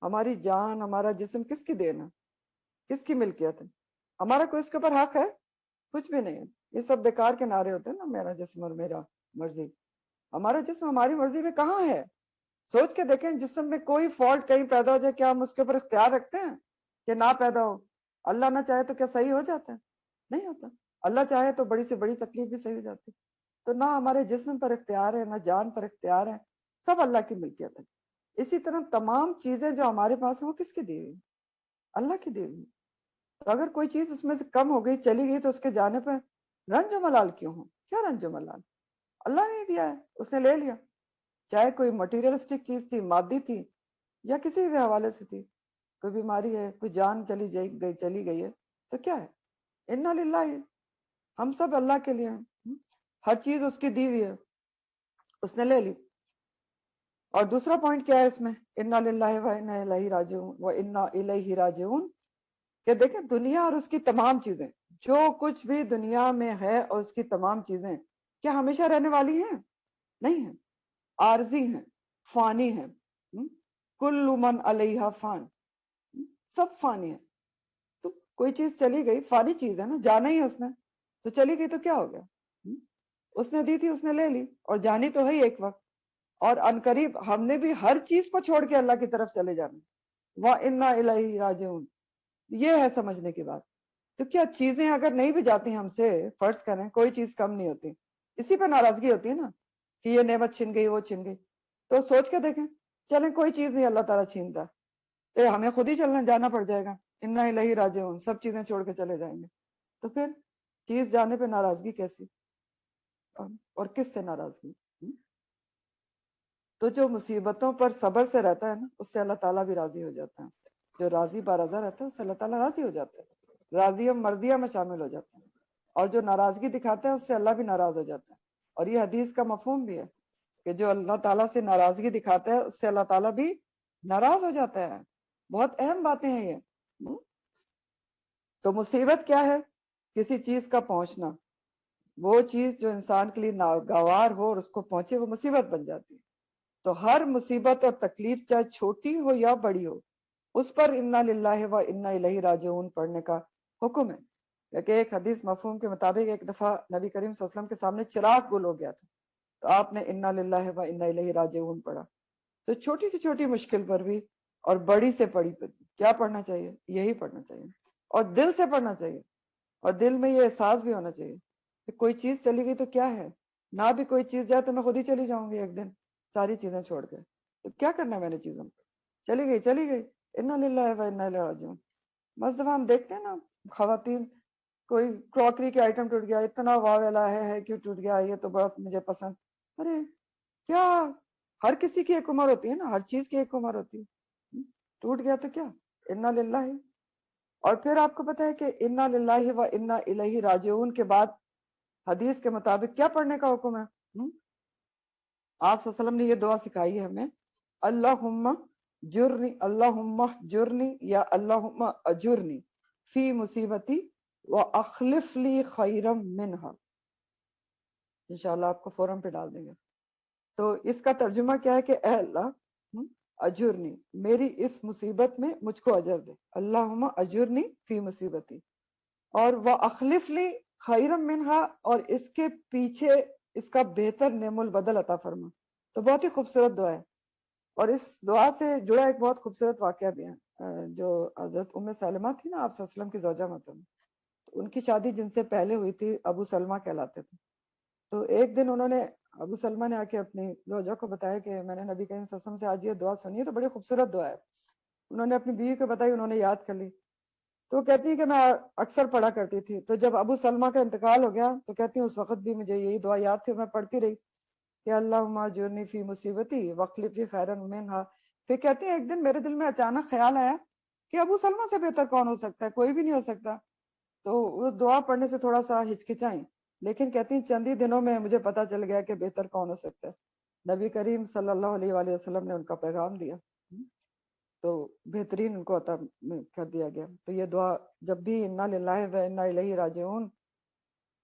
ہماری جان، ہمارا جسم کس کی دین ہے؟ کس کی ملکیت ہے؟ ہمارا کوئی اس کے اوپر حق ہے؟ کچھ بھی نہیں ہے۔ یہ سب بیکار کے نعرے ہوتے ہیں نا، میرا جسم اور میرا مرضی۔ ہمارا جسم ہماری مرضی میں کہاں ہے؟ سوچ کے دیکھیں، جسم میں کوئی فالٹ کہیں پیدا ہو جائے، کیا ہم اس کے اوپر اختیار رکھتے ہیں کہ نہ پیدا ہو؟ اللہ نہ چاہے تو کیا صحیح ہو جاتا ہے؟ نہیں ہوتا۔ اللہ چاہے تو بڑی سے بڑی تکلیف بھی صحیح ہو جاتی۔ تو نہ ہمارے جسم پر اختیار ہے، نہ جان پر اختیار ہے، سب اللہ کی ملکیت ہے۔ اسی طرح تمام چیزیں جو ہمارے پاس ہیں وہ کس کی دی ہوئی؟ اللہ کی دی ہوئی۔ تو اگر کوئی چیز اس میں سے کم ہو گئی، چلی گئی، تو اس کے جانے پہ رنج و ملال کیوں ہو؟ کیا رنج و ملال؟ اللہ نے دیا ہے، اس نے لے لیا، چاہے کوئی مٹیریلسٹک چیز تھی، مادی تھی، یا کسی بھی حوالے سے تھی، کوئی بیماری ہے، کوئی جان چلی گئی ہے، تو کیا ہے؟ انا للہ، ہم سب اللہ کے لیے ہیں، ہر چیز اس کی دی ہوئی ہے، اس نے لے لی۔ اور دوسرا پوائنٹ کیا ہے اس میں؟ انا للہ وانا الیہ راجعون، وانا الیہ راجعون، کہ دیکھیں دنیا اور اس کی تمام چیزیں، جو کچھ بھی دنیا میں ہے اور اس کی تمام چیزیں، کیا ہمیشہ رہنے والی ہیں؟ نہیں ہیں، عارضی ہیں، فانی ہیں۔ کل من علیہا فان، سب فانی ہے۔ تو کوئی چیز چلی گئی، فانی چیز ہے نا، جانا ہی ہے اس نے، تو چلی گئی تو کیا ہو گیا؟ اس نے دی تھی، اس نے لے لی، اور جانی تو ہے ہی ایک وقت۔ اور عنقریب ہم نے بھی ہر چیز کو چھوڑ کے اللہ کی طرف چلے جانا. وَإِنَّا إِلَيْهِ رَاجِعُونَ. یہ ہے سمجھنے کی بات. تو کیا چیزیں اگر نہیں بھی جاتی ہم سے، فرض کریں کوئی چیز کم نہیں ہوتی، اسی پہ ناراضگی ہوتی ہے نا کہ یہ نعمت چھن گئی، وہ چھن گئی. تو سوچ کے دیکھیں، چلیں کوئی چیز نہیں اللہ تعالیٰ چھینتا، ہمیں خود ہی جانا پڑ جائے گا. انا الیہ راجعون، سب چیزیں چھوڑ کے چلے جائیں گے. تو پھر چیز جانے پہ ناراضگی کیسی، اور کس سے ناراضگی؟ تو جو مصیبتوں پر صبر سے رہتا ہے نا، اس سے اللہ تعالیٰ بھی راضی ہو جاتا ہے. جو راضی بارضا رہتا ہے اس سے اللہ تعالیٰ راضی ہو جاتا ہے، راضی مرضیہ میں شامل ہو جاتا ہے. اور جو ناراضگی دکھاتا ہے اس سے اللہ بھی ناراض ہو جاتا ہے. اور یہ حدیث کا مفہوم بھی ہے کہ جو اللہ تعالیٰ سے ناراضگی دکھاتا ہے اس سے اللہ تعالیٰ بھی ناراض ہو جاتا ہے. بہت اہم باتیں ہیں یہ. تو مصیبت کیا ہے؟ کسی چیز کا پہنچنا. وہ چیز جو انسان کے لیے ناگوار ہو اور اس کو پہنچے، وہ مصیبت بن جاتی ہے. تو ہر مصیبت اور تکلیف چاہے چھوٹی ہو یا بڑی ہو، اس پر انا للہ و انا الیہ راجعون پڑھنے کا حکم ہے. کہ ایک حدیث مفہوم کے مطابق ایک دفعہ نبی کریم صلی اللہ علیہ وسلم کے سامنے چراغ گل ہو گیا تھا، تو آپ نے انا للہ و انا الیہ راجعون پڑھا. تو چھوٹی سے چھوٹی مشکل پر بھی اور بڑی سے بڑی پر بھی کیا پڑھنا چاہیے؟ یہی پڑھنا چاہیے، اور دل سے پڑھنا چاہیے. اور دل میں یہ احساس بھی ہونا چاہیے کہ کوئی چیز چلی گئی تو کیا ہے، نہ بھی کوئی چیز جائے تو میں خود ہی چلی جاؤں گی ایک دن ساری چیزیں چھوڑ کے. تو کیا کرنا ہے میں نے چیزوں کو، چلی گئی چلی گئی، انا للہ و انا الیہ راجعون. بس دفعہ ہم دیکھتے ہیں نا خواتین، کوئی کراکری کے آئٹم ٹوٹ گیا، اتنا واویلا ہے کیوں ٹوٹ گیا، یہ تو بہت مجھے پسند. ارے کیا، ہر کسی کی ایک عمر ہوتی ہے نا، ہر چیز کی ایک عمر ہوتی ہے. ٹوٹ گیا تو کیا، انا للہ. اور پھر آپ کو پتا ہے کہ انا للہ و انا الیہ راجعون کے بعد حدیث کے مطابق کیا پڑھنے کا حکم ہے؟ آپ صلی اللہ علیہ وسلم نے یہ دعا سکھائی ہے ہمیں، اللہم جرنی، اللہم جرنی یا اللہم اجرنی فی مصیبتی واخلف لی خیرا منہا. انشاءاللہ آپ کو فورم پہ ڈال دیں گے. تو اس کا ترجمہ کیا ہے کہ اے اللہ اجرنی، میری اس مصیبت میں مجھ کو اجر دے. اللہم اجرنی فی مصیبتی، اور واخلف لی خیرا منہا، اور اس کے پیچھے اس کا بہتر نعم البدل عطا فرما. تو بہت ہی خوبصورت دعا ہے. اور اس دعا سے جڑا ایک بہت خوبصورت واقعہ بھی ہے. جو حضرت ام سلمہ تھی نا آپ صلی اللہ علیہ وسلم کی زوجہ محترمہ، ان کی شادی جن سے پہلے ہوئی تھی ابو سلمہ کہلاتے تھے. تو ایک دن انہوں نے، ابو سلمہ نے آ کے اپنی زوجہ کو بتایا کہ میں نے نبی کریم صلی اللہ علیہ وسلم سے آج یہ دعا سنی ہے، تو بڑی خوبصورت دعا ہے. انہوں نے اپنی بیوی کو بتائی، انہوں نے یاد کر لی. تو کہتی ہے کہ میں اکثر پڑھا کرتی تھی. تو جب ابو سلمہ کا انتقال ہو گیا تو کہتی ہیں اس وقت بھی مجھے یہی دعا یاد تھی، میں پڑھتی رہی کہ اللہم اجرنی فی مصیبتی واخلف لی خیرا منہا. پھر کہتی ہیں ایک دن میرے دل میں اچانک خیال آیا کہ ابو سلمہ سے بہتر کون ہو سکتا ہے، کوئی بھی نہیں ہو سکتا. تو وہ دعا پڑھنے سے تھوڑا سا ہچکچائیں، لیکن کہتی ہیں چند ہی دنوں میں مجھے پتا چل گیا کہ بہتر کون ہو سکتا ہے. نبی کریم صلی اللہ علیہ وآلہ وسلم نے ان کا پیغام دیا، تو بہترین ان کو عطا کر دیا گیا. تو یہ دعا جب بھی انا للہ و انا الیہ راجعون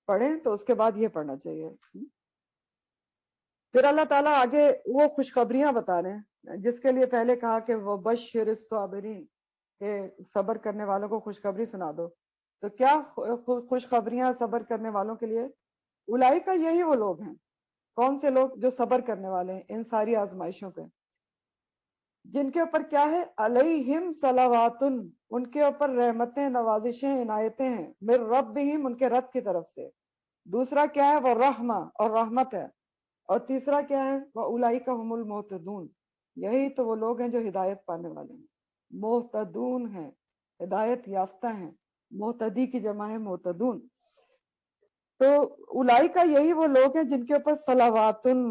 پڑھیں تو اس کے بعد یہ پڑھنا چاہیے. پھر اللہ تعالیٰ آگے وہ خوشخبریاں بتا رہے ہیں جس کے لیے پہلے کہا کہ وہ بشر الصابرین، کہ صبر کرنے والوں کو خوشخبری سنا دو. تو کیا خوشخبریاں صبر کرنے والوں کے لیے؟ اولئک، یہی وہ لوگ ہیں. کون سے لوگ؟ جو صبر کرنے والے ہیں ان ساری آزمائشوں پہ، جن کے اوپر کیا ہے؟ علیہم صلوات، ان کے اوپر رحمتیں، نوازشیں، عنایتیں ہیں، من ربہم، ان کے رب کی طرف سے. دوسرا کیا ہے؟ وہ رحمہ، اور رحمت ہے. اور تیسرا کیا ہے؟ وَأُولَئِكَ هُمُ الْمُهْتَدُونَ، یہی تو وہ لوگ ہیں جو ہدایت پانے والے ہیں. محتدون ہیں، ہدایت یافتہ ہیں. محتدی کی جمع ہے محتدون. تو اولئک، یہی وہ لوگ ہیں جن کے اوپر صلواتن،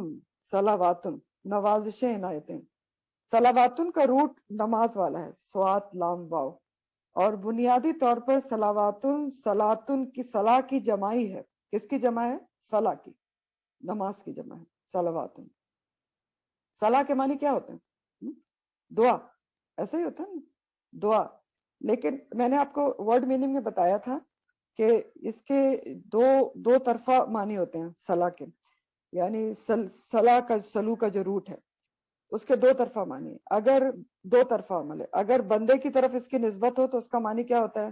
صلواتن نوازشیں، عنایتیں. صلواتن کا روٹ نماز والا ہے، سوات لام واو، اور بنیادی طور پر صلواتن، صلاتن کی صلاح کی جمائی ہے. کس کی جمع ہے؟ صلاح کی، نماز کی جمع ہے صلواتن. صلاح کے معنی کیا ہوتے ہیں؟ دعا. ایسا ہی ہوتا ہے نا، دعا. لیکن میں نے آپ کو ورڈ میننگ میں بتایا تھا کہ اس کے دو طرفہ معنی ہوتے ہیں صلاح کے. یعنی صلاح کا، سلو کا جو روٹ ہے اس کے دو طرفہ معنی. اگر دو طرفہ عمل ہے، اگر بندے کی طرف اس کی نسبت ہو تو اس کا معنی کیا ہوتا ہے؟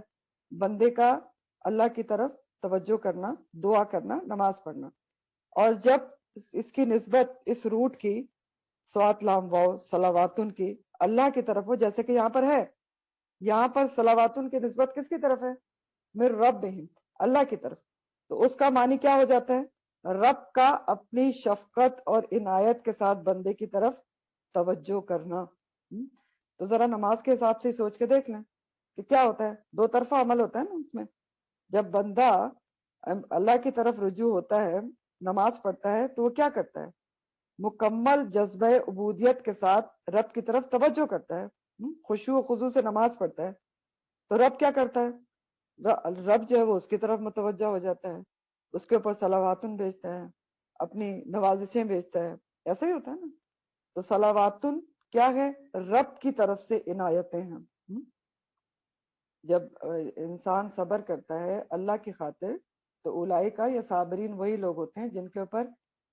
بندے کا اللہ کی طرف توجہ کرنا، دعا کرنا، نماز پڑھنا. اور جب اس کی نسبت اس روٹ کی سوات لام واو صلواتن کی اللہ کی طرف ہو، جیسے کہ یہاں پر ہے، یہاں پر صلواتن کی نسبت کس کی طرف ہے؟ من ربہم، اللہ کی طرف. تو اس کا معنی کیا ہو جاتا ہے؟ رب کا اپنی شفقت اور عنایت کے ساتھ بندے کی طرف توجہ کرنا. تو ذرا نماز کے حساب سے سوچ کے دیکھ لیں کہ کیا ہوتا ہے، دو طرفہ عمل ہوتا ہے نا اس میں. جب بندہ اللہ کی طرف رجوع ہوتا ہے، نماز پڑھتا ہے، تو وہ کیا کرتا ہے؟ مکمل جذبہ عبودیت کے ساتھ رب کی طرف توجہ کرتا ہے، خشوع و خضوع سے نماز پڑھتا ہے. تو رب کیا کرتا ہے؟ رب جو ہے وہ اس کی طرف متوجہ ہو جاتا ہے، اس کے اوپر صلواتن بھیجتا ہے، اپنی نوازشیں بھیجتا ہے. ایسا ہی ہوتا ہے نا. تو صلواتن کیا ہے؟ رب کی طرف سے عنایتیں ہیں. جب انسان صبر کرتا ہے اللہ کی خاطر، تو اولئک یا صابرین وہی لوگ ہوتے ہیں جن کے اوپر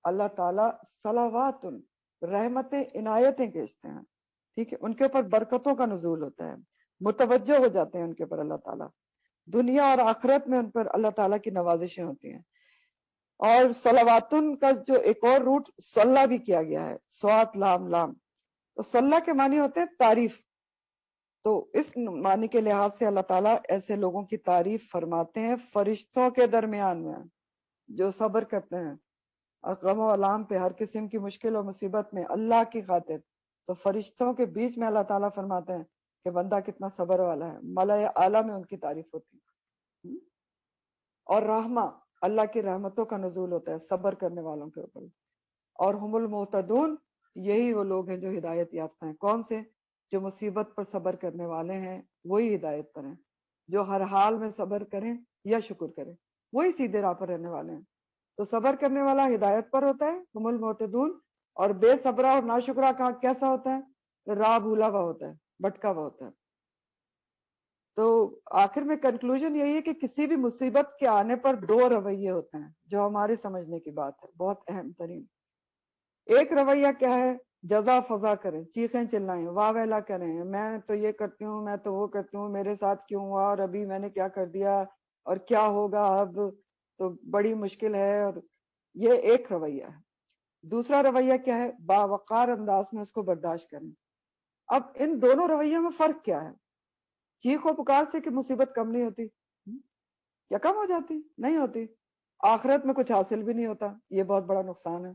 اللہ تعالیٰ صلواتن رحمتیں عنایتیں بھیجتے ہیں. ٹھیک ہے، ان کے اوپر برکتوں کا نزول ہوتا ہے، متوجہ ہو جاتے ہیں ان کے اوپر اللہ تعالیٰ. دنیا اور آخرت میں ان پر اللہ تعالیٰ کی نوازشیں ہوتی ہیں. اور صلواتن کا جو ایک اور روٹ صلہ بھی کیا گیا ہے، سوات لام لام. تو صلہ کے معنی ہوتے ہیں تعریف. تو اس معنی کے لحاظ سے اللہ تعالیٰ ایسے لوگوں کی تعریف فرماتے ہیں فرشتوں کے درمیان میں جو صبر کرتے ہیں غم و الام پہ، ہر قسم کی مشکل اور مصیبت میں اللہ کی خاطر. تو فرشتوں کے بیچ میں اللہ تعالیٰ فرماتے ہیں کہ بندہ کتنا صبر والا ہے. ملائے اعلیٰ میں ان کی تعریف ہوتی ہے. اور رحمہ، اللہ کی رحمتوں کا نزول ہوتا ہے صبر کرنے والوں کے اوپر. اور ہم المعتدون، یہی وہ لوگ ہیں جو ہدایت یافتہ ہیں. کون سے؟ جو مصیبت پر صبر کرنے والے ہیں وہی ہدایت پر ہیں. جو ہر حال میں صبر کریں یا شکر کریں وہی سیدھے راہ پر رہنے والے ہیں. تو صبر کرنے والا ہدایت پر ہوتا ہے، ہم المعتدون. اور بے صبرہ اور ناشکرہ کا کیسا ہوتا ہے؟ راہ بھولا ہوا ہوتا ہے، بھٹکا ہوا ہوتا ہے. تو آخر میں کنکلوژن یہی ہے کہ کسی بھی مصیبت کے آنے پر دو رویے ہوتے ہیں جو ہمارے سمجھنے کی بات ہے، بہت اہم ترین. ایک رویہ کیا ہے؟ جزا فضا کریں، چیخیں چلائیں، واہ ویلا کریں، میں تو یہ کرتی ہوں، میں تو وہ کرتی ہوں، میرے ساتھ کیوں ہوا، اور ابھی میں نے کیا کر دیا، اور کیا ہوگا اب، تو بڑی مشکل ہے. اور یہ ایک رویہ ہے. دوسرا رویہ کیا ہے؟ باوقار انداز میں اس کو برداشت کریں. اب ان دونوں رویوں میں فرق کیا ہے؟ چیخ و پکار سے کہ مصیبت کم نہیں ہوتی، یا کم ہو جاتی؟ نہیں ہوتی. آخرت میں کچھ حاصل بھی نہیں ہوتا، یہ بہت بڑا نقصان ہے.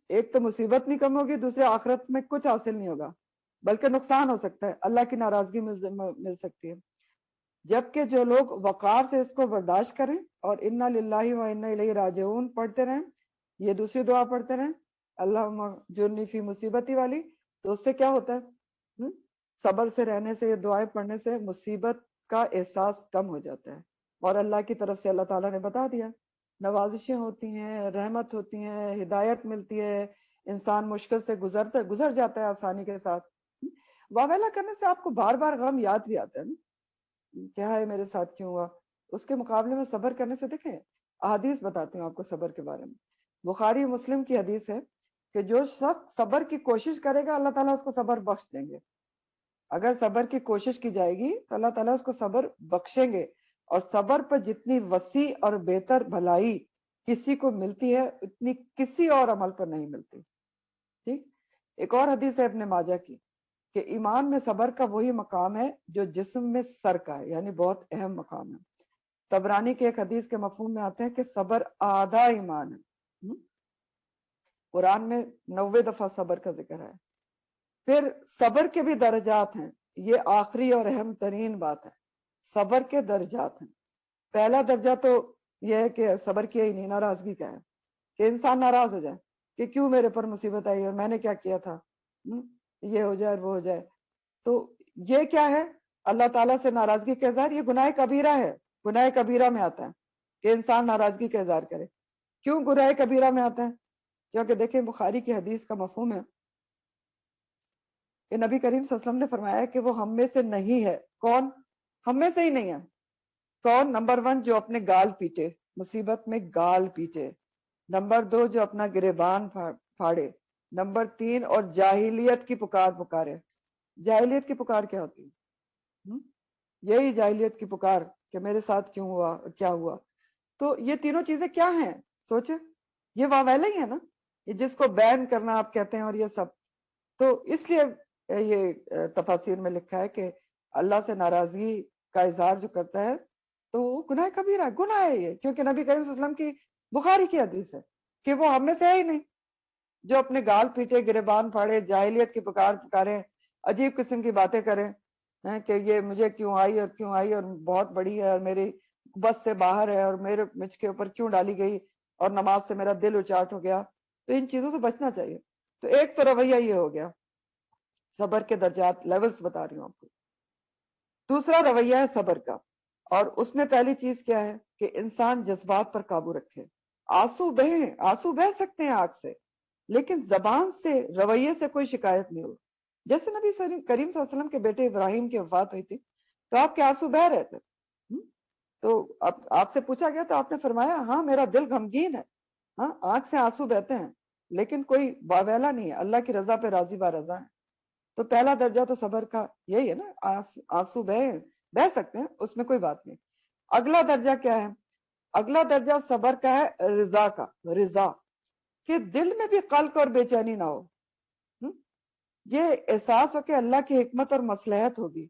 ایک تو مصیبت نہیں کم ہوگی، دوسرے آخرت میں کچھ حاصل نہیں ہوگا بلکہ نقصان ہو سکتا ہے، اللہ کی ناراضگی مل سکتی ہے. جبکہ جو لوگ وقار سے اس کو برداشت کریں اور انا للہ و انا الیہ راجعون پڑھتے رہیں، یہ دوسری دعا پڑھتے رہیں، اللہم جرنی فی مصیبتی والی، تو اس سے کیا ہوتا ہے؟ صبر سے رہنے سے، یہ دعائیں پڑھنے سے مصیبت کا احساس کم ہو جاتا ہے. اور اللہ کی طرف سے اللہ تعالیٰ نے بتا دیا نوازشیں ہوتی ہیں، رحمت ہوتی ہیں، ہدایت ملتی ہے، انسان مشکل سے گزر جاتا ہے آسانی کے ساتھ. واویلا کرنے سے آپ کو بار بار غم یاد بھی آتا ہے نا، کیا ہے میرے ساتھ کیوں ہوا. اس کے مقابلے میں صبر کرنے سے، دیکھیں احادیث بتاتی ہوں آپ کو صبر کے بارے میں. بخاری مسلم کی حدیث ہے کہ جو شخص صبر کی کوشش کرے گا اللہ تعالیٰ اس کو صبر بخش دیں گے. اگر صبر کی کوشش کی جائے گی تو اللہ تعالیٰ اس کو صبر بخشیں گے. اور صبر پر جتنی وسیع اور بہتر بھلائی کسی کو ملتی ہے اتنی کسی اور عمل پر نہیں ملتی. ٹھیک. ایک اور حدیث ہے ابن ماجہ کی کہ ایمان میں صبر کا وہی مقام ہے جو جسم میں سر کا ہے، یعنی بہت اہم مقام ہے. طبرانی کے ایک حدیث کے مفہوم میں آتے ہیں کہ صبر آدھا ایمان ہے. قرآن میں 90 دفعہ صبر کا ذکر ہے. پھر صبر کے بھی درجات ہیں، یہ آخری اور اہم ترین بات ہے. صبر کے درجات ہیں. پہلا درجہ تو یہ ہے کہ صبر کیا ہی نہیں، ناراضگی کا ہے کہ انسان ناراض ہو جائے کہ کیوں میرے پر مصیبت آئی اور میں نے کیا کیا تھا، یہ ہو جائے اور وہ ہو جائے. تو یہ کیا ہے؟ اللہ تعالیٰ سے ناراضگی کا اظہار. یہ گناہ کبیرہ ہے، گناہ کبیرہ میں آتا ہے کہ انسان ناراضگی کا اظہار کرے. کیوں گناہ کبیرہ میں آتا ہے؟ کیونکہ دیکھیں بخاری کی حدیث کا مفہوم ہے کہ نبی کریم صلی اللہ علیہ وسلم نے فرمایا کہ وہ ہم میں سے نہیں ہے. کون ہم میں سے ہی نہیں ہے؟ کون؟ نمبر 1 جو اپنے گال پیٹے، مصیبت میں گال پیٹے. نمبر 2 جو اپنا گریبان پھاڑے. نمبر 3 اور جاہلیت کی پکار پکارے. جاہلیت کی پکار کیا ہوتی ہے؟ یہی جاہلیت کی پکار کہ میرے ساتھ کیوں ہوا اور کیا ہوا. تو یہ تینوں چیزیں کیا ہیں؟ سوچے، یہ واویلا ہی ہے نا. یہ جس کو بین کرنا آپ کہتے ہیں اور یہ سب، تو اس لیے یہ تفاسیر میں لکھا ہے کہ اللہ سے ناراضگی کا اظہار جو کرتا ہے تو وہ گناہ کبیرہ گناہ ہے یہ، کیونکہ نبی کریم صلی اللہ علیہ وسلم کی بخاری کی حدیث ہے کہ وہ ہم میں سے ہے ہی نہیں جو اپنے گال پیٹے، گریبان پھاڑے، جاہلیت کی پکارے، عجیب قسم کی باتیں کریں کہ یہ مجھے کیوں آئی اور بہت بڑی ہے اور میری بس سے باہر ہے اور میرے مجھ کے اوپر کیوں ڈالی گئی اور نماز سے میرا دل اچاٹ ہو گیا. تو ان چیزوں سے بچنا چاہیے. تو ایک تو رویہ یہ ہو گیا، صبر کے درجات لیولز بتا رہی ہوں آپ کو. دوسرا رویہ ہے صبر کا، اور اس میں پہلی چیز کیا ہے کہ انسان جذبات پر قابو رکھے. آنسو بہ سکتے ہیں آنکھ سے، لیکن زبان سے، رویے سے کوئی شکایت نہیں ہو. جیسے نبی کریم صلی اللہ علیہ وسلم کے بیٹے ابراہیم کی وفات ہوئی تھی تو آپ کے آنسو بہ رہے تھے، تو آپ سے پوچھا گیا تو آپ نے فرمایا ہاں میرا دل غمگین ہے، ہاں آنکھ سے آنسو بہتے ہیں لیکن کوئی واویلا نہیں ہے، اللہ کی رضا پہ راضی بارضا ہے. تو پہلا درجہ تو صبر کا یہی ہے نا، آنسو بہ سکتے ہیں، اس میں کوئی بات نہیں. اگلا درجہ کیا ہے؟ اگلا درجہ صبر کا ہے رضا کا. رضا کہ دل میں بھی قلق اور بے چینی نہ ہو، یہ احساس ہو کہ اللہ کی حکمت اور مصلحت ہوگی.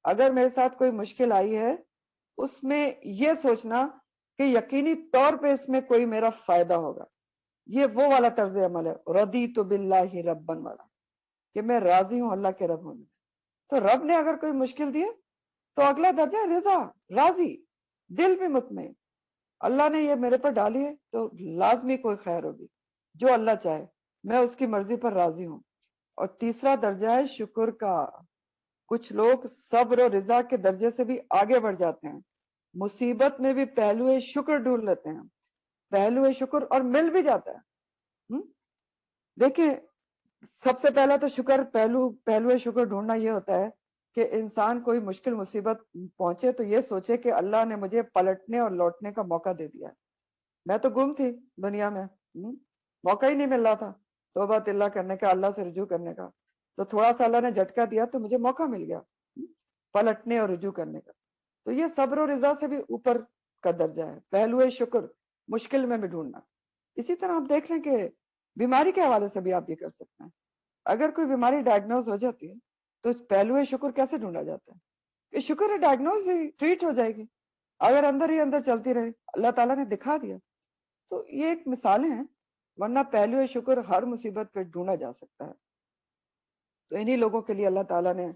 اگر میرے ساتھ کوئی مشکل آئی ہے اس میں یہ سوچنا کہ یقینی طور پہ اس میں کوئی میرا فائدہ ہوگا. یہ وہ والا طرز عمل ہے رضیت باللہ ربن والا، کہ میں راضی ہوں اللہ کے رب ہونے. تو رب نے اگر کوئی مشکل دی تو اگلا درجہ ہے رضا، راضی، دل بھی مطمئن. اللہ نے یہ میرے پر ڈالی ہے تو لازمی کوئی خیر ہوگی، جو اللہ چاہے، میں اس کی مرضی پر راضی ہوں. اور تیسرا درجہ ہے شکر کا. کچھ لوگ صبر اور رضا کے درجے سے بھی آگے بڑھ جاتے ہیں، مصیبت میں بھی پہلو شکر ڈھونڈ لیتے ہیں، پہلو شکر، اور مل بھی جاتا ہے. دیکھیں سب سے پہلا تو شکر، پہلو شکر ڈھونڈنا یہ ہوتا ہے کہ انسان کوئی مشکل مصیبت پہنچے تو یہ سوچے کہ اللہ نے مجھے پلٹنے اور لوٹنے کا موقع دے دیا. میں تو گم تھی دنیا میں، موقع ہی نہیں مل رہا تھا توبہ اللہ کرنے کا، اللہ سے رجوع کرنے کا. تو تھوڑا سا اللہ نے جھٹکا دیا تو مجھے موقع مل گیا پلٹنے اور رجوع کرنے کا. تو یہ صبر و رضا سے بھی اوپر کا درجہ ہے، پہلو شکر مشکل میں بھی ڈھونڈنا. اسی طرح آپ دیکھ لیں کہ بیماری کے حوالے سے بھی آپ یہ کر سکتے ہیں. اگر کوئی بیماری ڈائگنوز ہو جاتی ہے تو پہلو شکر کیسے ڈھونڈا جاتا ہے کہ شکر ہے ڈائگنوز ہی، ٹریٹ ہو جائے گی. اگر اندر ہی اندر چلتی رہے، اللہ تعالیٰ نے دکھا دیا. تو یہ ایک مثالیں ہیں، ورنہ پہلو شکر ہر مصیبت پہ ڈھونڈا جا سکتا ہے. تو انہی لوگوں کے لیے اللہ تعالیٰ نے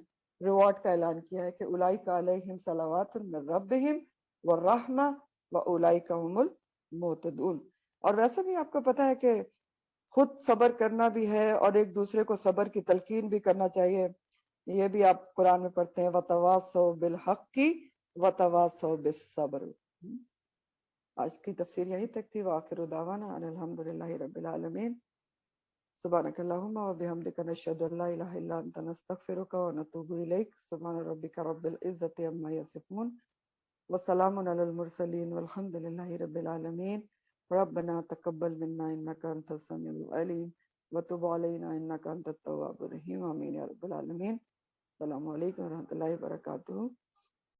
ریوارڈ کا اعلان کیا ہے کہ اولئک علیہم صلوات من ربہم والرحمہ واولئک هم المہتدون. اور ویسے بھی آپ کو پتہ ہے کہ خود صبر کرنا بھی ہے اور ایک دوسرے کو صبر کی تلقین بھی کرنا چاہیے. یہ بھی آپ قرآن میں پڑھتے ہیں وتواصوا بالحق وتواصوا بالصبر. آج کی تفسیر یہی تک تھی. وآخر دعوانا ان الحمدللہ رب العالمین. سبحانک اللہم وبحمدک نشہد ان لا الہ الا انت نستغفرک ونتوب الیک. سبحان ربک رب العزۃ عما یصفون وسلام علی المرسلین والحمد للہ رب العالمین. ربنا تقبل منا انک انت السمیع العلیم وتب علینا انک انت التواب الرحیم. آمین یا رب العالمین. السلام علیکم ورحمۃ اللہ وبرکاتہ.